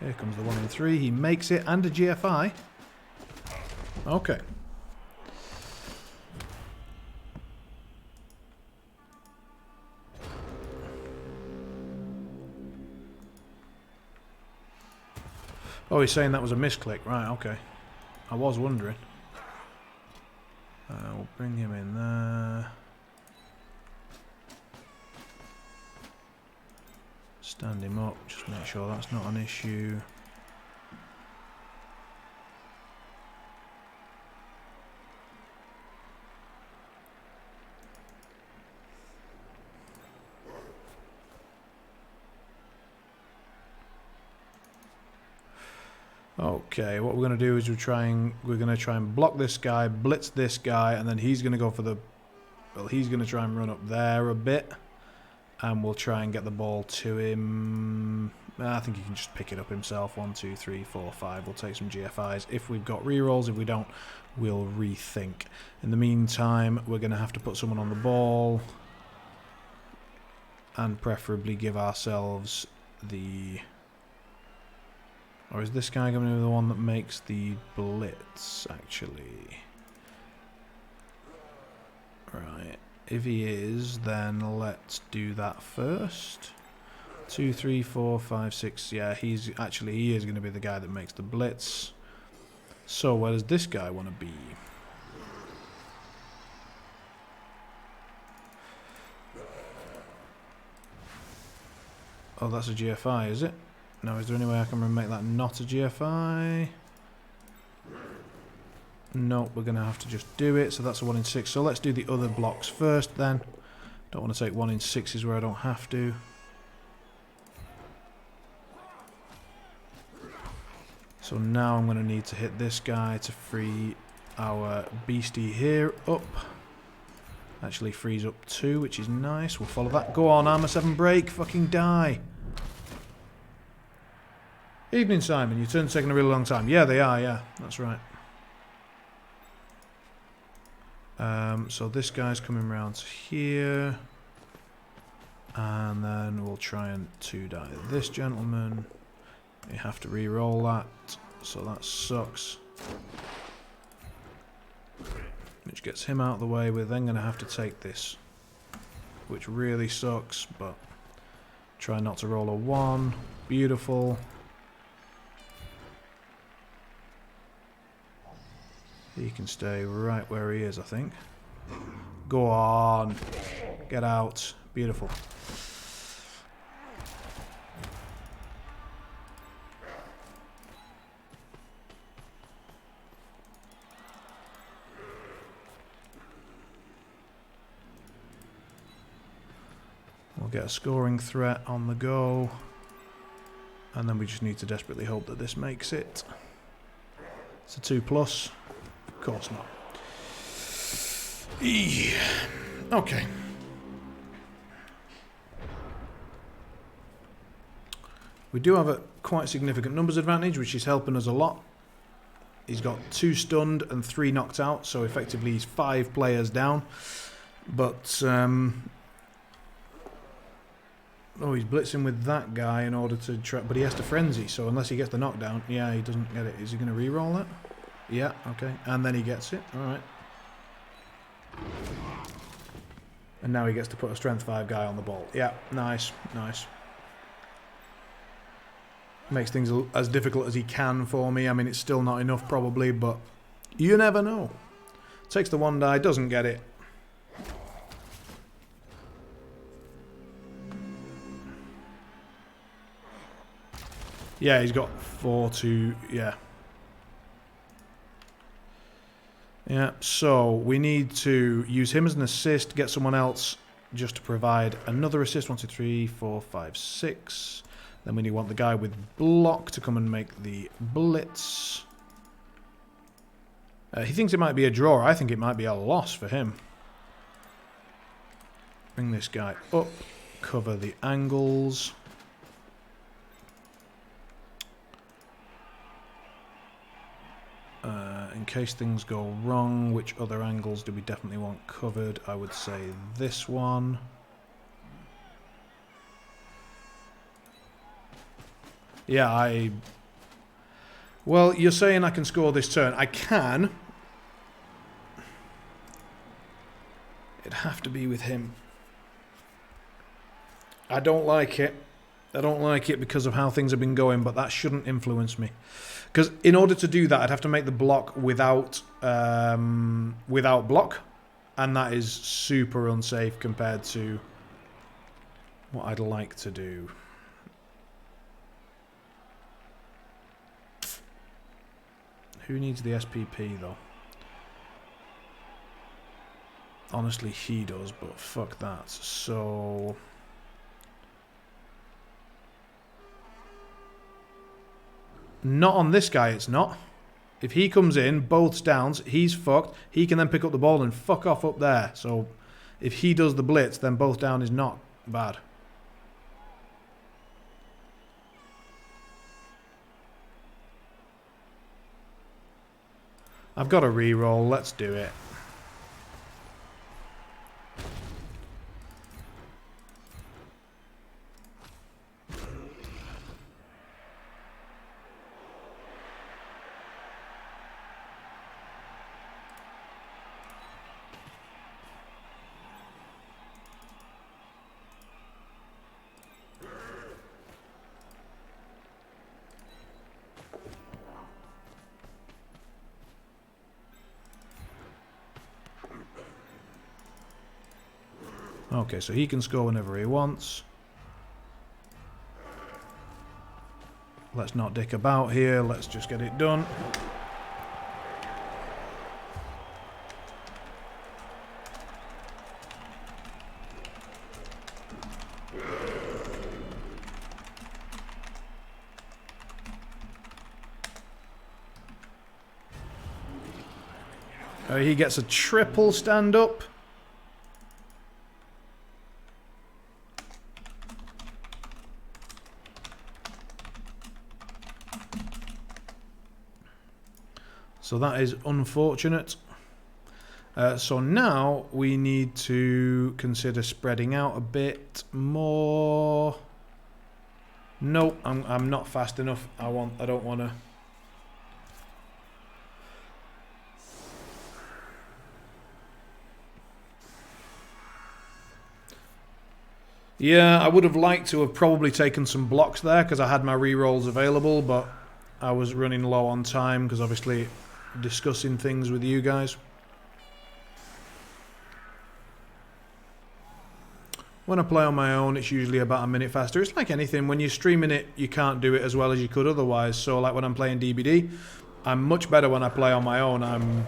Speaker 1: Here comes the 1 in 3. He makes it and a GFI. Okay. Oh, he's saying that was a misclick. Right, okay. I was wondering. We'll bring him in there. Stand him up, just make sure that's not an issue. Okay, what we're going to do is we're going to try and block this guy, blitz this guy, and then he's going to go for the... Well, he's going to try and run up there a bit. And we'll try and get the ball to him. I think he can just pick it up himself. 1, 2, 3, 4, 5. We'll take some GFIs. If we've got rerolls, if we don't, we'll rethink. In the meantime, we're going to have to put someone on the ball. And preferably give ourselves the... Or is this guy going to be the one that makes the blitz, actually? Right. If he is, then let's do that first. 2, 3, 4, 5, 6. Yeah, he is going to be the guy that makes the blitz. So where does this guy want to be? Oh, that's a GFI, is it? No, is there any way I can make that not a GFI? No, we're going to have to just do it. So that's a 1 in 6. So let's do the other blocks first then. Don't want to take 1 in 6s where I don't have to. So now I'm going to need to hit this guy to free our beastie here up. Actually frees up 2, which is nice. We'll follow that. Go on, armor 7 break. Fucking die. Evening, Simon. Your turn's taking a really long time. Yeah, they are. Yeah, that's right. So this guy's coming round to here. And then we'll try and 2-die this gentleman. You have to re-roll that. So that sucks. Which gets him out of the way. We're then going to have to take this. Which really sucks, but try not to roll a 1. Beautiful. He can stay right where he is, I think. Go on. Get out. Beautiful. We'll get a scoring threat on the go. And then we just need to desperately hope that this makes it. It's a 2+. Of course not. Okay. We do have a quite significant numbers advantage, which is helping us a lot. He's got 2 stunned and 3 knocked out, so effectively he's 5 players down. But oh, he's blitzing with that guy in order to try, but he has to frenzy. So unless he gets the knockdown, yeah, he doesn't get it. Is he going to re-roll that? Yeah, okay. And then he gets it. All right. And now he gets to put a strength 5 guy on the ball. Yeah, nice, nice. Makes things as difficult as he can for me. I mean, it's still not enough probably, but you never know. Takes the 1 die, doesn't get it. Yeah, he's got 4 to... yeah. Yeah, so we need to use him as an assist, get someone else just to provide another assist. 1, 2, 3, 4, 5, 6. Then we want the guy with block to come and make the blitz. He thinks it might be a draw. I think it might be a loss for him. Bring this guy up. Cover the angles. In case things go wrong, which other angles do we definitely want covered? I would say this one. Yeah, well, you're saying I can score this turn. I can. It'd have to be with him. I don't like it. I don't like it because of how things have been going, but that shouldn't influence me. Because in order to do that, I'd have to make the block without block, and that is super unsafe compared to what I'd like to do. Who needs the SPP though? Honestly, he does, but fuck that. So not on this guy, it's not. If he comes in, both downs, he's fucked. He can then pick up the ball and fuck off up there. So if he does the blitz, then both down is not bad. I've got a re-roll. Let's do it. Okay, so he can score whenever he wants. Let's not dick about here. Let's just get it done. He gets a triple stand-up. So that is unfortunate. So now we need to consider spreading out a bit more. Nope, I'm not fast enough. I don't want to. Yeah, I would have liked to have probably taken some blocks there because I had my re-rolls available, but I was running low on time because obviously discussing things with you guys. When I play on my own, it's usually about a minute faster. It's like anything. When you're streaming it, you can't do it as well as you could otherwise. So like when I'm playing DBD, I'm much better when I play on my own. I'm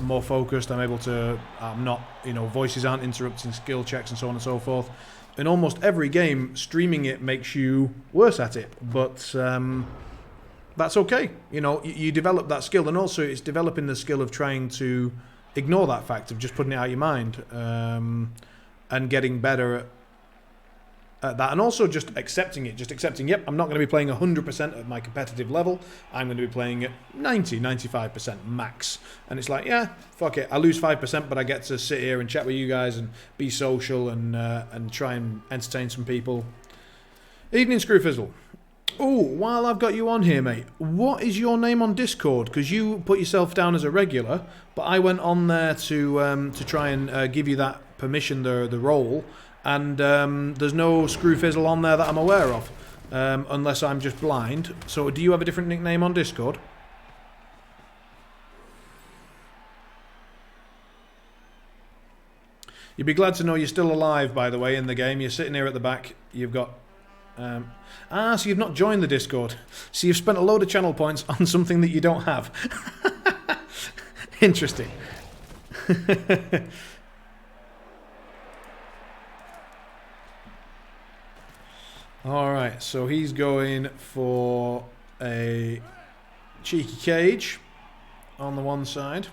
Speaker 1: more focused. I'm not, voices aren't interrupting skill checks and so on and so forth. In almost every game, streaming it makes you worse at it. But that's okay. You develop that skill, and also it's developing the skill of trying to ignore that fact of just putting it out of your mind, and getting better at that, and also just accepting it. Just accepting, yep, I'm not going to be playing 100% at my competitive level. I'm going to be playing at 95% max. And it's like, yeah, fuck it. I lose 5%, but I get to sit here and chat with you guys and be social and try and entertain some people. Evening, Screwfizzle. Oh, while I've got you on here, mate, what is your name on Discord? Because you put yourself down as a regular, but I went on there to try and give you that permission, the role, and there's no Screwfizzle on there that I'm aware of, unless I'm just blind. So do you have a different nickname on Discord? You'd be glad to know you're still alive, by the way, in the game. You're sitting here at the back. You've got... so you've not joined the Discord. So you've spent a load of channel points on something that you don't have. Interesting. Alright, so he's going for a cheeky cage. on the one side.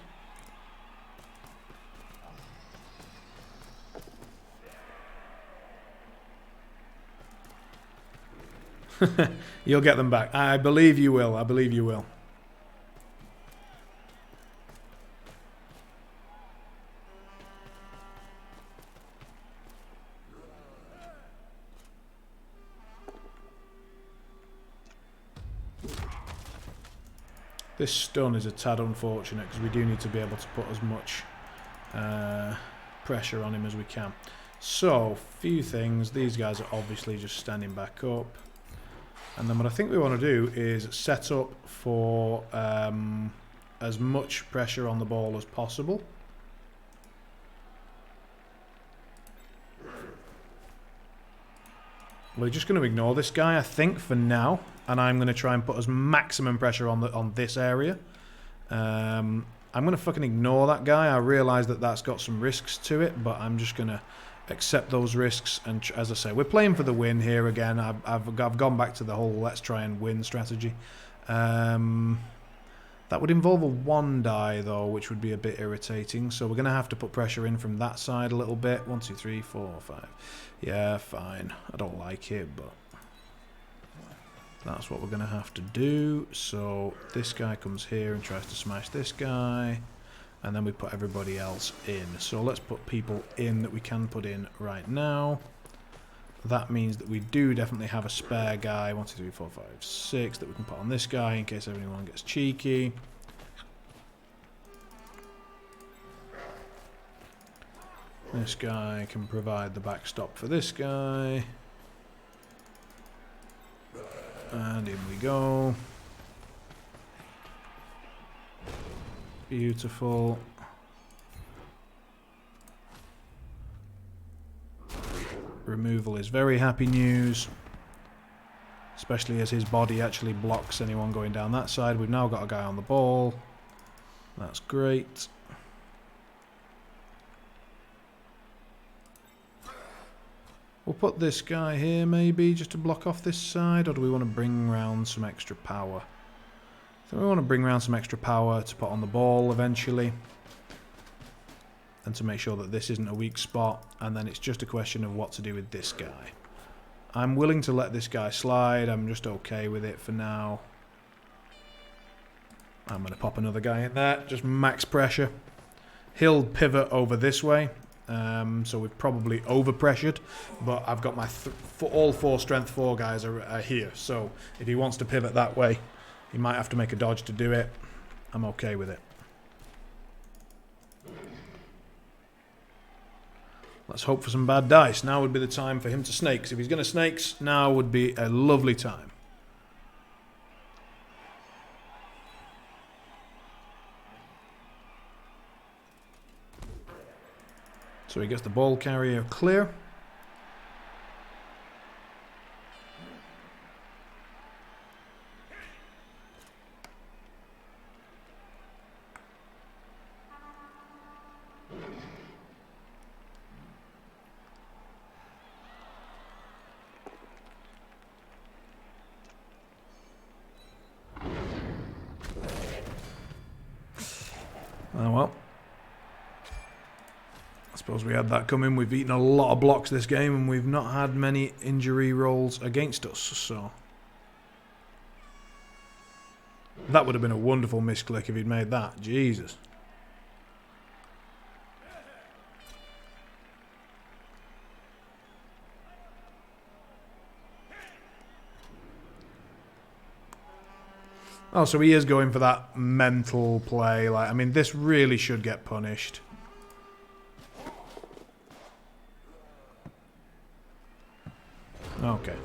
Speaker 1: You'll get them back. I believe you will. I believe you will. This stun is a tad unfortunate because we do need to be able to put as much pressure on him as we can. So, few things. These guys are obviously just standing back up. And then what I think we want to do is set up for as much pressure on the ball as possible. We're just going to ignore this guy, I think, for now. And I'm going to try and put as maximum pressure on this area. I'm going to fucking ignore that guy. I realise that that's got some risks to it, but I'm just going to accept those risks. And as I say, we're playing for the win here again. I've gone back to the whole let's try and win strategy. That would involve a 1 die, though, which would be a bit irritating. So we're going to have to put pressure in from that side a little bit. 1, 2, 3, 4, 5. Yeah, fine. I don't like it, but that's what we're going to have to do. So this guy comes here and tries to smash this guy. And then we put everybody else in. So let's put people in that we can put in right now. That means that we do definitely have a spare guy. 1, 2, 3, 4, 5, 6 that we can put on this guy in case anyone gets cheeky. This guy can provide the backstop for this guy. And in we go. Beautiful. Removal is very happy news. Especially as his body actually blocks anyone going down that side. We've now got a guy on the ball. That's great. We'll put this guy here maybe just to block off this side, or do we want to bring round some extra power? I think we want to bring around some extra power to put on the ball eventually. And to make sure that this isn't a weak spot. And then it's just a question of what to do with this guy. I'm willing to let this guy slide. I'm just okay with it for now. I'm going to pop another guy in there. Just max pressure. He'll pivot over this way. So we've probably over-pressured. But I've got my all 4 strength 4 guys are here. So if he wants to pivot that way, he might have to make a dodge to do it. I'm okay with it. Let's hope for some bad dice. Now would be the time for him to snakes. If he's going to snakes, now would be a lovely time. So he gets the ball carrier clear. Oh well. I suppose we had that coming. We've eaten a lot of blocks this game and we've not had many injury rolls against us, so that would have been a wonderful misclick if he'd made that. Jesus. Oh, so he is going for that mental play. Like, I mean, this really should get punished. Okay.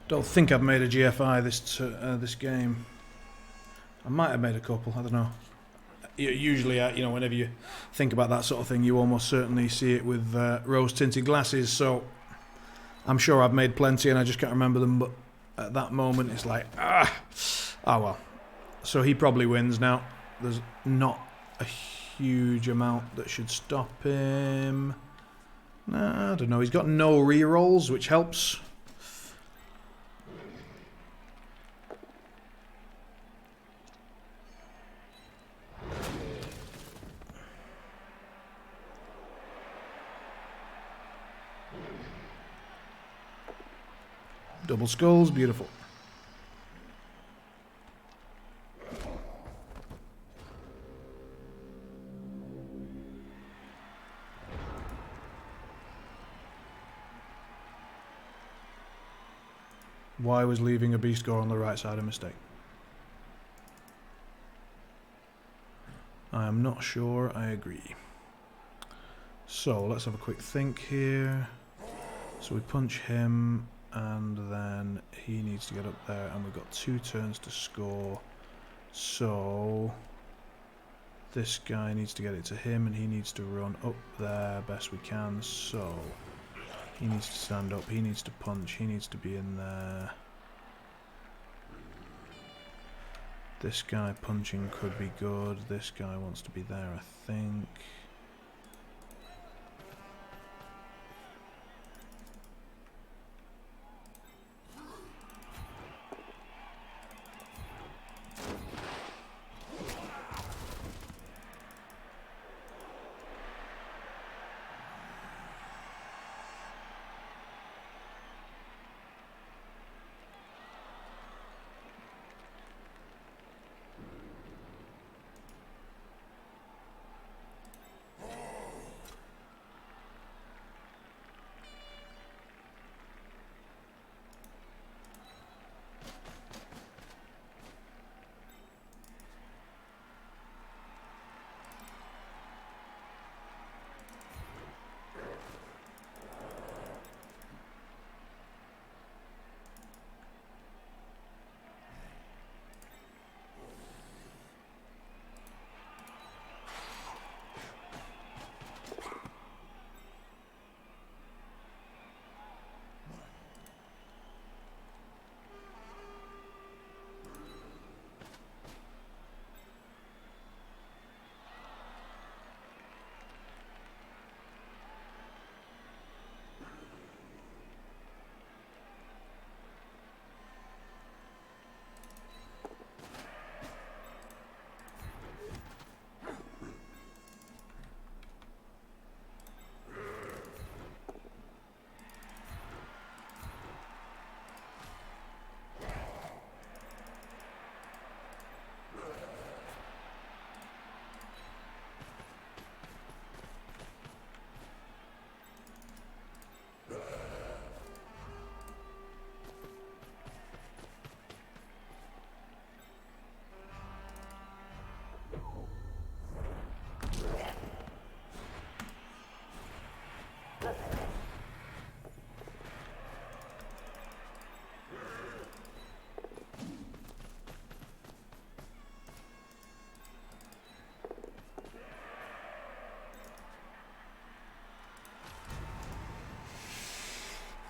Speaker 1: Don't think I've made a GFI this game. I might have made a couple, I don't know. Usually, you know, whenever you think about that sort of thing, you almost certainly see it with rose-tinted glasses, so I'm sure I've made plenty and I just can't remember them, but at that moment it's like, oh well. So he probably wins now. There's not a huge amount that should stop him. Nah, I don't know, he's got no re-rolls, which helps. Double skulls, beautiful. Why was leaving a beast gore on the right side a mistake? I am not sure I agree. So let's have a quick think here. So we punch him, and then he needs to get up there, and we've got 2 turns to score. So this guy needs to get it to him, and he needs to run up there best we can. So he needs to stand up, he needs to punch, he needs to be in there. This guy punching could be good. This guy wants to be there, I think.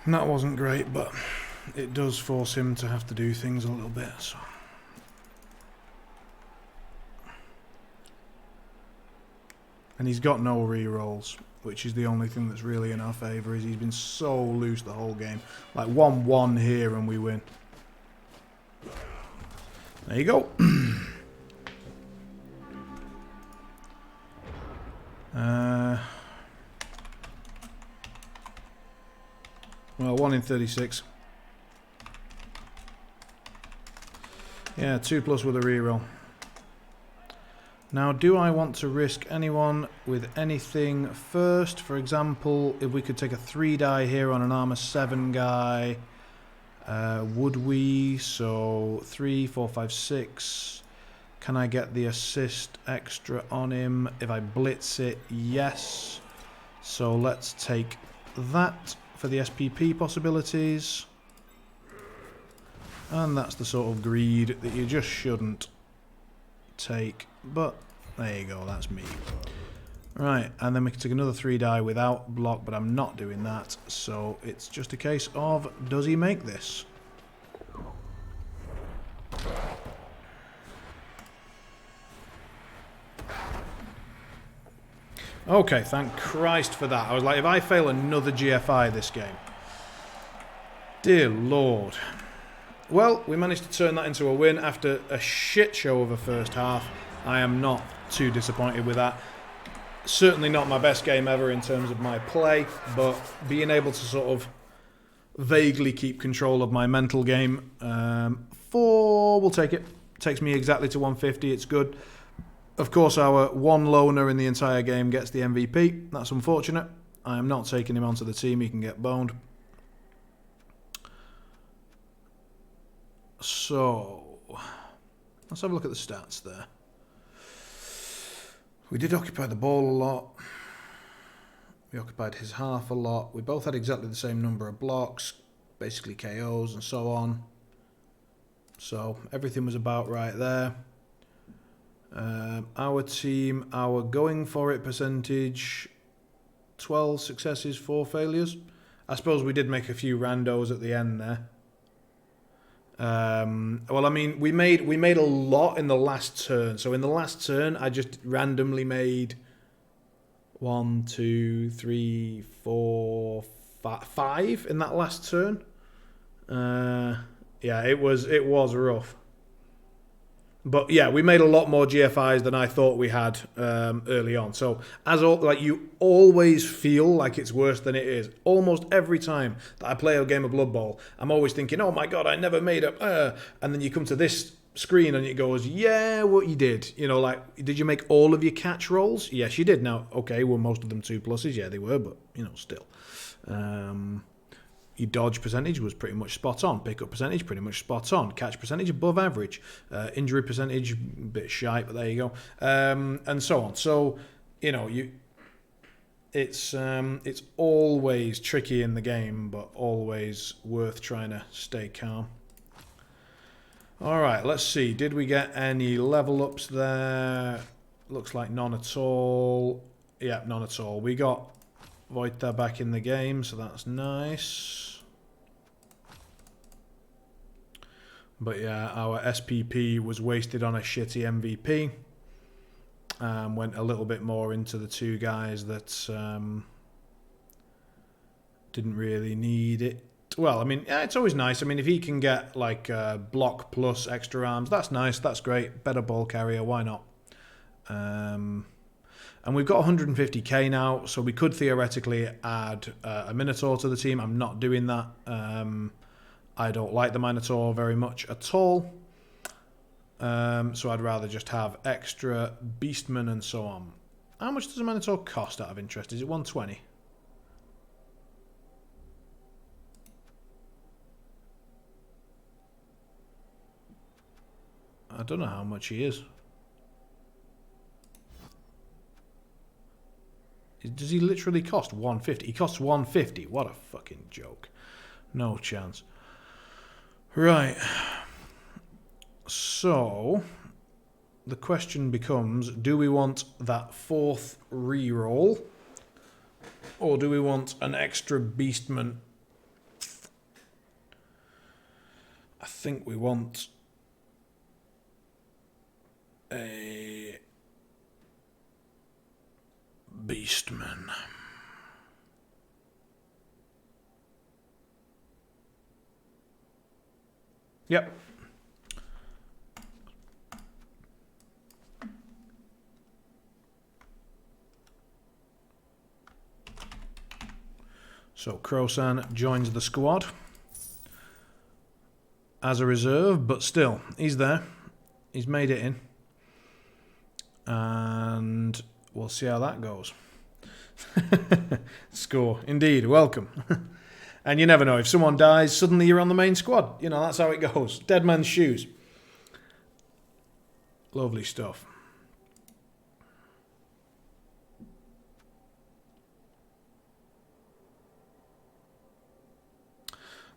Speaker 1: And that wasn't great, but it does force him to have to do things a little bit. So. And he's got no re-rolls, which is the only thing that's really in our favour, is he's been so loose the whole game. Like 1-1 here and we win. There you go. Well, 1 in 36. Yeah, 2+ with a reroll. Now, do I want to risk anyone with anything first? For example, if we could take a 3 die here on an armor 7 guy, would we? So 3, 4, 5, 6. Can I get the assist extra on him? If I blitz it, yes. So let's take that for the SPP possibilities. And that's the sort of greed that you just shouldn't take. But there you go, that's me. Right, and then we can take another 3 die without block, but I'm not doing that. So it's just a case of, does he make this? Okay, thank Christ for that. I was like, if I fail another GFI this game. Dear Lord. Well, we managed to turn that into a win after a shit show of a first half. I am not too disappointed with that. Certainly not my best game ever in terms of my play, but being able to sort of vaguely keep control of my mental game. 4, we'll take it. Takes me exactly to 150, it's good. Of course, our one loner in the entire game gets the MVP. That's unfortunate. I am not taking him onto the team. He can get boned. So, let's have a look at the stats there. We did occupy the ball a lot. We occupied his half a lot. We both had exactly the same number of blocks, basically KOs and so on. So, everything was about right there. Our team, our going for it percentage, 12 successes, 4 failures. I suppose we did make a few randos at the end there. Well, I mean, we made a lot in the last turn. So in the last turn, I just randomly made 1, 2, 3, 4, 5 in that last turn. Yeah, it was rough. But yeah, we made a lot more GFIs than I thought we had early on. So you always feel like it's worse than it is. Almost every time that I play a game of Blood Bowl, I'm always thinking, "Oh my god, I never made up." And then you come to this screen and it goes, "Yeah, what you did? You know, like, did you make all of your catch rolls? Yes, you did. Now, okay, were most of them 2+? Yeah, they were, but you know, still." Your dodge percentage was pretty much spot on. Pickup percentage, pretty much spot on. Catch percentage, above average. Injury percentage, a bit shite, but there you go. And so on. So, you know, it's always tricky in the game, but always worth trying to stay calm. All right, let's see. Did we get any level ups there? Looks like none at all. Yeah, none at all. We got Vojta back in the game, so that's nice. But yeah, our SPP was wasted on a shitty MVP. Went a little bit more into the 2 guys that didn't really need it. Well, I mean, yeah, it's always nice. I mean, if he can get like block plus extra arms, that's nice. That's great. Better ball carrier. Why not? And we've got 150k now, so we could theoretically add a Minotaur to the team. I'm not doing that. I don't like the Minotaur very much at all. So I'd rather just have extra Beastmen and so on. How much does a Minotaur cost out of interest? Is it 120? I don't know how much he is. Does he literally cost 150? He costs 150. What a fucking joke. No chance. Right. So, the question becomes, do we want that 4th reroll? Or do we want an extra Beastman? I think we want a Beastman. Yep. So Krosan joins the squad as a reserve, but still, he's there. He's made it in. And we'll see how that goes. Score. Indeed, welcome. And you never know, if someone dies, suddenly you're on the main squad. You know, that's how it goes. Dead man's shoes. Lovely stuff.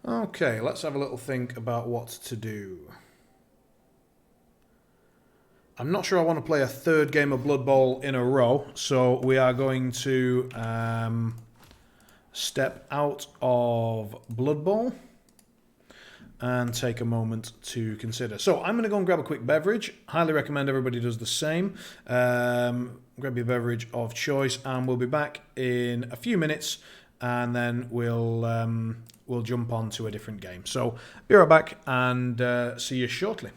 Speaker 1: Okay, let's have a little think about what to do. I'm not sure I want to play a third game of Blood Bowl in a row, so we are going to step out of Blood Bowl and take a moment to consider. So I'm going to go and grab a quick beverage. Highly recommend everybody does the same. Grab your beverage of choice, and we'll be back in a few minutes, and then we'll jump on to a different game. So be right back and see you shortly.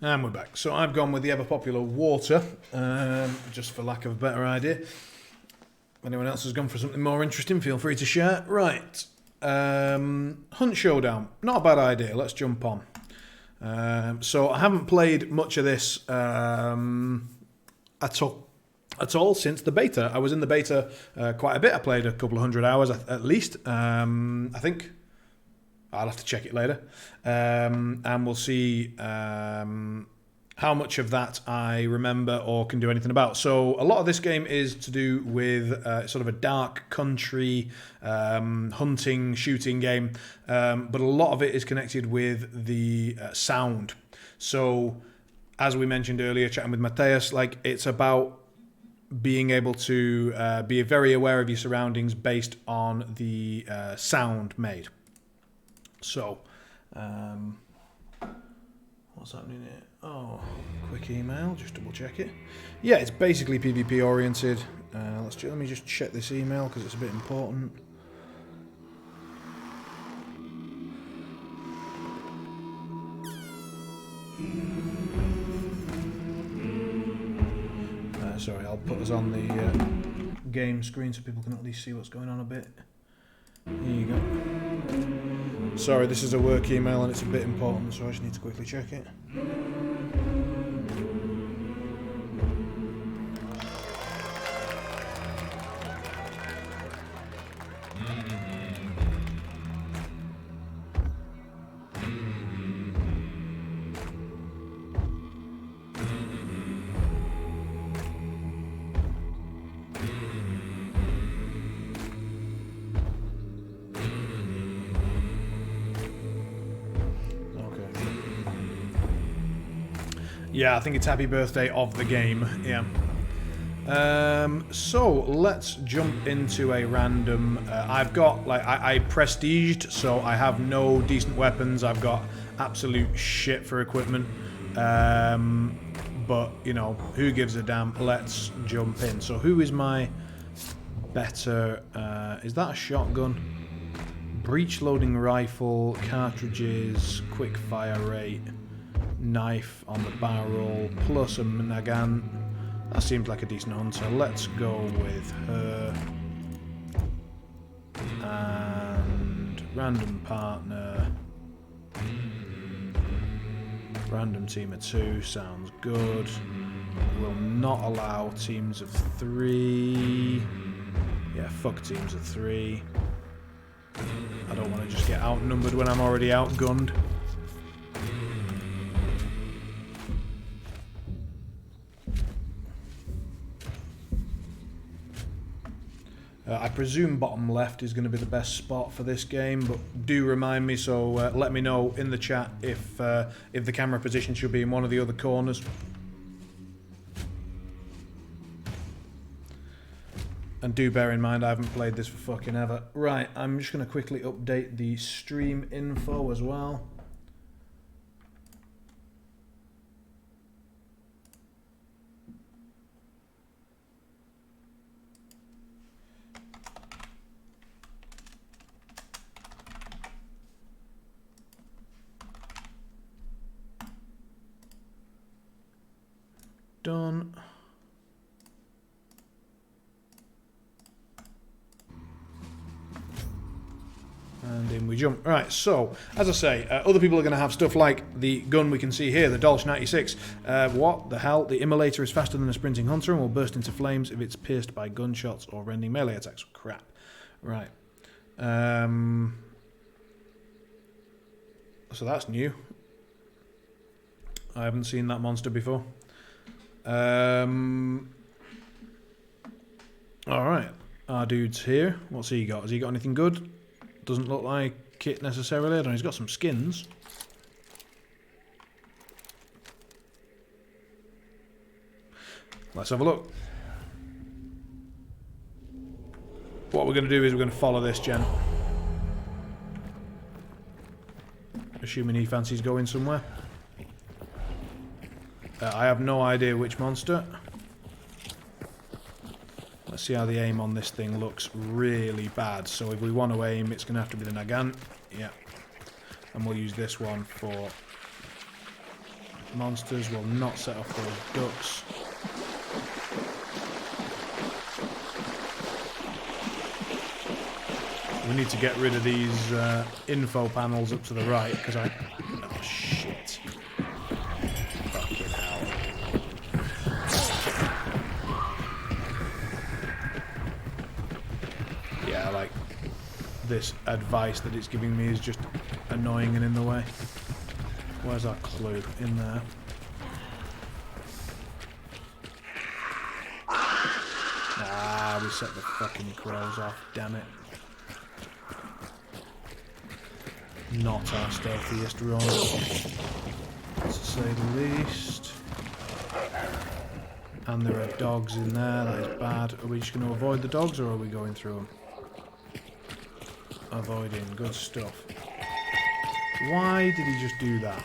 Speaker 1: And we're back. So I've gone with the ever popular water, just for lack of a better idea. If anyone else has gone for something more interesting, feel free to share. Right. Hunt Showdown. Not a bad idea. Let's jump on. So I haven't played much of this at all since the beta. I was in the beta quite a bit. I played a couple of 100 hours at least. I think. I'll have to check it later. And we'll see how much of that I remember or can do anything about. So a lot of this game is to do with sort of a dark country hunting, shooting game. But a lot of it is connected with the sound. So as we mentioned earlier, chatting with Mateus, like it's about being able to be very aware of your surroundings based on the sound made. So, what's happening here? Oh, quick email, just double check it. Yeah, it's basically PvP oriented. Let me just check this email because it's a bit important. Sorry, I'll put us on the game screen so people can at least see what's going on a bit. Here you go. Sorry, this is a work email and it's a bit important, so I just need to quickly check it. Yeah, I think it's happy birthday of the game. Yeah. So let's jump into a random. I've got like I prestiged, so I have no decent weapons. I've got absolute shit for equipment. But you know, who gives a damn? Let's jump in. So who is my better? Is that a shotgun? Breech loading rifle, cartridges, quick fire rate, knife on the barrel, plus a Nagant. That seems like a decent hunter. Let's go with her. And random partner. Random team of 2 sounds good. Will not allow teams of 3. Yeah, fuck teams of 3. I don't want to just get outnumbered when I'm already outgunned. I presume bottom left is going to be the best spot for this game, but do remind me, so let me know in the chat if the camera position should be in one of the other corners. And do bear in mind, I haven't played this for fucking ever. Right, I'm just going to quickly update the stream info as well. Done. And in we jump. Right, so, as I say, other people are going to have stuff like the gun we can see here, the Dolch 96. What the hell? The immolator is faster than a sprinting hunter and will burst into flames if it's pierced by gunshots or rending melee attacks. Crap. Right. So that's new. I haven't seen that monster before. Alright. Our dude's here. What's he got? Has he got anything good? Doesn't look like it necessarily. I don't know. He's got some skins. Let's have a look. What we're going to do is we're going to follow this gen. Assuming he fancies going somewhere. I have no idea which monster. Let's see how the aim on this thing looks. Really bad. So if we want to aim, it's going to have to be the Nagant. Yeah. And we'll use this one for monsters. We'll not set off those ducks. We need to get rid of these info panels up to the right, because I... Oh, shit. Fucking hell. Yeah, like, this advice that it's giving me is just annoying and in the way. Where's our clue? In there. Ah, we set the fucking crows off, damn it. Not our stealthiest run, to say the least. And there are dogs in there, that is bad. Are we just going to avoid the dogs, or are we going through them? Avoiding, good stuff. Why did he just do that?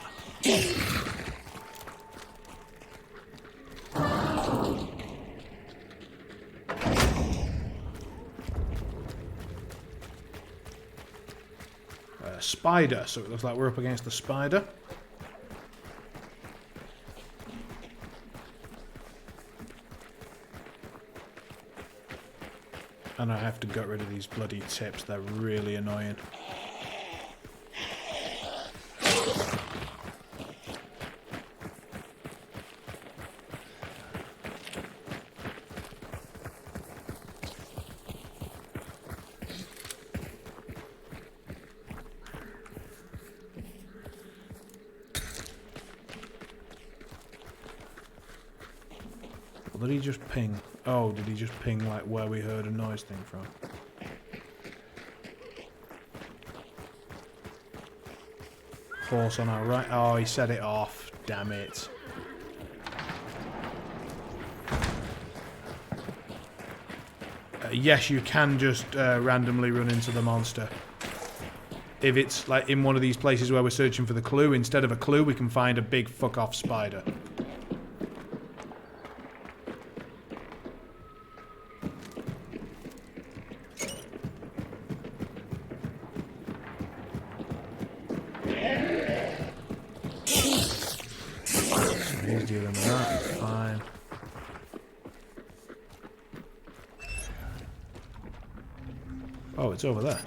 Speaker 1: Spider, so it looks like we're up against the spider. And I have to get rid of these bloody tips, they're really annoying. Did he just ping? Oh, did he just ping like where we heard a noise thing from? Horse on our right. Oh, he set it off. Damn it. yes, you can just randomly run into the monster. If it's like in one of these places where we're searching for the clue, instead of a clue, we can find a big fuck-off spider. He's dealing with that, fine. Oh, it's over there.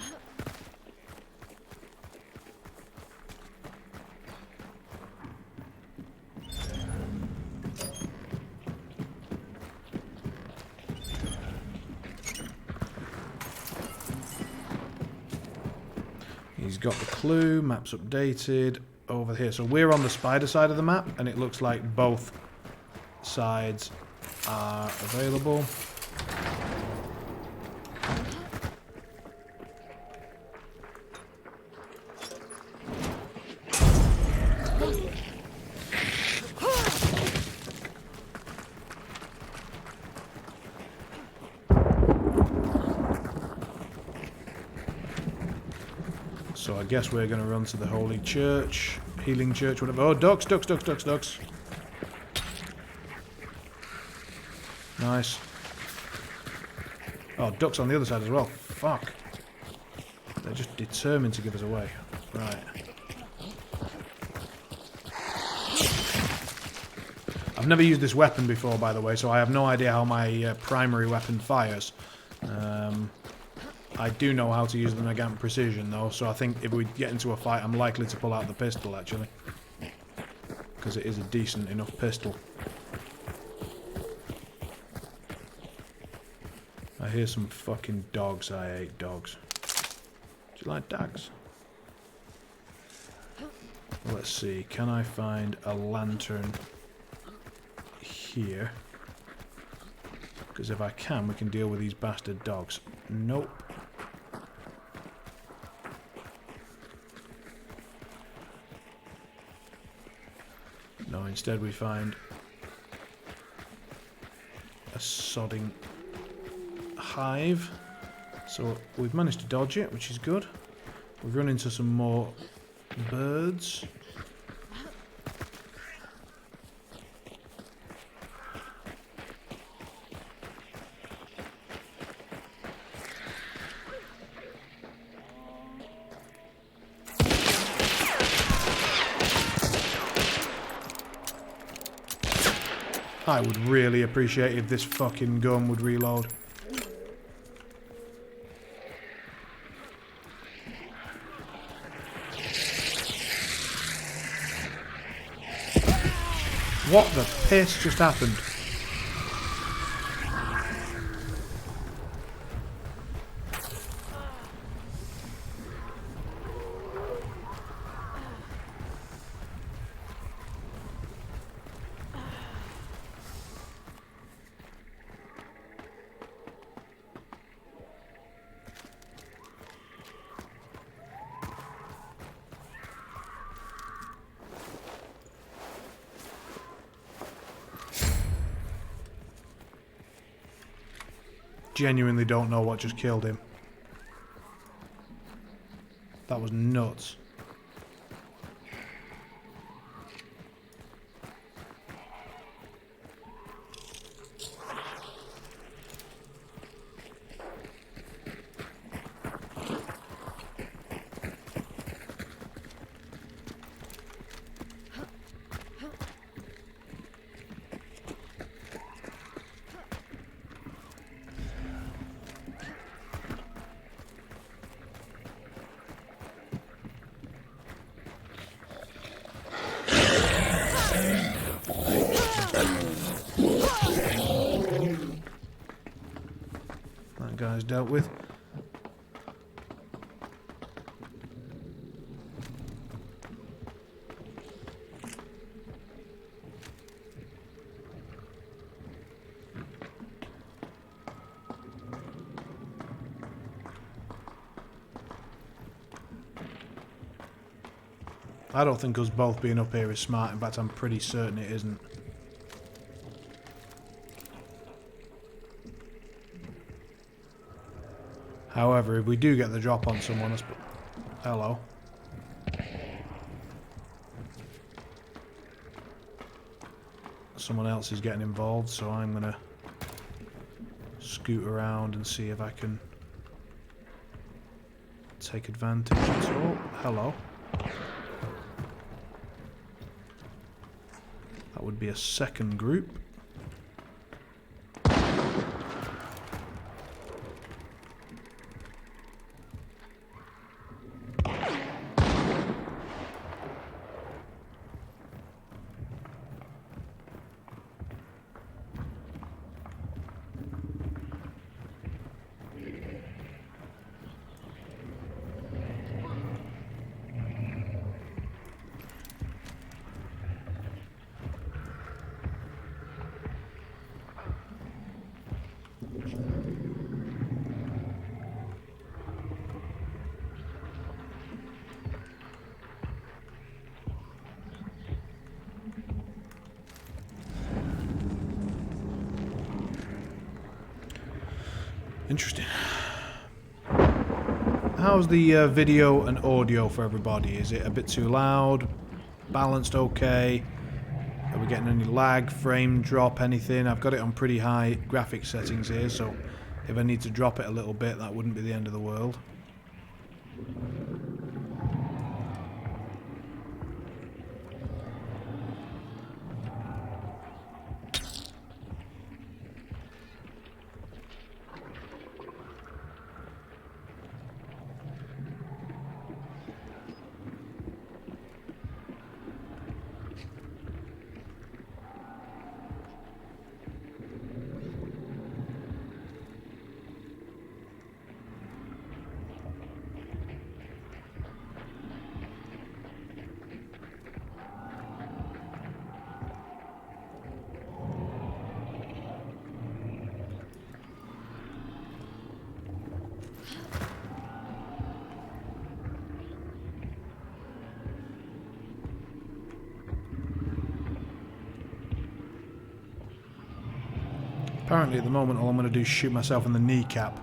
Speaker 1: He's got the clue, map's updated over here. So we're on the spider side of the map, and it looks like both sides are available. So I guess we're going to run to the Holy Church, Healing Church, whatever. Oh, ducks, ducks, ducks, ducks, ducks. Nice. Oh, ducks on the other side as well. Fuck. They're just determined to give us away. Right. I've never used this weapon before, by the way, so I have no idea how my primary weapon fires. I do know how to use the Nagant Precision, though, so I think if we get into a fight, I'm likely to pull out the pistol, actually. Because it is a decent enough pistol. I hear some fucking dogs. I hate dogs. Do you like dogs? Let's see. Can I find a lantern here? Because if I can, we can deal with these bastard dogs. Nope. No, instead we find a sodding hive. So we've managed to dodge it, which is good. We've run into some more birds. I would really appreciate if this fucking gun would reload. What the piss just happened? Genuinely don't know what just killed him. That was nuts. That guy's dealt with. I don't think us both being up here is smart. In fact, I'm pretty certain it isn't. However, if we do get the drop on someone... Hello. Someone else is getting involved, so I'm going to scoot around and see if I can take advantage. Oh, hello. That would be a second group. Interesting. How's the video and audio for everybody? Is it a bit too loud? Balanced okay? Are we getting any lag, frame drop, anything? I've got it on pretty high graphics settings here, so if I need to drop it a little bit, that wouldn't be the end of the world. Apparently at the moment all I'm going to do is shoot myself in the kneecap.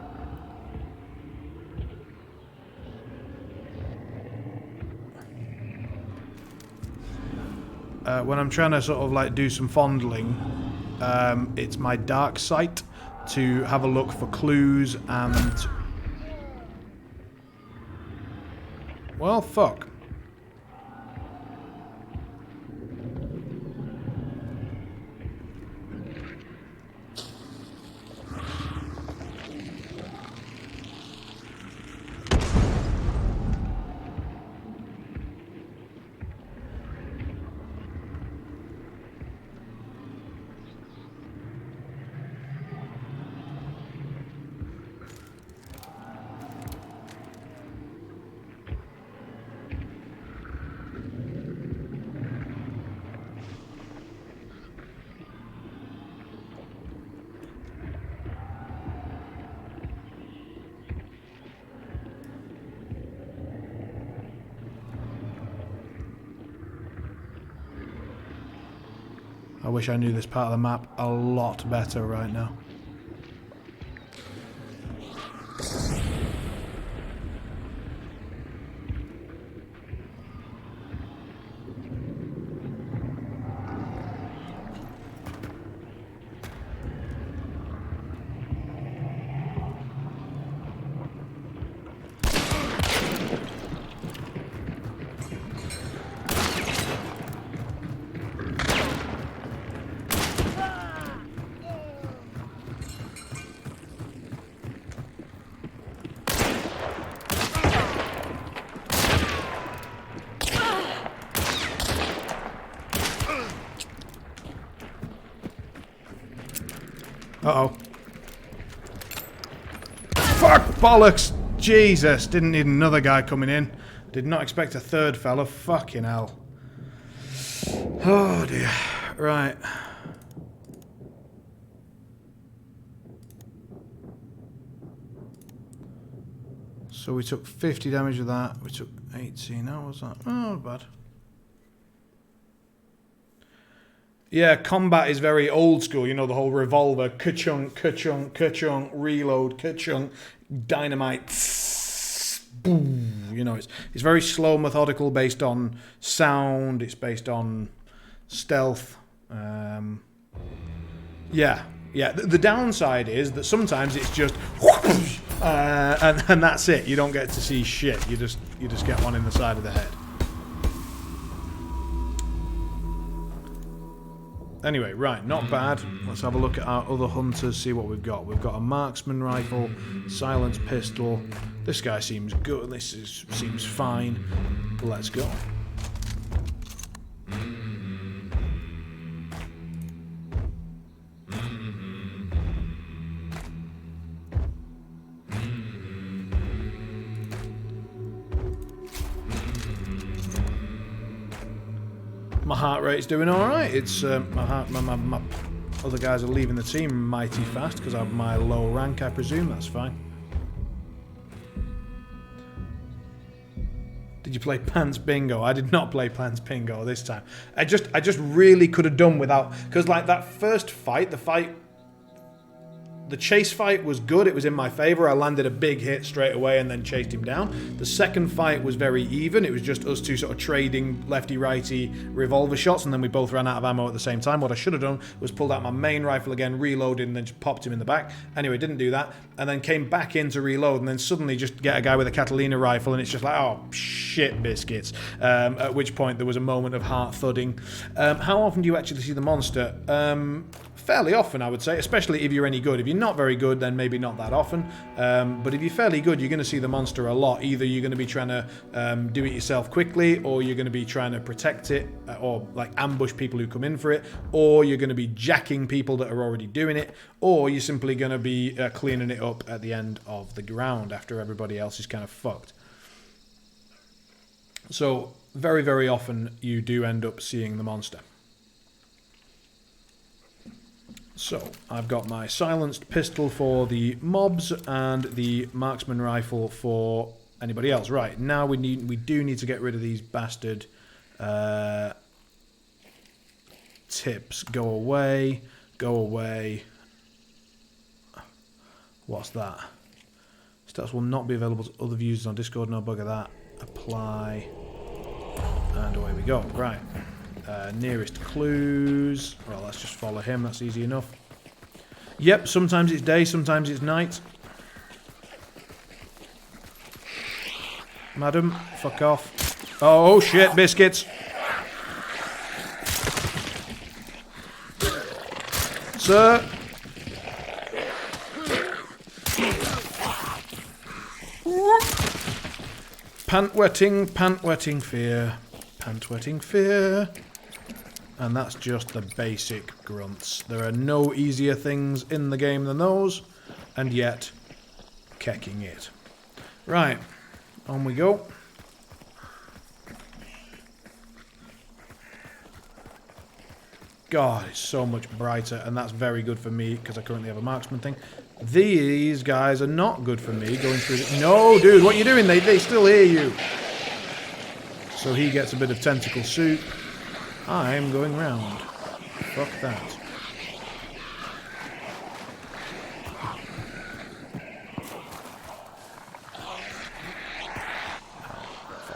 Speaker 1: When I'm trying to sort of like do some fondling, it's my dark sight to have a look for clues and... Well, fuck. I wish I knew this part of the map a lot better right now. Uh-oh. Fuck! Bollocks! Jesus! Didn't need another guy coming in. Did not expect a third fella. Fucking hell. Oh dear. Right. So we took 50 damage of that. We took 18. How was that? Oh, not bad. Yeah, combat is very old school. You know, the whole revolver, ka-chunk, ka-chunk, ka-chunk, reload, ka-chunk, dynamite, boom. You know, it's very slow, methodical, based on sound. It's based on stealth. Yeah. The downside is that sometimes it's just, and that's it. You don't get to see shit. You just get one in the side of the head. Anyway, right, not bad. Let's have a look at our other hunters, see what we've got. We've got a marksman rifle, silenced pistol. This guy seems good. Seems fine. Let's go. My heart rate's doing all right. It's my other guys are leaving the team mighty fast because of my low rank. I presume that's fine. Did you play Pants Bingo? I did not play Pants Bingo this time. I just really could have done without, because like that first fight, the chase fight was good. It was in my favor. I landed a big hit straight away and then chased him down. The second fight was very even. It was just us two sort of trading lefty-righty revolver shots, and then we both ran out of ammo at the same time. What I should have done was pulled out my main rifle again, reloaded, and then just popped him in the back. Anyway, didn't do that, and then came back in to reload, and then suddenly just get a guy with a Catalina rifle, and it's just like, oh, shit biscuits. At which point there was a moment of heart thudding. How often do you actually see the monster? Fairly often, I would say, especially if you're any good. If you're not very good, then maybe not that often. But if you're fairly good, you're going to see the monster a lot. Either you're going to be trying to do it yourself quickly, or you're going to be trying to protect it, or like ambush people who come in for it, or you're going to be jacking people that are already doing it, or you're simply going to be cleaning it up at the end of the round after everybody else is kind of fucked. So very, very often you do end up seeing the monster. So, I've got my silenced pistol for the mobs and the marksman rifle for anybody else. Right, now we do need to get rid of these bastard tips. Go away. Go away. What's that? Stats will not be available to other users on Discord. No bugger that. Apply. And away we go. Right. Nearest clues. Well, let's just follow him. That's easy enough. Yep, sometimes it's day, sometimes it's night. Madam, fuck off. Oh, shit, biscuits. Sir. Pant-wetting fear. Pant-wetting fear. And that's just the basic grunts. There are no easier things in the game than those, and yet, kecking it. Right, on we go. God, it's so much brighter, and that's very good for me, because I currently have a marksman thing. These guys are not good for me, going through the... No, dude, what are you doing? They still hear you. So he gets a bit of tentacle soup. I'm going round. Fuck that.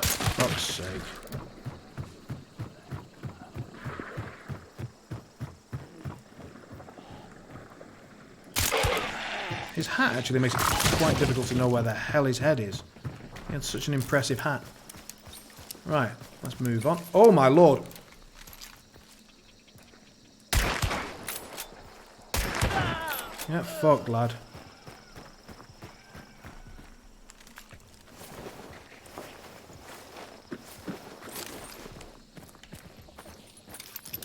Speaker 1: For fuck's sake. His hat actually makes it quite difficult to know where the hell his head is. He had such an impressive hat. Right, let's move on. Oh my lord! Yeah, fuck, lad.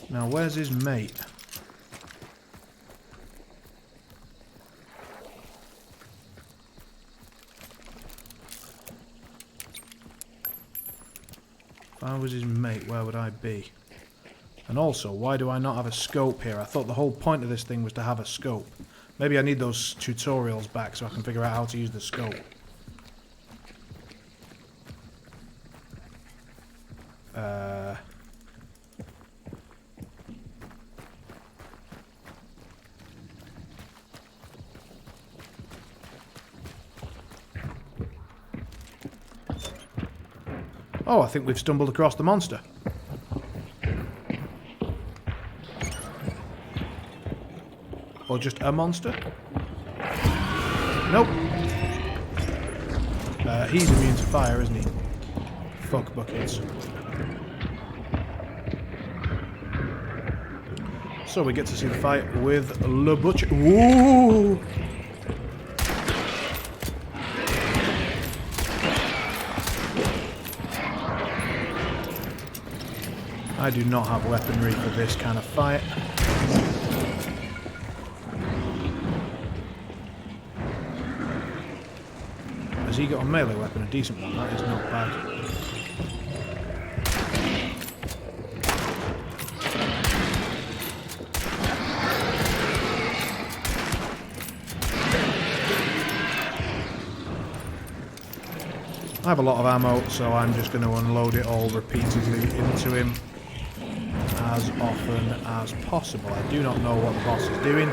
Speaker 1: Now, where's his mate? If I was his mate, where would I be? And also, why do I not have a scope here? I thought the whole point of this thing was to have a scope. Maybe I need those tutorials back so I can figure out how to use the scope. Oh, I think we've stumbled across the monster. Or just a monster? Nope. He's immune to fire, isn't he? Fuck buckets. So we get to see the fight with Le Butcher. Woo! I do not have weaponry for this kind of fight. Has he got a melee weapon? A decent one? That is not bad. I have a lot of ammo, so I'm just going to unload it all repeatedly into him as often as possible. I do not know what the boss is doing.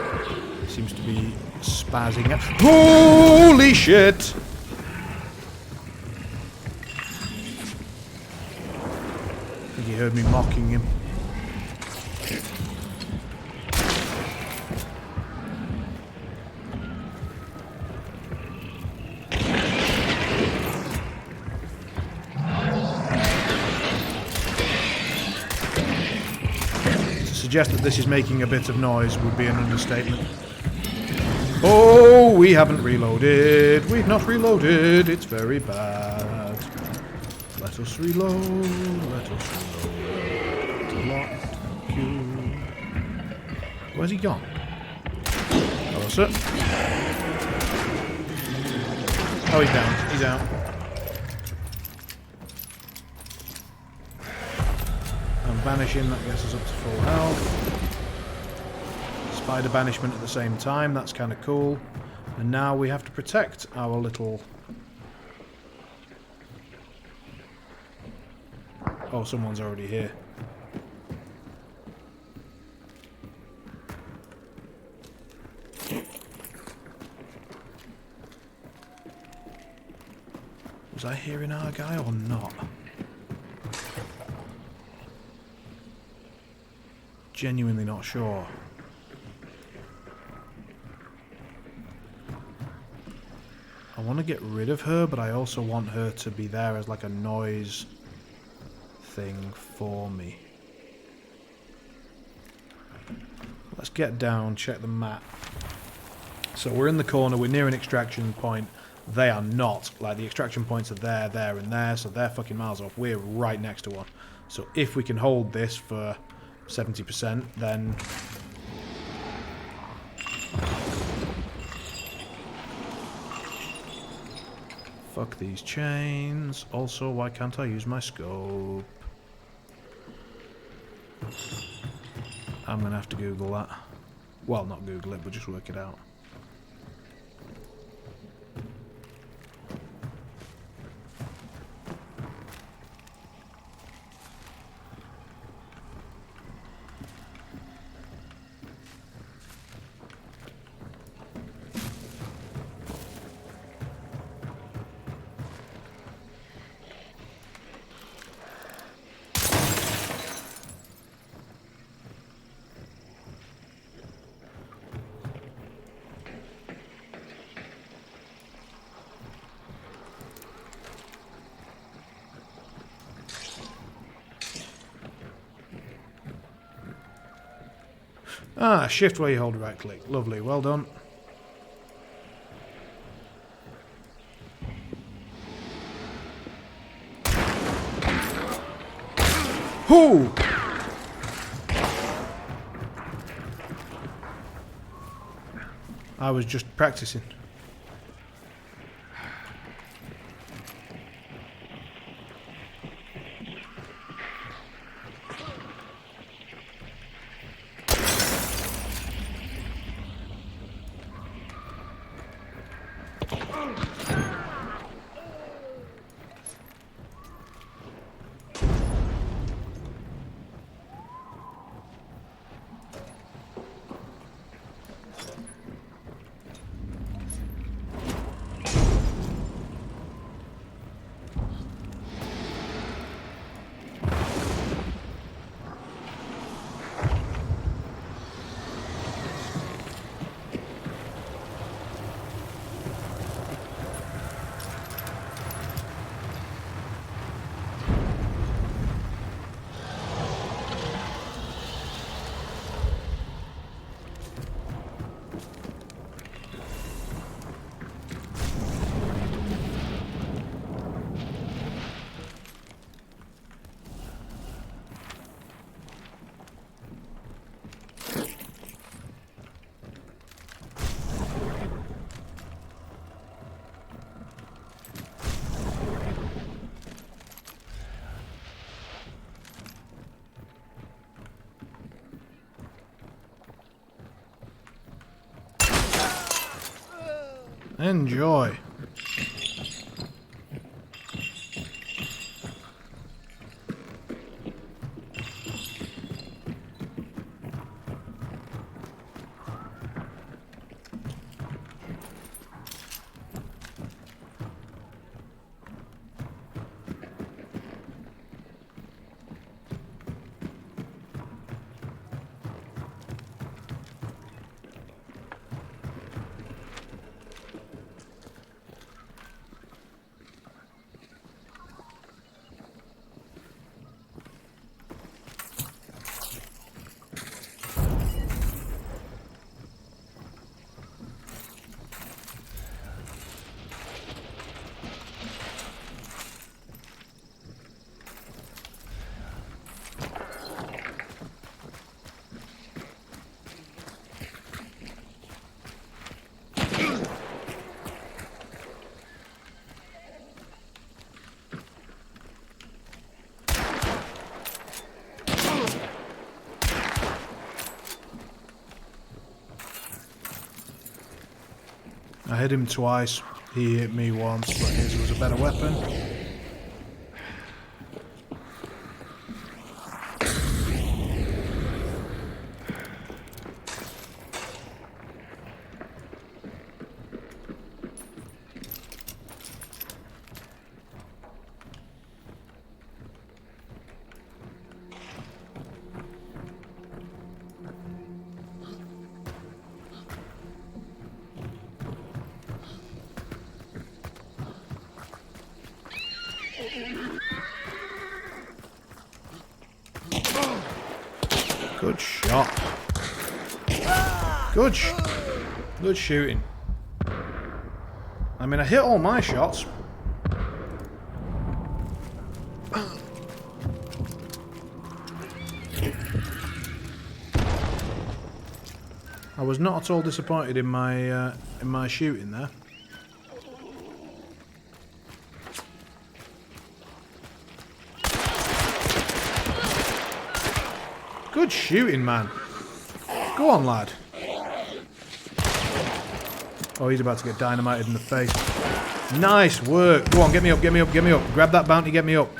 Speaker 1: He seems to be spazzing out. Holy shit! I think he heard me mocking him. Suggest that this is making a bit of noise would be an understatement. Oh, we haven't reloaded. We've not reloaded. It's very bad. Let us reload. Let us reload. Lock queue. Where's he gone? Hello, sir. Oh, he's down. He's out. Banishing, that gets us up to full health. Spider banishment at the same time, that's kind of cool. And now we have to protect our little... Oh, someone's already here. Was I hearing our guy or not? Genuinely not sure. I want to get rid of her, but I also want her to be there as like a noise thing for me. Let's get down, check the map. So we're in the corner, we're near an extraction point. They are not. Like, the extraction points are there, there, and there, so they're fucking miles off. We're right next to one. So if we can hold this for 70%, then fuck these chains. Also, why can't I use my scope? I'm gonna have to Google that. Well, not Google it, but just work it out. Ah, shift where you hold right click. Lovely, well done. Whoo! I was just practicing. Enjoy. I hit him twice. He hit me once, but his was a better weapon. Good shot. Good shooting. I mean, I hit all my shots. I was not at all disappointed in my shooting there. Good shooting, man. Go on, lad. Oh, he's about to get dynamited in the face. Nice work. Go on, get me up, get me up, get me up. Grab that bounty, get me up.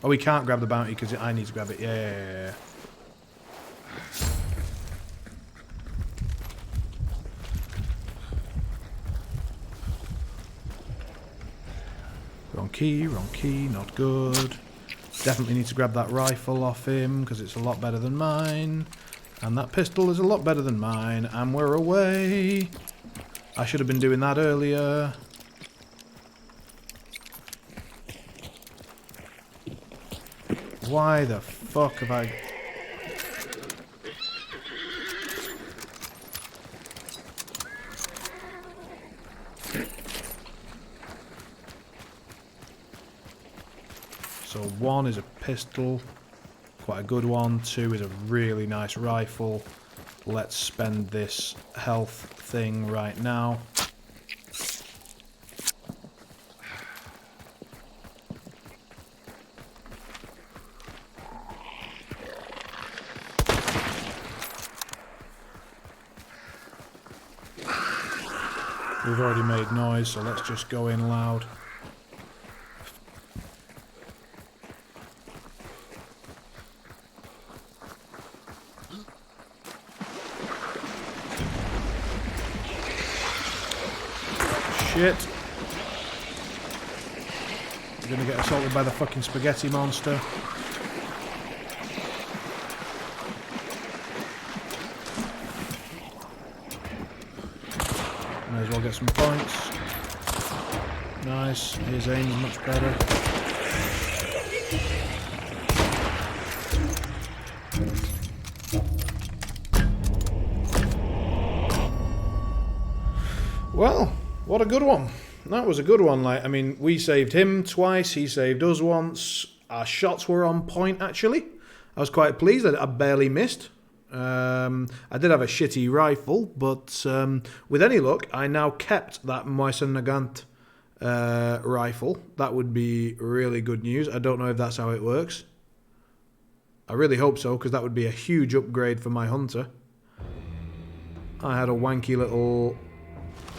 Speaker 1: Oh, he can't grab the bounty because I need to grab it. Yeah. Wrong key, not good. Definitely need to grab that rifle off him because it's a lot better than mine. And that pistol is a lot better than mine. And we're away. I should have been doing that earlier. Why the fuck have I... So 1 is a pistol, quite a good one. 2 is a really nice rifle. Let's spend this health thing right now. We've already made noise, so let's just go in loud. Shit. We're gonna get assaulted by the fucking spaghetti monster. May as well get some points. Nice. His aim's much better. Well, what a good one. That was a good one. Like, I mean, we saved him twice, he saved us once. Our shots were on point, actually. I was quite pleased. I barely missed. I did have a shitty rifle, but with any luck, I now kept that Moisen Nagant rifle. That would be really good news. I don't know if that's how it works. I really hope so, because that would be a huge upgrade for my hunter. I had a wanky little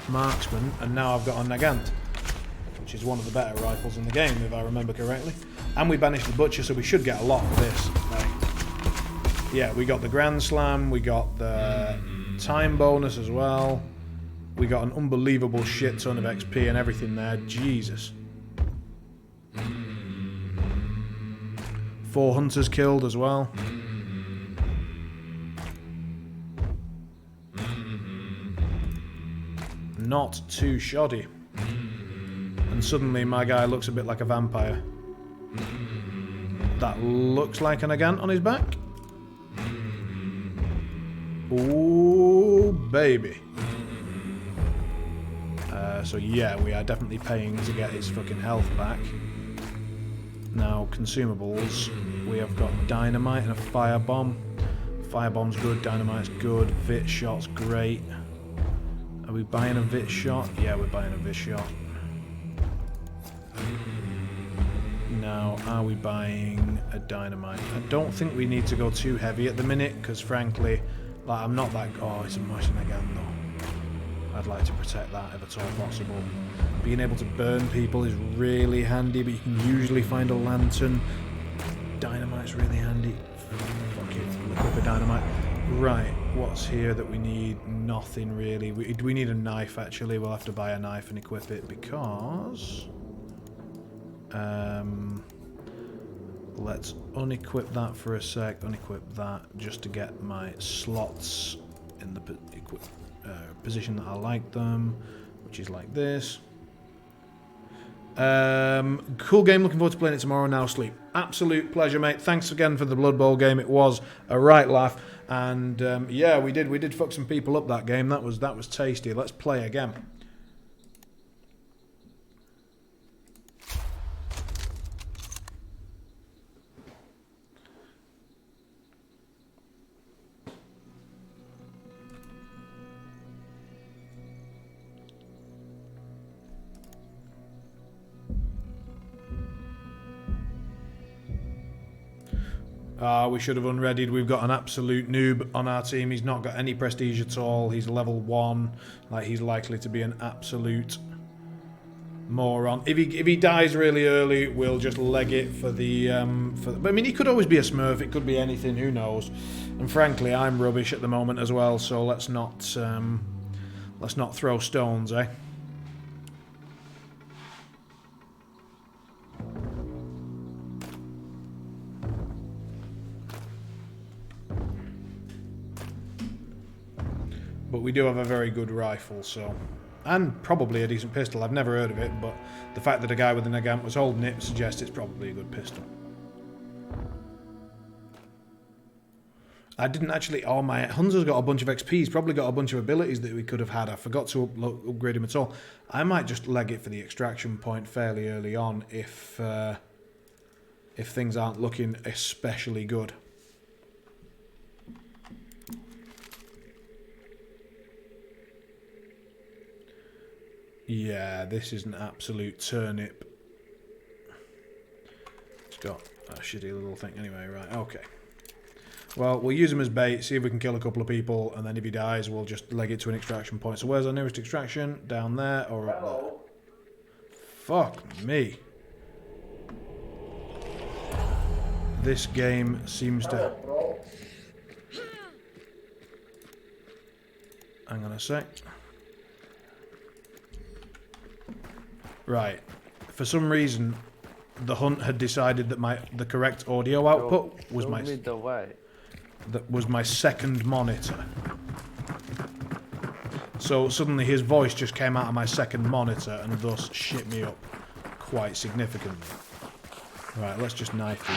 Speaker 1: marksman, and now I've got a Nagant, which is one of the better rifles in the game, if I remember correctly. And we banished the Butcher, so we should get a lot of this. Like, yeah, we got the Grand Slam, we got the time bonus as well. We got an unbelievable shit ton of XP and everything there. Jesus. 4 hunters killed as well. Not too shoddy. And suddenly my guy looks a bit like a vampire. That looks like an Nagant on his back. Ooh, baby. So yeah, we are definitely paying to get his fucking health back. Now, consumables. We have got dynamite and a firebomb. Firebomb's good, dynamite's good, Vit shot's great. Are we buying a Vit shot? Yeah, we're buying a Vit shot. Now, are we buying a dynamite? I don't think we need to go too heavy at the minute, because frankly, like, I'm not that... Oh, it's a motion again, though. I'd like to protect that if at all possible. Being able to burn people is really handy, but you can usually find a lantern. Dynamite's really handy. Fuck it, equip a dynamite. Right, what's here that we need? Nothing really. We need a knife, actually. We'll have to buy a knife and equip it because... let's unequip that for a sec. Unequip that just to get my slots in the position that I like them, which is like this. Cool game, looking forward to playing it tomorrow. Now sleep. Absolute pleasure, mate. Thanks again for the Blood Bowl game. It was a right laugh, and yeah, we did fuck some people up that game. That was tasty. Let's play again. We should have unreadied. We've got an absolute noob on our team. He's not got any prestige at all. He's level 1. Like, he's likely to be an absolute moron. If he dies really early, we'll just leg it for the but I mean, he could always be a smurf. It could be anything. Who knows? And frankly, I'm rubbish at the moment as well. So let's not throw stones, eh? But we do have a very good rifle, so... And probably a decent pistol. I've never heard of it, but the fact that a guy with a Nagant was holding it suggests it's probably a good pistol. I didn't actually... Oh, my Hunter's got a bunch of XP. He's probably got a bunch of abilities that we could have had. I forgot to upgrade him at all. I might just leg it for the extraction point fairly early on if things aren't looking especially good. Yeah, this is an absolute turnip. It's got a shitty little thing. Anyway, right, okay. Well, we'll use him as bait, see if we can kill a couple of people, and then if he dies, we'll just leg it to an extraction point. So where's our nearest extraction? Down there or up there? Fuck me. This game seems to... Hang on a sec. Right. For some reason, the hunt had decided that the correct audio output was my second monitor. So suddenly his voice just came out of my second monitor and thus shit me up quite significantly. Right, let's just knife these.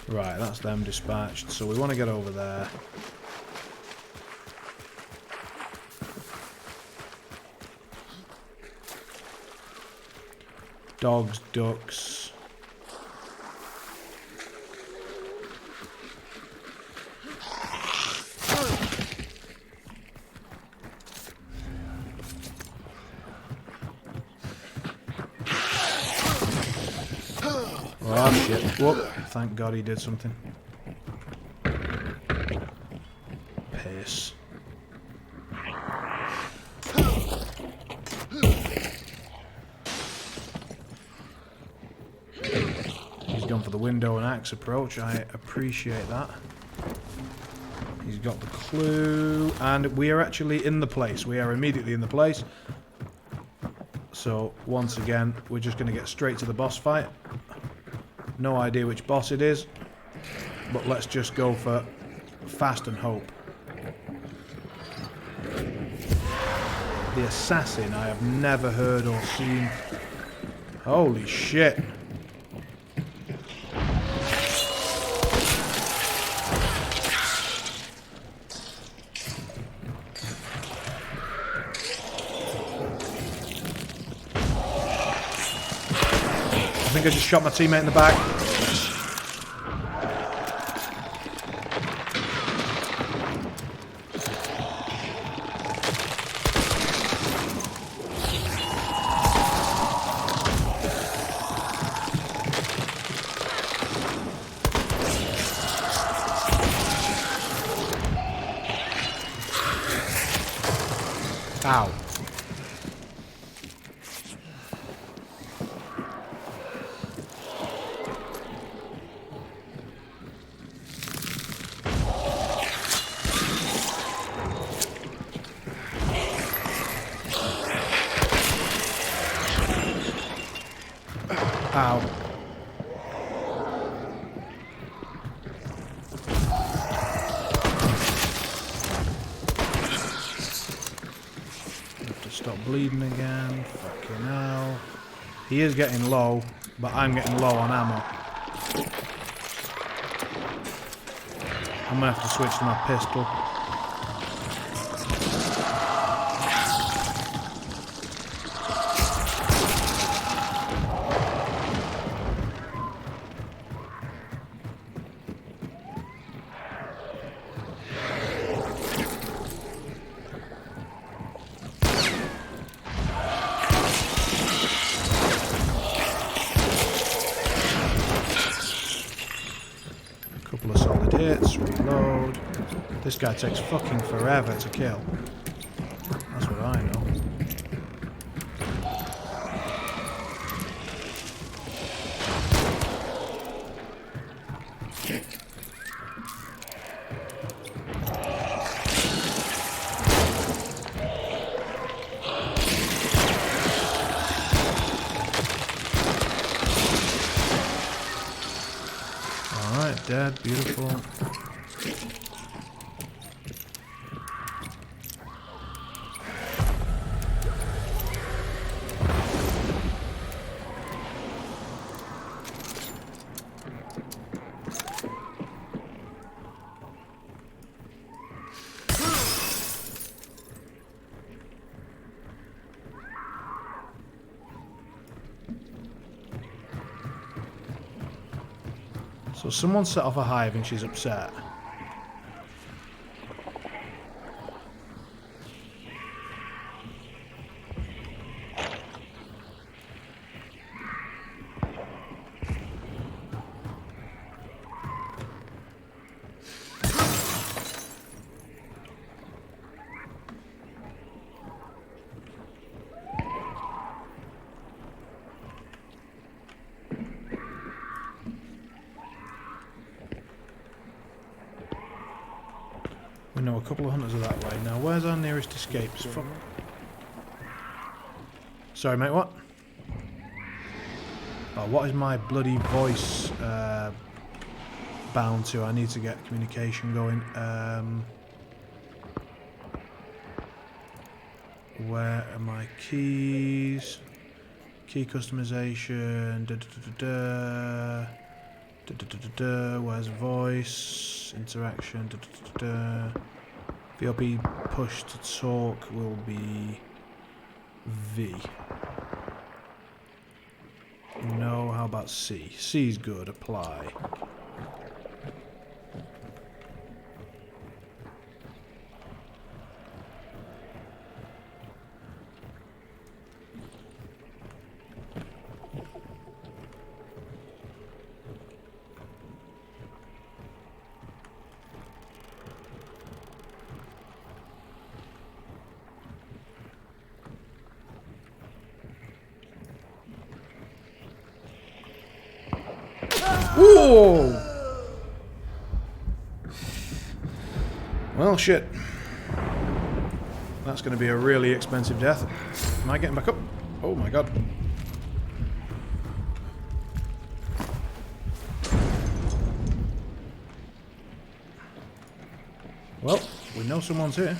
Speaker 1: Right, that's them dispatched. So we want to get over there. Dogs, ducks. Oh shit. Whoop. Thank God he did something. Piss. He's gone for the window and axe approach. I appreciate that. He's got the clue. And we are actually in the place. We are immediately in the place. So, once again, we're just going to get straight to the boss fight. No idea which boss it is. But let's just go for fast and hope. The assassin I have never heard or seen. Holy shit. I think I just shot my teammate in the back. Ow. Ow. Have to stop bleeding again. Fucking hell. He is getting low, but I'm getting low on ammo. I'm gonna have to switch to my pistol. Couple of solid hits, reload. This guy takes fucking forever to kill. That's what I know. Alright, dead, beautiful. So someone set off a hive and she's upset. We know a couple of hunters are that way. Now, where's our nearest escapes? Fuck. Sorry, mate, what? Oh, what is my bloody voice bound to? I need to get communication going. Where are my keys? Key customization. Da, da, da, da, da. Da, da, da, da, da. Where's voice? Interaction. Da, da, da, da. VOP push to talk will be V. No, how about C? C's good. Apply. Ooh! Well, shit. That's going to be a really expensive death. Am I getting back up? Oh my god. Well, we know someone's here.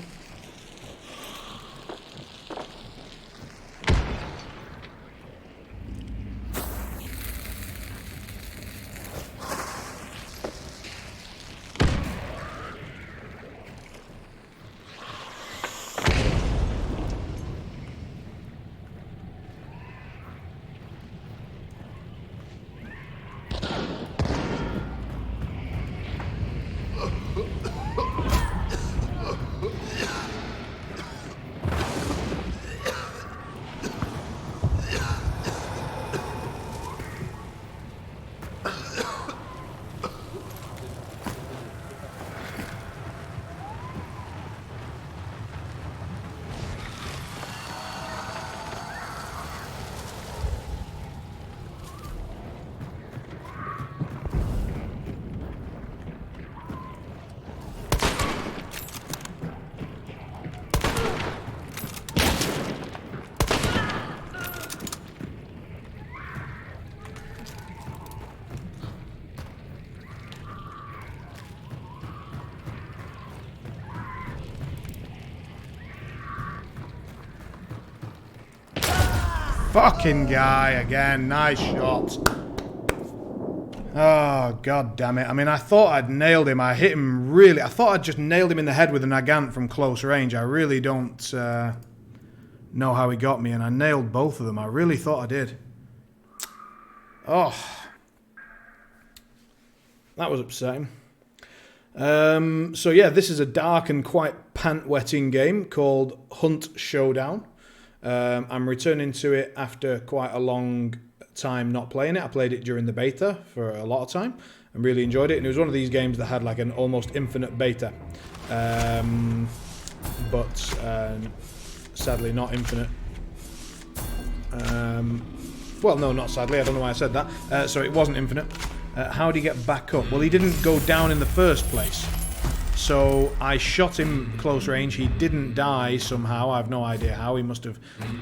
Speaker 1: Fucking guy again. Nice shot. Oh, god damn it. I mean, I thought I'd nailed him. I hit him really... I thought I'd just nailed him in the head with a Nagant from close range. I really don't know how he got me, and I nailed both of them. I really thought I did. Oh. That was upsetting. So yeah, this is a dark and quite pant-wetting game called Hunt Showdown. I'm returning to it after quite a long time not playing it. I played it during the beta for a lot of time and really enjoyed it. And it was one of these games that had like an almost infinite beta. But sadly not infinite. Well, no, not sadly. I don't know why I said that. So it wasn't infinite. How did he get back up? Well, he didn't go down in the first place. So I shot him close range. He didn't die somehow. I have no idea how. He must have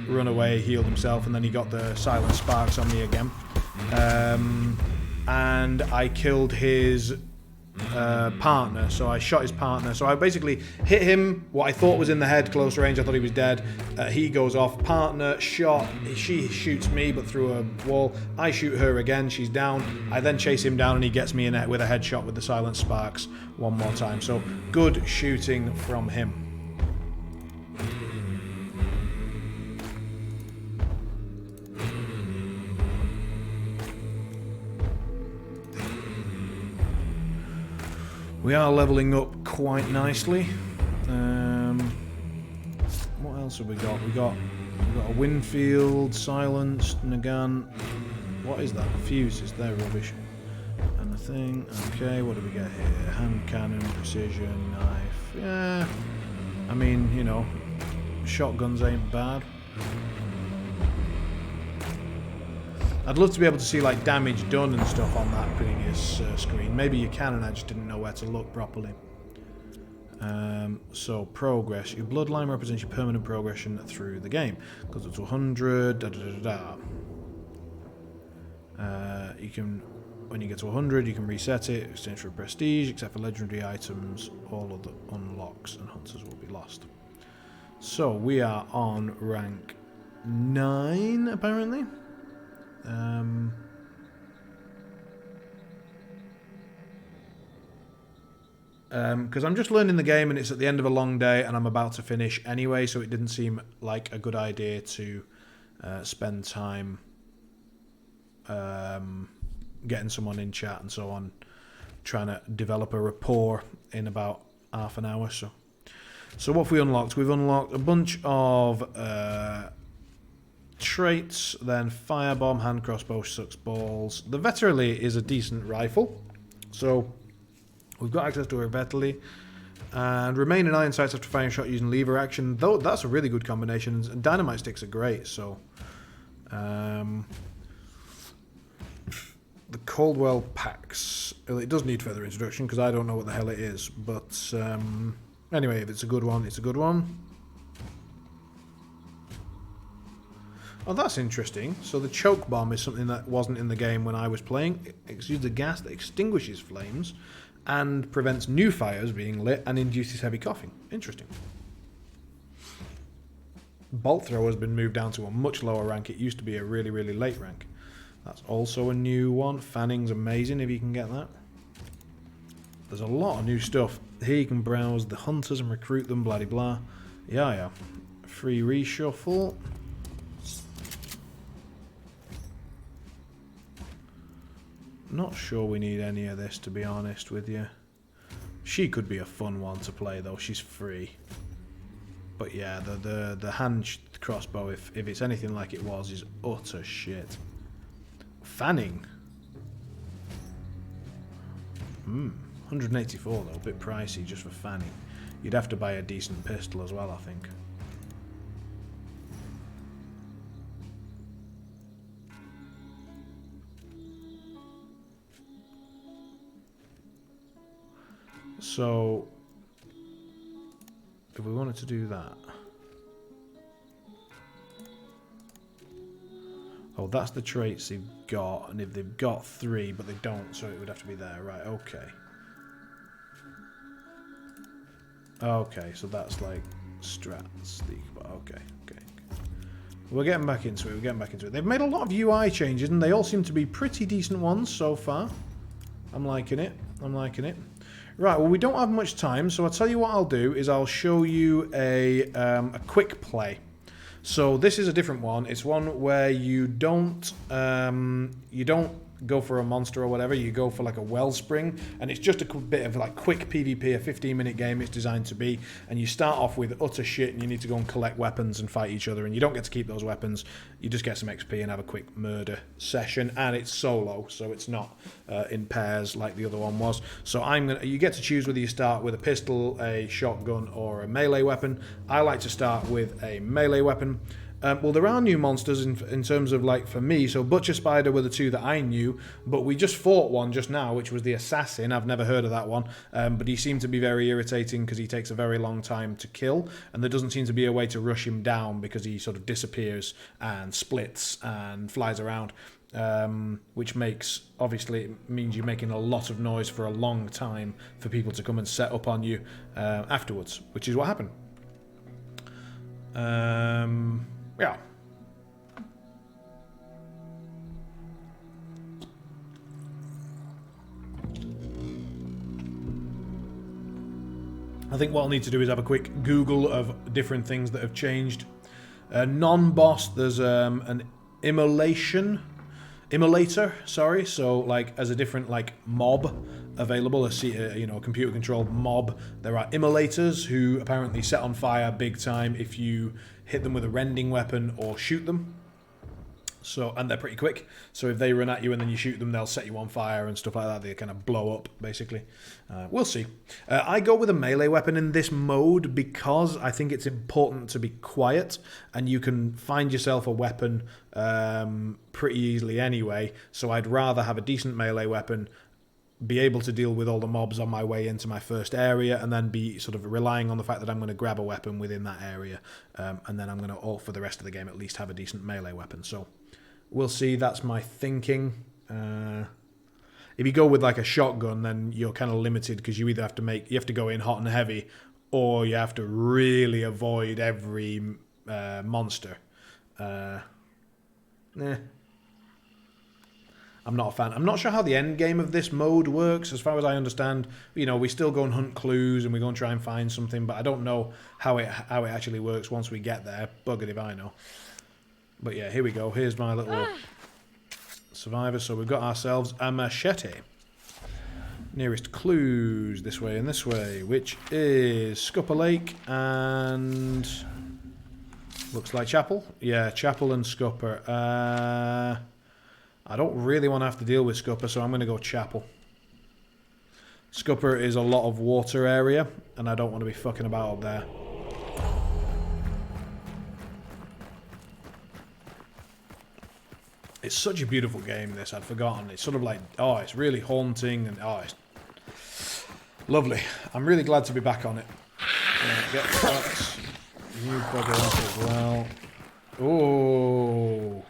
Speaker 1: run away, healed himself, and then he got the silent sparks on me again. And I killed his partner. So I shot his partner. So I basically hit him, what I thought was in the head, close range. I thought he was dead. He goes off. Partner shot. She shoots me, but through a wall. I shoot her again. She's down. I then chase him down, and he gets me in it with a headshot with the silent sparks one more time. So good shooting from him. We are leveling up quite nicely. What else have we got? We've got a Winfield, silenced, Nagant. What is that? Fuses, they're rubbish. And the thing, okay, what do we get here? Hand cannon, precision, knife. Yeah, I mean, you know, shotguns ain't bad. I'd love to be able to see like damage done and stuff on that previous screen. Maybe you can, and I just didn't know where to look properly. So progress. Your bloodline represents your permanent progression through the game. Goes up to 100. Da, da, da, da. You can, when you get to 100, you can reset it. Exchange for prestige, except for legendary items. All of the unlocks and hunters will be lost. So we are on rank 9 apparently. Because I'm just learning the game and it's at the end of a long day and I'm about to finish anyway, so it didn't seem like a good idea to spend time getting someone in chat and so on, trying to develop a rapport in about half an hour. So what have we unlocked? We've unlocked a bunch of traits, then firebomb, hand crossbow sucks balls. The Veterli is a decent rifle, so we've got access to a Veterli, and remain in iron sights after firing a shot using lever action. Though that's a really good combination, and dynamite sticks are great. So the Caldwell pack. It does need further introduction because I don't know what the hell it is. But anyway, if it's a good one, it's a good one. Oh, that's interesting. So the choke bomb is something that wasn't in the game when I was playing. It exudes a gas that extinguishes flames and prevents new fires being lit and induces heavy coughing. Interesting. Bolt thrower has been moved down to a much lower rank. It used to be a really, really late rank. That's also a new one. Fanning's amazing if you can get that. There's a lot of new stuff. Here you can browse the hunters and recruit them, blah, blah. Yeah. Free reshuffle. Not sure we need any of this, to be honest with you. She could be a fun one to play, though. She's free. But yeah, the hand crossbow, if it's anything like it was, is utter shit. Fanning. 184 though, a bit pricey just for fanning. You'd have to buy a decent pistol as well, I think. So, if we wanted to do that... Oh, that's the traits they've got, and if they've got 3, but they don't, so it would have to be there. Right, okay. Okay, so that's like strats. Okay. We're getting back into it. They've made a lot of UI changes, and they all seem to be pretty decent ones so far. I'm liking it. Right, well, we don't have much time, so I'll tell you what I'll do is I'll show you a quick play. So this is a different one. It's one where you don't go for a monster or whatever. You go for like a wellspring, and it's just a bit of like quick PvP, a 15-minute game it's designed to be. And you start off with utter shit, and you need to go and collect weapons and fight each other. And you don't get to keep those weapons. You just get some XP and have a quick murder session. And it's solo, so it's not in pairs like the other one was. So you get to choose whether you start with a pistol, a shotgun, or a melee weapon. I like to start with a melee weapon. Well, there are new monsters in terms of, like, for me, so Butcher Spider were the 2 that I knew, but we just fought one just now, which was the Assassin. I've never heard of that one, but he seemed to be very irritating because he takes a very long time to kill, and there doesn't seem to be a way to rush him down because he sort of disappears and splits and flies around, which obviously, it means you're making a lot of noise for a long time for people to come and set up on you afterwards, which is what happened. Yeah. I think what I'll need to do is have a quick Google of different things that have changed. Non-boss, there's an immolator, sorry. So like as a different like mob available, a computer-controlled mob. There are immolators who apparently set on fire big time if you hit them with a rending weapon or shoot them. So, and they're pretty quick. So if they run at you and then you shoot them, they'll set you on fire and stuff like that. They kind of blow up, basically. We'll see. I go with a melee weapon in this mode because I think it's important to be quiet, and you can find yourself a weapon pretty easily anyway. So I'd rather have a decent melee weapon, be able to deal with all the mobs on my way into my first area, and then be sort of relying on the fact that I'm going to grab a weapon within that area, and then I'm going to, for the rest of the game, at least have a decent melee weapon. So we'll see. That's my thinking. If you go with like a shotgun, then you're kind of limited because you either have to go in hot and heavy, or you have to really avoid every monster. I'm not a fan. I'm not sure how the end game of this mode works. As far as I understand, we still go and hunt clues and we go and try and find something, but I don't know how it actually works once we get there. Buggered if I know. But yeah, here we go. Here's my little survivor. So we've got ourselves a machete. Nearest clues this way and this way, which is Scupper Lake and looks like Chapel. Yeah, Chapel and Scupper. I don't really want to have to deal with Scupper, so I'm going to go Chapel. Scupper is a lot of water area, and I don't want to be fucking about up there. It's such a beautiful game, this. I'd forgotten. It's sort of like, oh, it's really haunting, and oh, it's lovely. I'm really glad to be back on it. Get pots. New bugger up as well. Oh.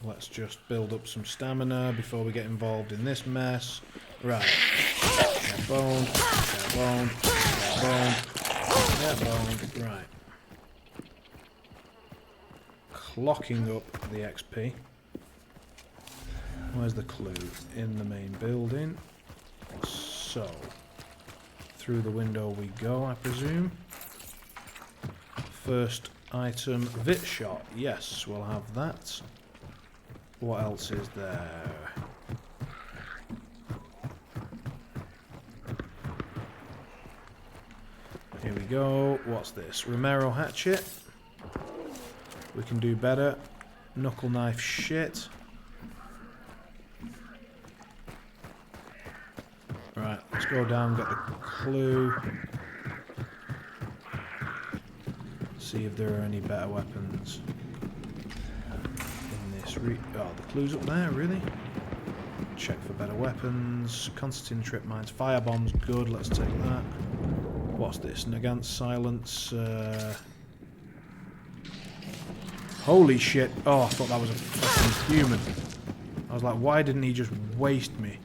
Speaker 1: Let's just build up some stamina before we get involved in this mess. Right. Get boned. Get boned. Get boned. Get boned. Right. Clocking up the XP. Where's the clue? In the main building. So, through the window we go, I presume. First item, Vit Shot. Yes, we'll have that. What else is there? Here we go. What's this? Romero Hatchet. We can do better. Knuckle Knife shit. Right, let's go down, get the clue. See if there are any better weapons in this. Oh, the clue's up there, really? Check for better weapons. Constantine trip mines, fire bombs, good. Let's take that. What's this? Nagant silence. Holy shit! Oh, I thought that was a fucking human. I was like, why didn't he just waste me?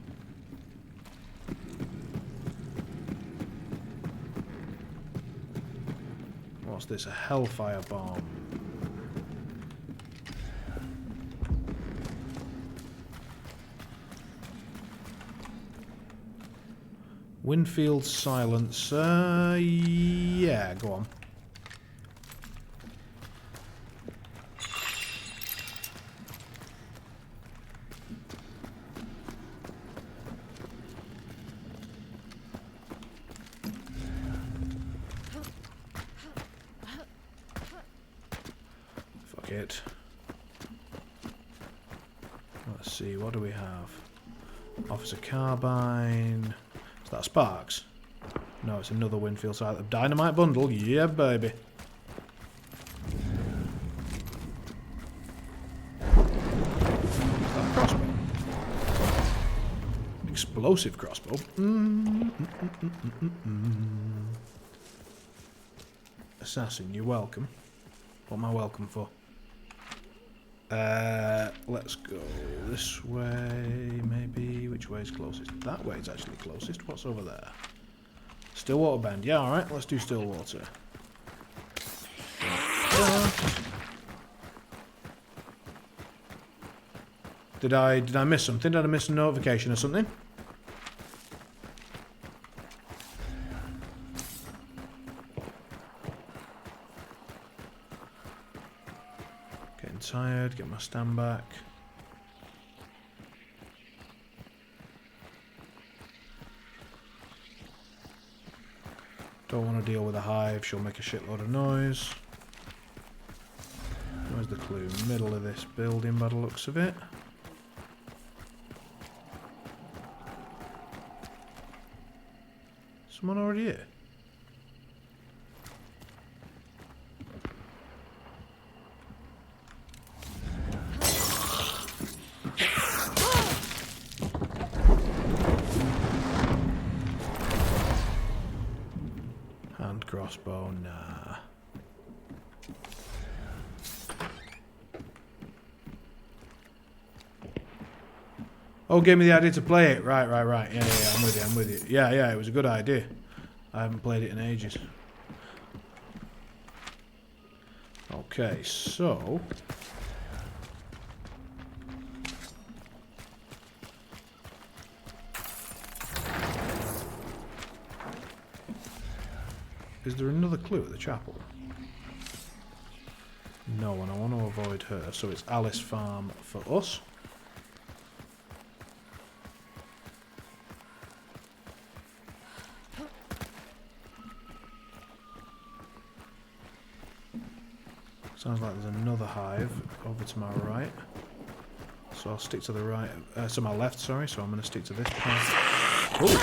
Speaker 1: What's this? A hellfire bomb. Winfield silence. Yeah, go on. Fuck it. Let's see, what do we have? Officer carbine. Is that Sparks? No, it's another Winfield silence. Dynamite bundle, yeah, baby. Crossbow. Explosive crossbow. Assassin, you're welcome. What am I welcome for? Let's go this way, maybe. Which way is closest? That way is actually closest. What's over there? Stillwater Bend. Yeah, alright, let's do Stillwater. Did I miss something? Did I miss a notification or something? Getting tired, get my stand back. Don't want to deal with a hive, she'll make a shitload of noise. Where's the clue? Middle of this building by the looks of it. Someone already here? Hand crossbow, nah. Oh, gave me the idea to play it. Right. Yeah, I'm with you. Yeah, it was a good idea. I haven't played it in ages. Okay, so... Is there another clue at the chapel? No, and I want to avoid her, so it's Alice Farm for us. Sounds like there's another hive over to my right. So I'll stick to the right, to my left, sorry, so I'm going to stick to this path. Ooh.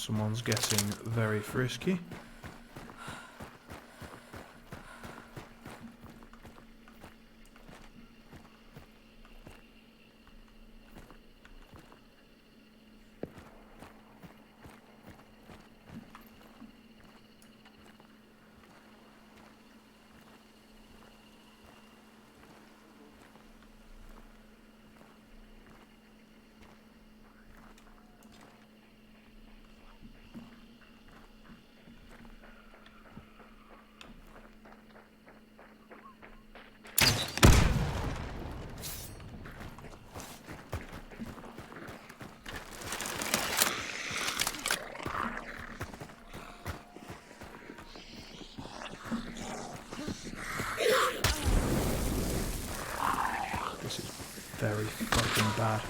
Speaker 1: Someone's getting very frisky. This is very fucking bad.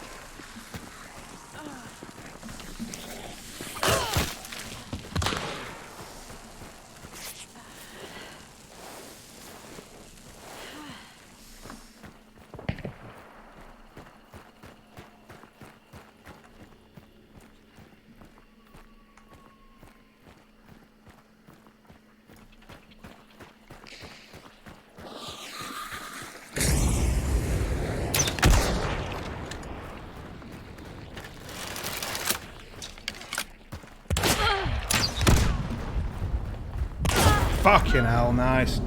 Speaker 1: Fucking hell, nice.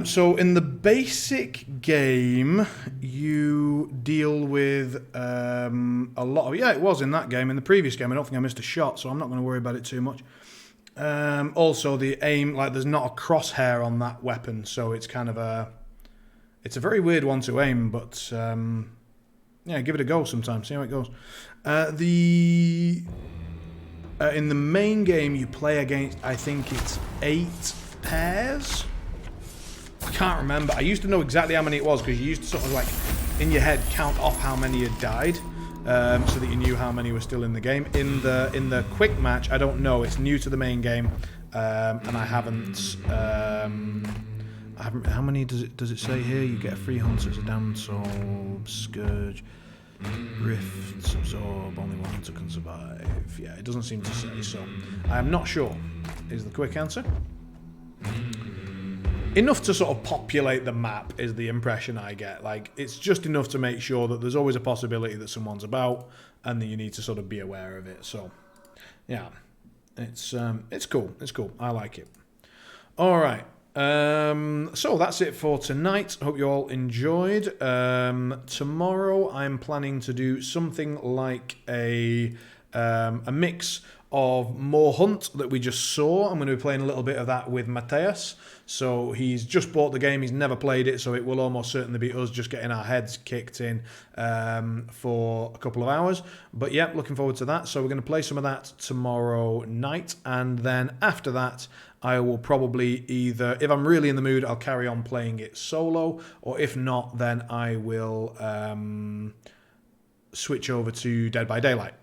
Speaker 1: So in the basic game, you deal with a lot of... Yeah, it was in that game. In the previous game, I don't think I missed a shot, so I'm not going to worry about it too much. Also, the aim, like, there's not a crosshair on that weapon, so it's kind of a... It's a very weird one to aim, but... yeah, give it a go sometime, see how it goes. In the main game, you play against, I think it's 8 pairs? I can't remember. I used to know exactly how many it was, because you used to sort of, like, in your head, count off how many had died, so that you knew how many were still in the game. In the quick match, I don't know. It's new to the main game, and I haven't... how many does it say here? You get 3 hunters, a damn soul, scourge... Rifts, absorb, only one hunter can survive. Yeah, it doesn't seem to say, so I am not sure, is the quick answer. Enough to sort of populate the map is the impression I get. Like, it's just enough to make sure that there's always a possibility that someone's about and that you need to sort of be aware of it. So, yeah, it's cool. It's cool. I like it. All right. So that's it for tonight. Hope you all enjoyed. Tomorrow I'm planning to do something like a mix of more Hunt that we just saw. I'm going to be playing a little bit of that with Mateus. So he's just bought the game, he's never played it, so it will almost certainly be us just getting our heads kicked in for a couple of hours. But yeah, looking forward to that. So we're going to play some of that tomorrow night, and then after that I will probably either, if I'm really in the mood, I'll carry on playing it solo, or if not, then I will switch over to Dead by Daylight.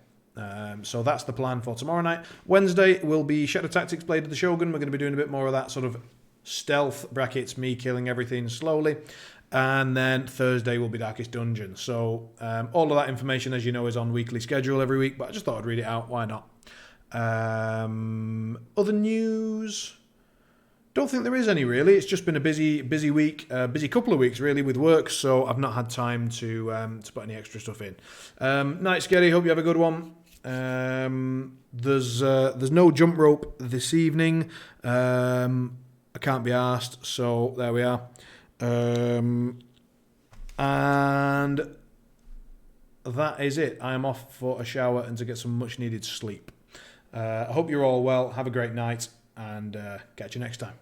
Speaker 1: So that's the plan for tomorrow night. Wednesday will be Shadow Tactics Blade of the Shogun. We're going to be doing a bit more of that sort of stealth, brackets, me killing everything slowly. And then Thursday will be Darkest Dungeon. So all of that information, as you know, is on weekly schedule every week, but I just thought I'd read it out. Why not? Other news? Don't think there is any, really. It's just been a busy week, busy couple of weeks really with work, so I've not had time to put any extra stuff in. Night Scary, hope you have a good one. There's no jump rope this evening. I can't be arsed, so there we are. And that is it. I am off for a shower and to get some much needed sleep. I hope you're all well. Have a great night, and catch you next time.